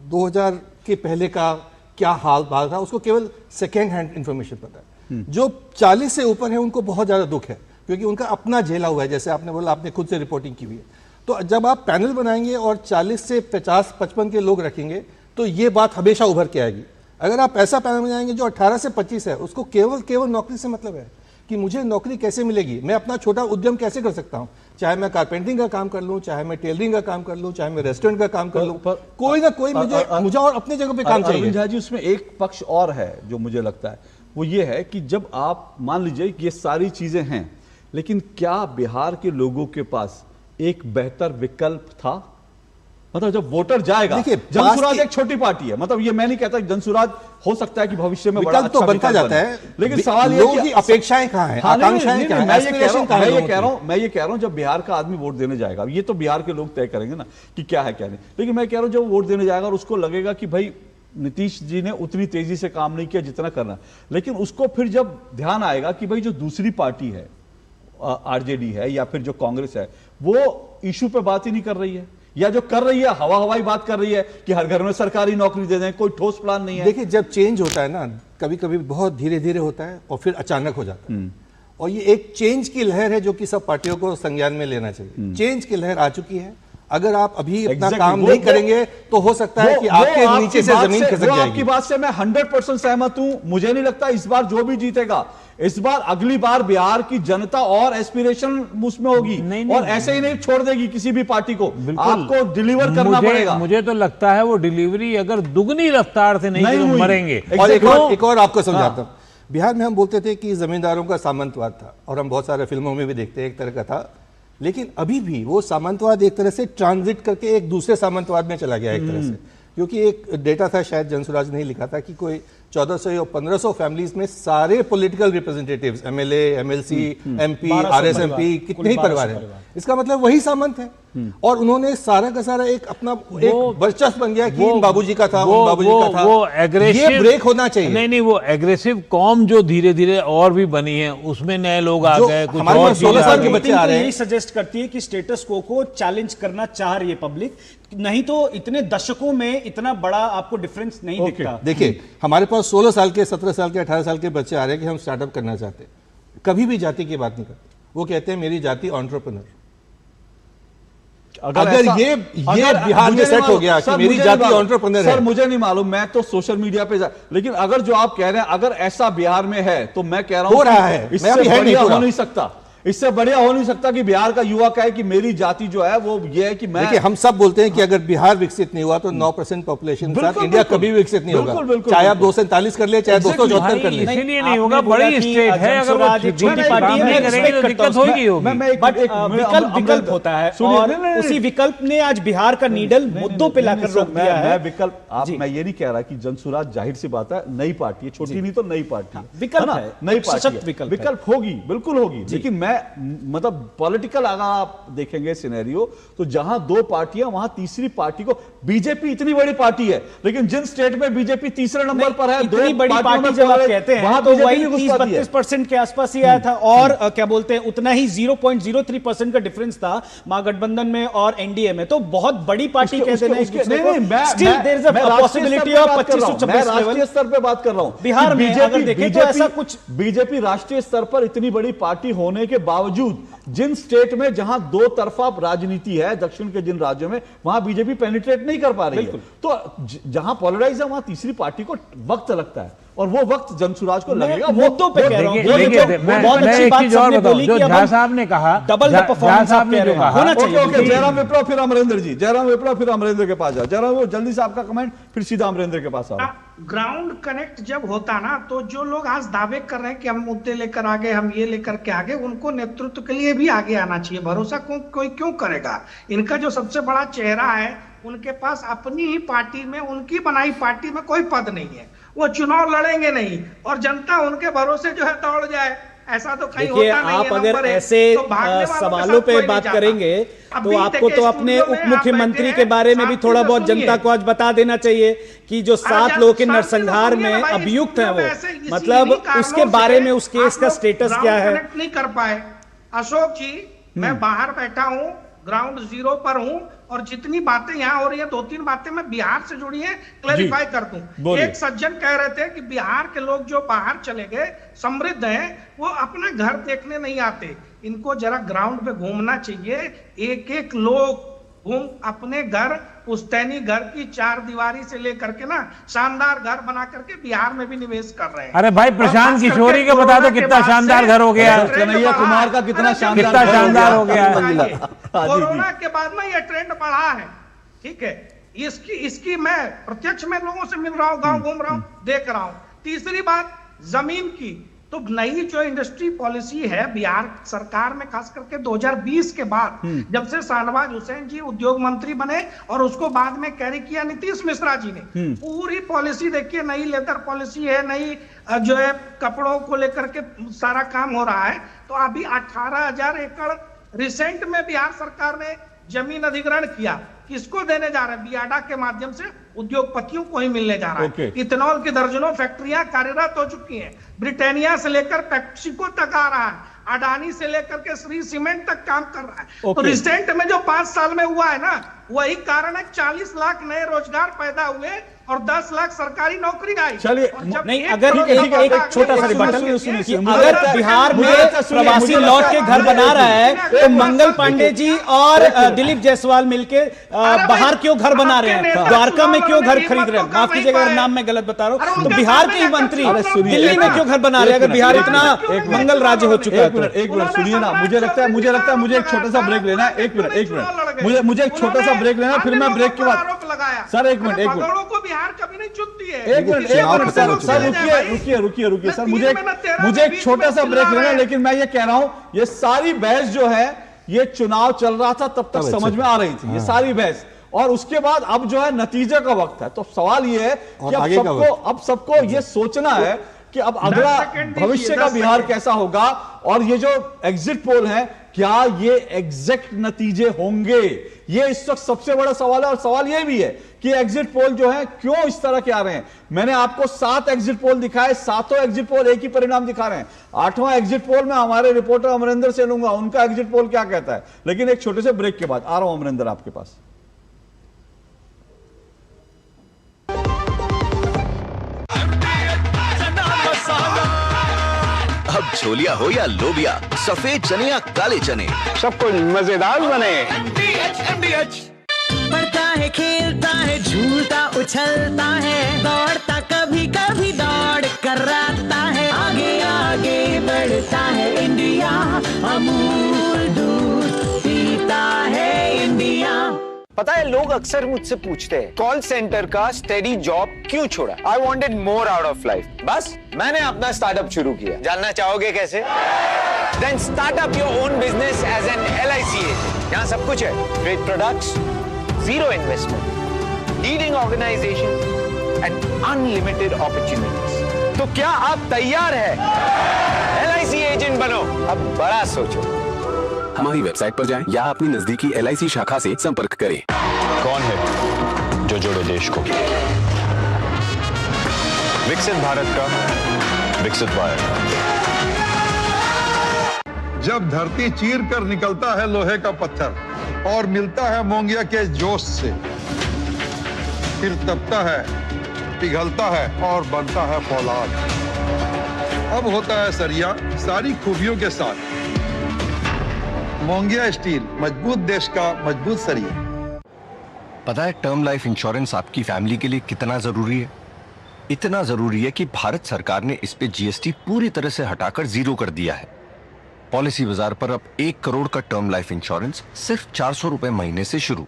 2000 के पहले का क्या हाल था उसको केवल सेकेंड हैंड इंफॉर्मेशन पता है। जो 40 से ऊपर है उनको बहुत ज़्यादा दुख है क्योंकि उनका अपना झेला हुआ है। जैसे आपने बोला, आपने खुद से रिपोर्टिंग की हुई है। तो जब आप पैनल बनाएंगे और 40 से 50-55 के लोग रखेंगे तो ये बात हमेशा उभर के आएगी। अगर आप ऐसा पैनल बनाएंगे जो 18 से 25 है, उसको केवल नौकरी से मतलब है कि मुझे नौकरी कैसे मिलेगी, मैं अपना छोटा उद्यम कैसे कर सकता हूँ, चाहे मैं कारपेंटिंग का काम कर लूँ, चाहे मैं टेलरिंग का काम कर लूँ, चाहे मैं रेस्टोरेंट का काम कर लूँ, कोई ना कोई मुझे और अपने जगह पे काम चाहिए। अरविंद झा जी, उसमें एक पक्ष और है जो मुझे लगता है, वो ये है कि जब आप मान लीजिए कि ये सारी चीजें हैं, लेकिन क्या बिहार के लोगों के पास एक बेहतर विकल्प था? मतलब जब वोटर जाएगा, जनसुराज एक छोटी पार्टी है, मतलब ये मैं नहीं कहता जनसुराज हो सकता है कि भविष्य में बड़ा तो बनता जाता है, लेकिन सवाल ये है कि अपेक्षाएं कहाँ हैं, आकांक्षाएं क्या हैं, मैं ये कह रहा हूं जब बिहार का आदमी वोट देने जाएगा, ये तो बिहार के लोग तय करेंगे ना कि क्या है क्या नहीं, लेकिन मैं कह रहा हूं जब वोट देने जाएगा और उसको लगेगा कि भाई नीतीश जी ने उतनी तेजी से काम नहीं किया जितना करना, लेकिन उसको फिर जब ध्यान आएगा कि भाई जो दूसरी पार्टी है, आरजेडी है या फिर जो कांग्रेस है, वो इशू पे बात ही नहीं कर रही है, या जो कर रही है हवाई बात कर रही है कि हर घर में सरकारी नौकरी दे दें, कोई ठोस प्लान नहीं है। देखिए, जब चेंज होता है ना, कभी कभी बहुत धीरे धीरे होता है और फिर अचानक हो जाता है, और ये एक चेंज की लहर है जो कि सब पार्टियों को संज्ञान में लेना चाहिए। चेंज की लहर आ चुकी है, अगर आप अभी अपना काम नहीं करेंगे तो हो सकता है कि आपके नीचे से जमीन खिसक जाएगी। आपकी बात से मैं 100% सहमत हूं। मुझे नहीं लगता इस बार जो भी जीतेगा, इस बार अगली बार बिहार की जनता और एस्पिरेशन उसमें होगी, और ऐसे ही नहीं छोड़ देगी किसी भी पार्टी को, आपको डिलीवर करना पड़ेगा। मुझे तो लगता है वो डिलीवरी अगर दुगनी रफ्तार से नहीं तो मरेंगे। और एक और आपको समझाता हूं, बिहार में हम बोलते थे कि जमींदारों का सामंतवाद था, और हम बहुत सारे फिल्मों में भी देखते हैं एक तरह का था, लेकिन अभी भी वो सामंतवाद एक तरह से ट्रांजिट करके एक दूसरे सामंतवाद में चला गया एक तरह से, क्योंकि एक डेटा था, शायद जनसुराज ने लिखा था कि कोई 1400 या 1500 फैमिलीज में सारे political representatives, MLA, MLC, MP, RSMP, कितने ही परिवार हैं। इसका मतलब वही सामंत है, और उन्होंने सारा का सारा एक अपना एक वर्चस्व बन गया कि इन बाबूजी का था, उन बाबूजी का था। वो एग्रेसिव, ये ब्रेक होना चाहिए। नहीं, वो एग्रेसिव कॉम जो धीरे धीरे और भी बनी है, उसमें नए लोग आ गए, कुछ और 16 साल के बच्चे आ रहे हैं। यही सजेस्ट करती है कि स्टेटस को चैलेंज करना चाह रही है पब्लिक, नहीं तो इतने दशकों में इतना बड़ा आपको डिफरेंस नहीं दिखता। देखिए, हमारे पास 16 साल के, 17 साल के, 18 साल के बच्चे आ रहे हैं कि हम स्टार्टअप करना चाहते हैं, कभी भी जाति की बात नहीं करते, वो कहते हैं मेरी जाति एंटरप्रेन्योर। अगर ये बिहार में सेट हो गया कि मेरी जाति एंटरप्रेन्योर है, सर मुझे नहीं मालूम, मैं तो सोशल मीडिया पे लेकिन अगर जो आप कह रहे हैं अगर ऐसा बिहार में है तो मैं कह रहा हूं हो रहा है, इससे बढ़िया हो नहीं सकता, इससे बढ़िया हो नहीं सकता कि बिहार का युवा कहे कि मेरी जाति जो है वो ये है कि मैं। देखिए, हम सब बोलते हैं कि अगर बिहार विकसित नहीं हुआ तो 9% पॉपुलेशन के साथ इंडिया कभी विकसित नहीं होगा, चाहे आप 247 कर ले, चाहे 274 कर ले, इसीलिए नहीं होगा। बड़ी स्टेट है, अगर विकल्प होता है, और उसी विकल्प ने आज बिहार का नीडल मुद्दों पे लाकर रोक दिया है। विकल्प मैं ये नहीं कह रहा कि जनसुराज जाहिर सी बात है नई पार्टी है, छोटी नहीं तो नई पार्टी, विकल्प है, नई पार्टी, विकल्प होगी, बिल्कुल होगी, लेकिन मैं मतलब पॉलिटिकल अगर आप देखेंगे सिनेरियो तो जहां 2 पार्टियां वहां तीसरी पार्टी को, बीजेपी इतनी बड़ी पार्टी है लेकिन जिन स्टेट में बीजेपी तीसरे नंबर पर है, इतनी बड़ी पार्टी जब आप कहते हैं तो वही 30-32% के आसपास ही आया था, और क्या बोलते हैं उतना ही 0.03% का डिफरेंस था महागठबंधन में और एनडीए में, तो बहुत बड़ी पार्टी कहते हैं still there is a possibility of 25-26 राष्ट्रीय स्तर पे बात कर रहा हूं बिहार में। अगर देखें तो ऐसा कुछ बीजेपी राष्ट्रीय स्तर पर इतनी बड़ी पार्टी होने के बावजूद जिन स्टेट में जहां दो तरफा राजनीति है, दक्षिण के जिन राज्यों में, वहां बीजेपी पेनिट्रेट नहीं कर पा रही है। तो जहां पोलराइज है वहां तीसरी पार्टी को वक्त लगता है, और वो वक्त जनसुराज को लगेगा। मुद्दों पे कह रहा हूं, बहुत अच्छी बात सबने बोली कि झा साहब ने कहा, डबल द परफॉर्मेंस आप कह रहे हो, होना चाहिए। जयराम विप्लव फिर अमरेंद्र जी, जयराम विप्लव फिर अमरेंद्र के पास जाओ। जयराम जल्दी से आपका कमेंट, फिर सीधा अमरेंद्र के पास आओ। ग्राउंड कनेक्ट जब होता ना, तो जो लोग आज दावे कर रहे हैं कि हम मुद्दे लेकर आगे, हम ये लेकर के आगे, उनको नेतृत्व के लिए भी आगे आना चाहिए। भरोसा कोई क्यों करेगा? इनका जो सबसे बड़ा चेहरा है, उनके पास अपनी ही पार्टी में, उनकी बनाई पार्टी में कोई पद नहीं है, वो चुनाव लड़ेंगे नहीं, और जनता उनके भरोसे जो है दौड़ जाए, ऐसा तो कहीं होता नहीं है। आप अगर ऐसे सवालों पे बात करेंगे तो आपको तो अपने उप मुख्यमंत्री के बारे में भी थोड़ा बहुत जनता को आज बता देना चाहिए कि जो 7 लोगों के नरसंहार में अभियुक्त हैं, वो मतलब उसके बारे में उस केस का स्टेटस क्या है? नहीं कर पाए। अशोक जी, मैं बाहर बैठा हूं, ग्राउंड जीरो पर हूं, और जितनी बातें यहाँ हो रही है, 2-3 बातें मैं बिहार से जुड़ी है, क्लैरिफाई कर दूं। एक सज्जन कह रहे थे कि बिहार के लोग जो बाहर चले गए, समृद्ध हैं, वो अपना घर देखने नहीं आते। इनको जरा ग्राउंड पे घूमना चाहिए। एक एक लोग घूम अपने घर, पुश्तैनी घर की 4 दीवारी से लेकर के ना शानदार घर बना करके बिहार में भी निवेश कर रहे हैं। अरे भाई, प्रशांत किशोरी का बता दो कितना शानदार घर हो गया, कन्हैया कुमार का कितना शानदार हो गया। कोरोना के बाद में ये ट्रेंड बढ़ा है, ठीक है। इसकी मैं प्रत्यक्ष में लोगों से मिल रहा हूँ, गांव घूम रहा हूँ, देख रहा हूँ। तीसरी बात जमीन की, तो नई जो इंडस्ट्री पॉलिसी है बिहार सरकार में, खास करके 2020 के बाद, जब से शाहनवाज हुसैन जी उद्योग मंत्री बने और उसको बाद में कैरी किया नीतीश मिश्रा जी ने, पूरी पॉलिसी देखिए, नई लेदर पॉलिसी है, नई जो है कपड़ों को लेकर के सारा काम हो रहा है। तो अभी 18,000 एकड़ रिसेंट में बिहार सरकार ने जमीन अधिग्रहण किया। किसको देने जा रहे हैं? बियाडा के माध्यम से उद्योगपतियों को ही मिलने जा रहा है। इथेनॉल की दर्जनों फैक्ट्रियां कार्यरत हो चुकी हैं। ब्रिटानिया से लेकर पेप्सिको तक आ रहा है, अडानी से लेकर के श्री सीमेंट तक काम कर रहा है। तो रिसेंट में जो 5 साल में हुआ है ना, वही कारण है 40 लाख नए रोजगार पैदा हुए और 10 लाख सरकारी नौकरी आई। चलिए, नहीं, अगर एक छोटा सा रिबटन, अगर बिहार में प्रवासी लौट के घर बना रहा है, तो मंगल पांडे जी और दिलीप जायसवाल मिलके बाहर क्यों घर बना रहे हैं? द्वारका में क्यों घर खरीद रहे हैं? माफ कीजिएगा अगर नाम मैं गलत बता रहा हूँ। तो बिहार के ही मंत्री दिल्ली में क्यों घर बना रहे हैं, अगर बिहार इतना मंगल राज्य हो चुका है? एक मिनट सुनिए ना, मुझे लगता है मुझे एक छोटा सा ब्रेक लेना है। एक मिनट मुझे एक छोटा सा ब्रेक लेना, फिर मैं ब्रेक के बाद सर एक मिनट बिहार कभी नहीं चुनती है। एक मिनट सर, रुकिए सर, मुझे एक छोटा सा ब्रेक लेना। लेकिन मैं ये कह रहा हूं, ये सारी बहस जो है, ये चुनाव चल रहा था तब तक समझ में आ रही थी, ये सारी बहस, और उसके बाद अब जो है नतीजे का वक्त है। तो सवाल ये है कि अब सबको ये सोचना है कि अब अगला भविष्य का बिहार कैसा होगा, और ये जो एग्जिट पोल है, क्या ये एग्जैक्ट नतीजे होंगे? ये इस वक्त सबसे बड़ा सवाल है। और सवाल ये भी है कि एग्जिट पोल जो है क्यों इस तरह के आ रहे हैं। मैंने आपको 7 एग्जिट पोल दिखाए, 7 एग्जिट पोल एक ही परिणाम दिखा रहे हैं। 8वां एग्जिट पोल में हमारे रिपोर्टर अमरिंदर से लूंगा, उनका एग्जिट पोल क्या कहता है। लेकिन एक छोटे से ब्रेक के बाद आ रहा हूं अमरिंदर आपके पास। अब छोलिया हो या लोबिया, सफेद चने या काले चने, सब कुछ मजेदार बने। पढ़ता है, खेलता है, झूलता उछलता है, दौड़ता कभी कभी दौड़ कराता है, आगे आगे बढ़ता है इंडिया, अमूल दूध पीता है इंडिया। पता है, लोग अक्सर मुझसे पूछते हैं कॉल सेंटर का स्टेडी जॉब क्यों छोड़ा। I wanted more out of life, बस मैंने अपना स्टार्टअप शुरू किया। जानना चाहोगे कैसे? Then start up your own business as an LIC agent. यहाँ सब कुछ है, great products, zero investment, leading organisation and unlimited opportunities. तो क्या आप तैयार है? LIC एजेंट बनो, अब बड़ा सोचो। हमारी वेबसाइट पर जाएं या अपनी नजदीकी LIC शाखा से संपर्क करें। कौन है जो जोड़े देश को? विकसित भारत का विकसित भारत। जब धरती चीर कर निकलता है लोहे का पत्थर और मिलता है मोंगिया के जोश से, फिर तपता है, पिघलता है और बनता है फौलाद। अब होता है सरिया सारी खूबियों के साथ, मोंगिया स्टील, मजबूत देश का मजबूत सरिया। पता है टर्म लाइफ इंश्योरेंस आपकी फैमिली के लिए कितना जरूरी है? इतना जरूरी है कि भारत सरकार ने इस पे जीएसटी पूरी तरह से हटाकर जीरो कर दिया है। पॉलिसी बाजार पर अब 1 करोड़ का टर्म लाइफ इंश्योरेंस सिर्फ 400 रुपए महीने से शुरू।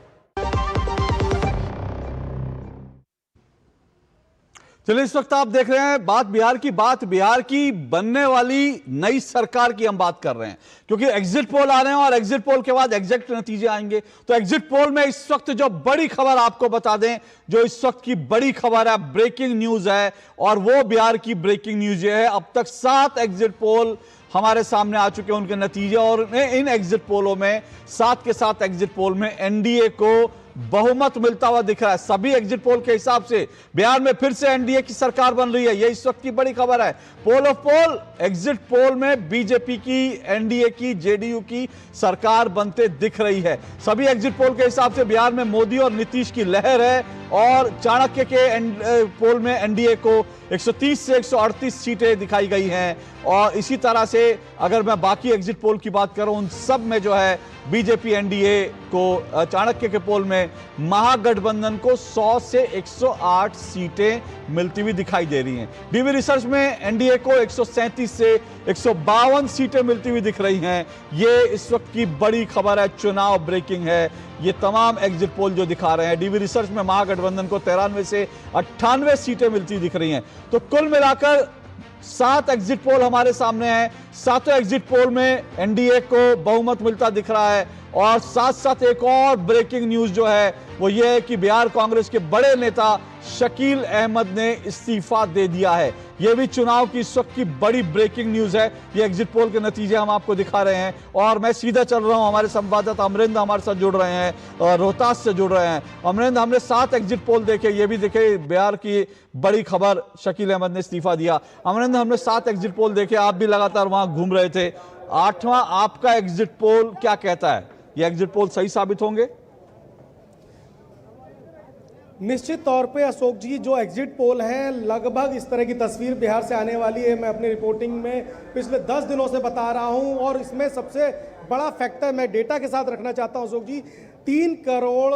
चलिए, इस वक्त आप देख रहे हैं बात बिहार की बनने वाली नई सरकार की हम बात कर रहे हैं, क्योंकि एग्जिट पोल आ रहे हैं और एग्जिट पोल के बाद एग्जैक्ट नतीजे आएंगे। तो एग्जिट पोल में इस वक्त जो बड़ी खबर आपको बता दें, जो इस वक्त की बड़ी खबर है, ब्रेकिंग न्यूज है, और वो बिहार की ब्रेकिंग न्यूज है, अब तक 7 एग्जिट पोल हमारे सामने आ चुके हैं, उनके नतीजे, और इन एग्जिट पोलों में 7 के 7 एग्जिट पोल में एनडीए को बहुमत मिलता हुआ दिख रहा है। सभी एग्जिट पोल के हिसाब से बिहार में फिर से एनडीए की सरकार बन रही है, यह इस वक्त की बड़ी खबर है। पोल ऑफ पोल, एग्जिट पोल में बीजेपी की, एनडीए की, जेडीयू की सरकार बनते दिख रही है। सभी एग्जिट पोल के हिसाब से बिहार में मोदी और नीतीश की लहर है, और चाणक्य के पोल में एनडीए को 130 से 138 सीटें दिखाई गई हैं। और इसी तरह से अगर मैं बाकी एग्जिट पोल की बात करूं, उन सब में जो है बीजेपी एनडीए को, चाणक्य के पोल में महागठबंधन को 100 से 108 सीटें मिलती हुई दिखाई दे रही हैं। डीवी रिसर्च में एनडीए को 137 से 152 सीटें मिलती हुई दिख रही हैं। ये इस वक्त की बड़ी खबर है, चुनाव ब्रेकिंग है। ये तमाम एग्जिट पोल जो दिखा रहे हैं, डीवी रिसर्च में महागठबंधन को 93 से 98 सीटें मिलती दिख रही हैं। तो कुल मिलाकर 7 एग्जिट पोल हमारे सामने हैं। 7 एग्जिट पोल में एनडीए को बहुमत मिलता दिख रहा है, और साथ साथ एक और ब्रेकिंग न्यूज जो है वो ये है कि बिहार कांग्रेस के बड़े नेता शकील अहमद ने इस्तीफा दे दिया है। यह भी चुनाव की इस वक्त की बड़ी ब्रेकिंग न्यूज है। ये एग्जिट पोल के नतीजे हम आपको दिखा रहे हैं, और मैं सीधा चल रहा हूं। हमारे संवाददाता अमरिंद हमारे साथ जुड़ रहे हैं, रोहतास से जुड़ रहे हैं। अमरिंद, हमने 7 एग्जिट पोल देखे, ये भी देखे बिहार की बड़ी खबर, शकील अहमद ने इस्तीफा दिया। अमरिंद, हमने 7 एग्जिट पोल देखे, आप भी लगातार वहां घूम रहे थे। 8वां आपका एग्जिट पोल क्या कहता है? ये एग्जिट पोल सही साबित होंगे? निश्चित तौर पे अशोक जी, जो एग्जिट पोल हैं, लगभग इस तरह की तस्वीर बिहार से आने वाली है। मैं अपनी रिपोर्टिंग में पिछले 10 दिनों से बता रहा हूं, और इसमें सबसे बड़ा फैक्टर मैं डेटा के साथ रखना चाहता हूं अशोक जी। 3 करोड़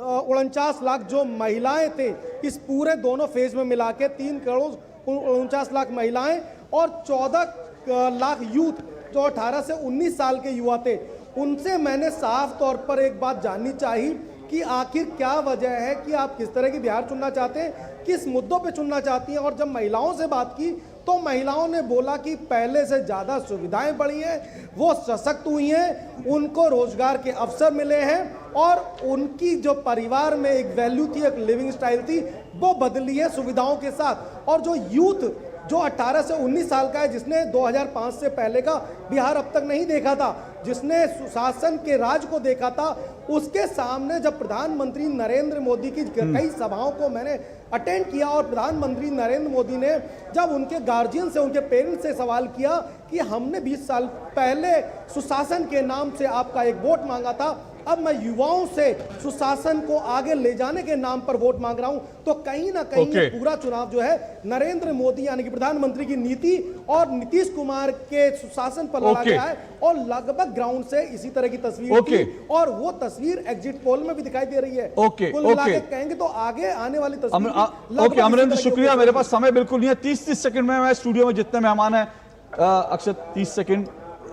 49 लाख जो महिलाएं थे, इस पूरे दोनों फेज में मिला के 3 करोड़ 49 लाख महिलाएं और 14 लाख यूथ जो 18 से 19 साल के युवा थे, उनसे मैंने साफ तौर पर एक बात जाननी चाहिए कि आखिर क्या वजह है कि आप किस तरह की बिहार चुनना चाहते हैं, किस मुद्दों पे चुनना चाहती हैं। और जब महिलाओं से बात की तो महिलाओं ने बोला कि पहले से ज़्यादा सुविधाएं बढ़ी हैं, वो सशक्त हुई हैं, उनको रोजगार के अवसर मिले हैं, और उनकी जो परिवार में एक वैल्यू थी, एक लिविंग स्टाइल थी, वो बदली है सुविधाओं के साथ। और जो यूथ जो 18 से 19 साल का है, जिसने 2005 से पहले का बिहार अब तक नहीं देखा था, जिसने सुशासन के राज को देखा था, उसके सामने जब प्रधानमंत्री नरेंद्र मोदी की कई सभाओं को मैंने अटेंड किया, और प्रधानमंत्री नरेंद्र मोदी ने जब उनके गार्जियन से, उनके पेरेंट्स से सवाल किया कि हमने 20 साल पहले सुशासन के नाम से आपका एक वोट मांगा था, अब मैं युवाओं से सुशासन को आगे ले जाने के नाम पर वोट मांग रहा हूं, तो कहीं ना कहीं ये पूरा चुनाव जो है नरेंद्र मोदी यानी कि प्रधानमंत्री की नीति और नीतीश कुमार के सुशासन पर लड़ा गया है, और लगभग ग्राउंड से इसी तरह की तस्वीर थी, और वो तस्वीर एग्जिट पोल में भी दिखाई दे रही है। कुल मिला के कहेंगे तो आगे आने वाली तस्वीर। अमरिंदर, शुक्रिया। मेरे पास समय बिल्कुल नहीं है, 30 सेकंड में मैं स्टूडियो में जितने मेहमान हैं, अक्षर 30 सेकंड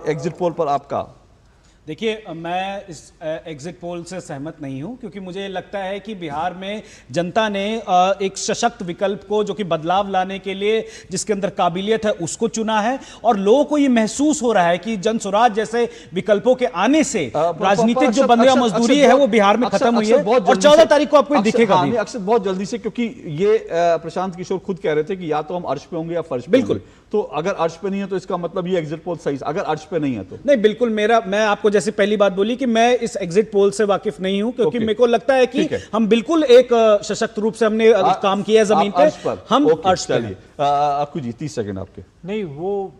एग्जिट पोल पर आपका। देखिए, मैं इस एग्जिट पोल से सहमत नहीं हूं, क्योंकि मुझे लगता है कि बिहार में जनता ने एक सशक्त विकल्प को, जो कि बदलाव लाने के लिए जिसके अंदर काबिलियत है, उसको चुना है। और लोगों को ये महसूस हो रहा है कि जन स्वराज जैसे विकल्पों के आने से राजनीतिक जो बंधुआ मजदूरी है वो बिहार में खत्म हुई है, और 14 तारीख को आपको दिखेगा। अक्सर बहुत जल्दी से, क्योंकि ये प्रशांत किशोर खुद कह रहे थे कि या तो हम अर्श पे होंगे या फर्श पे। बिल्कुल, तो अगर अर्श पे नहीं है तो इसका मतलब ये एग्जिट पोल सही, अगर अर्श पे नहीं है तो नहीं। बिल्कुल, मैं आपको जैसे पहली बात बोली कि मैं इस एग्जिट पोल से वाकिफ नहीं हूं, क्योंकि मेरे को लगता है कि हम बिल्कुल एक सशक्त रूप से हमने काम किया जमीन पे, हम अर्श पे। आपको जी 30 सेकंड आपके। नहीं, वो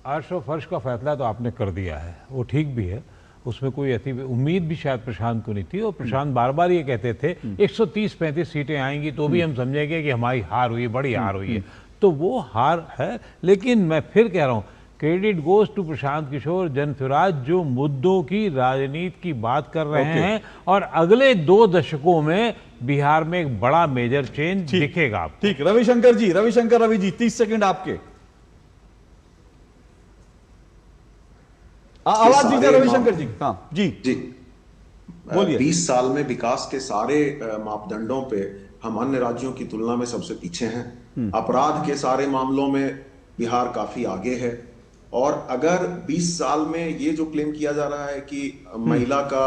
अर्श और फर्श का फैसला तो आपने कर दिया है, वो ठीक भी है, उसमें कोई ऐसी उम्मीद भी शायद प्रशांत को नहीं थी। और प्रशांत बार बार ये कहते थे 130-35 सीटें आएंगी तो भी हम समझेंगे कि हमारी हार हुई, बड़ी हार हुई है। तो वो हार है, लेकिन मैं फिर कह रहा हूं credit goes to Prashant Kishor, Jan Suraaj, जो मुद्दों की राजनीति की बात कर रहे हैं और अगले 2 दशकों में बिहार में एक बड़ा मेजर चेंज दिखेगा। ठीक, रविशंकर जी, रवि जी 30 सेकंड आपके। आवाज दीजिए रविशंकर जी। हाँ जी जी बोलिए। 20 साल में विकास के सारे मापदंडों पे हम अन्य राज्यों की तुलना में सबसे पीछे हैं। अपराध के सारे मामलों में बिहार काफी आगे है। और अगर 20 साल में ये जो क्लेम किया जा रहा है कि महिला का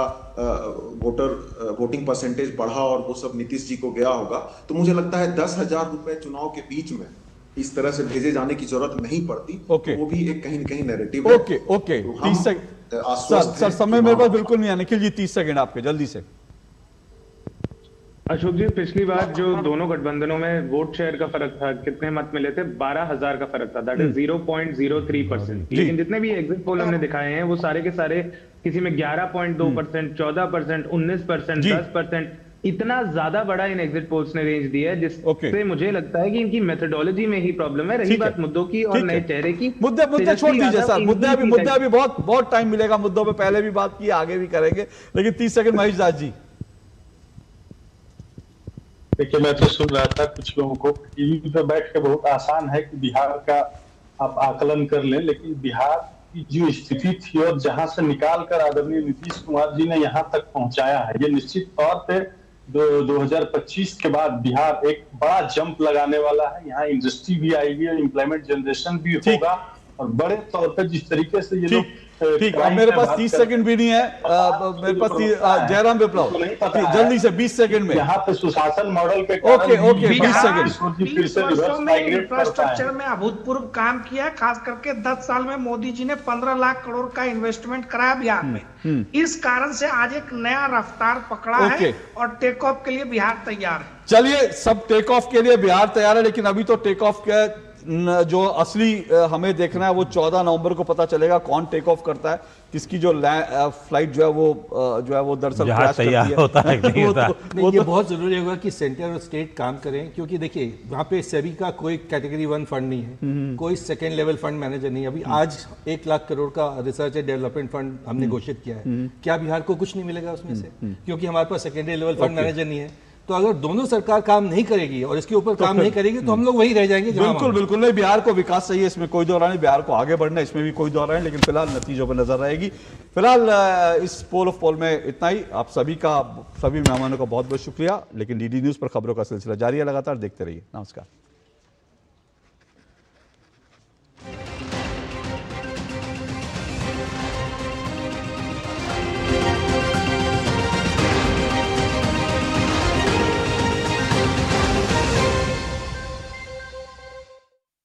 वोटिंग परसेंटेज बढ़ा और वो सब नीतीश जी को गया होगा, तो मुझे लगता है 10,000 रुपए चुनाव के बीच में इस तरह से भेजे जाने की जरूरत नहीं पड़ती। तो वो भी एक कहीं न कहीं नैरेटिव है। ओके 30 सेकंड सर, समय मेरे पास बिल्कुल नहीं है। निखिल जी 30 सेकंड आपके, जल्दी से। अशोक जी, पिछली बार जो दोनों गठबंधनों में वोट शेयर का फर्क था, कितने मत मिले थे? 12,000 का फर्क था, दैट इज 0.03%। लेकिन जितने भी एग्जिट पोल हमने दिखाए हैं वो सारे के सारे किसी में 11.2%, 14%, 19%, 10%, इतना ज्यादा बड़ा इन एग्जिट पोल्स ने रेंज दिया है, जिससे मुझे लगता है कि इनकी मेथोडोलॉजी में ही प्रॉब्लम है। रही बात मुद्दों की और नए चेहरे की, मुद्दे छोड़ दीजिए सर, मुद्दे अभी बहुत टाइम मिलेगा। मुद्दों पे पहले भी बात की, आगे भी करेंगे, लेकिन 30 सेकंड महेश दास जी। देखिए, मैं तो सुन रहा था कुछ लोगों को टीवी पे बैठ के बहुत आसान है कि बिहार का आप आकलन कर लें, लेकिन बिहार की जो स्थिति थी और जहां से निकाल कर आदरणीय नीतीश कुमार जी ने यहाँ तक पहुंचाया है, ये निश्चित तौर पे 2025 के बाद बिहार एक बड़ा जंप लगाने वाला है। यहाँ इंडस्ट्री भी आएगी और एम्प्लॉयमेंट जनरेशन भी होगा, और बड़े तौर पर जिस तरीके से ये लोग ठीक। अब मेरे पास 30 सेकंड भी नहीं है, मेरे पास जयराम विप्लव, जल्दी से 20 सेकंड में। यहाँ पे सुशासन मॉडल के ओके 20 सेकंड। 20 वर्षों में इंफ्रास्ट्रक्चर में अभूतपूर्व काम किया, खास करके 10 साल में मोदी जी ने 15 लाख करोड़ का इन्वेस्टमेंट कराया बिहार में। इस कारण से आज एक नया रफ्तार पकड़ा है और टेक ऑफ के लिए बिहार तैयार है। चलिए, सब टेक ऑफ के लिए बिहार तैयार है, लेकिन अभी तो टेक ऑफ के जो असली हमें देखना है वो 14 नवंबर को पता चलेगा, कौन टेक ऑफ करता है, किसकी जो फ्लाइट जो है वो दरअसल क्रैश तैयार होता है नहीं होता। ये बहुत जरूरी होगा कि सेंटर और स्टेट काम करें, क्योंकि देखिए वहाँ पे सेबी का कोई कैटेगरी 1 फंड नहीं है, कोई सेकेंड लेवल फंड मैनेजर नहीं है। अभी आज 1 लाख करोड़ का रिसर्च एंड डेवलपमेंट फंड हमने घोषित किया है। क्या बिहार को कुछ नहीं मिलेगा उसमें से? क्योंकि हमारे पास सेकेंडरी लेवल फंड मैनेजर नहीं है। तो अगर दोनों सरकार काम नहीं करेगी और इसके ऊपर काम नहीं करेगी तो हम लोग वही रह जाएंगे। बिल्कुल नहीं, बिहार को विकास चाहिए, इसमें कोई दौरा नहीं, बिहार को आगे बढ़ना इसमें भी कोई दौरा नहीं, लेकिन फिलहाल नतीजों पर नजर रहेगी। फिलहाल इस पोल ऑफ पोल में इतना ही। आप सभी मेहमानों का बहुत बहुत शुक्रिया। लेकिन डीडी न्यूज पर खबरों का सिलसिला जारी है, लगातार देखते रहिए। नमस्कार।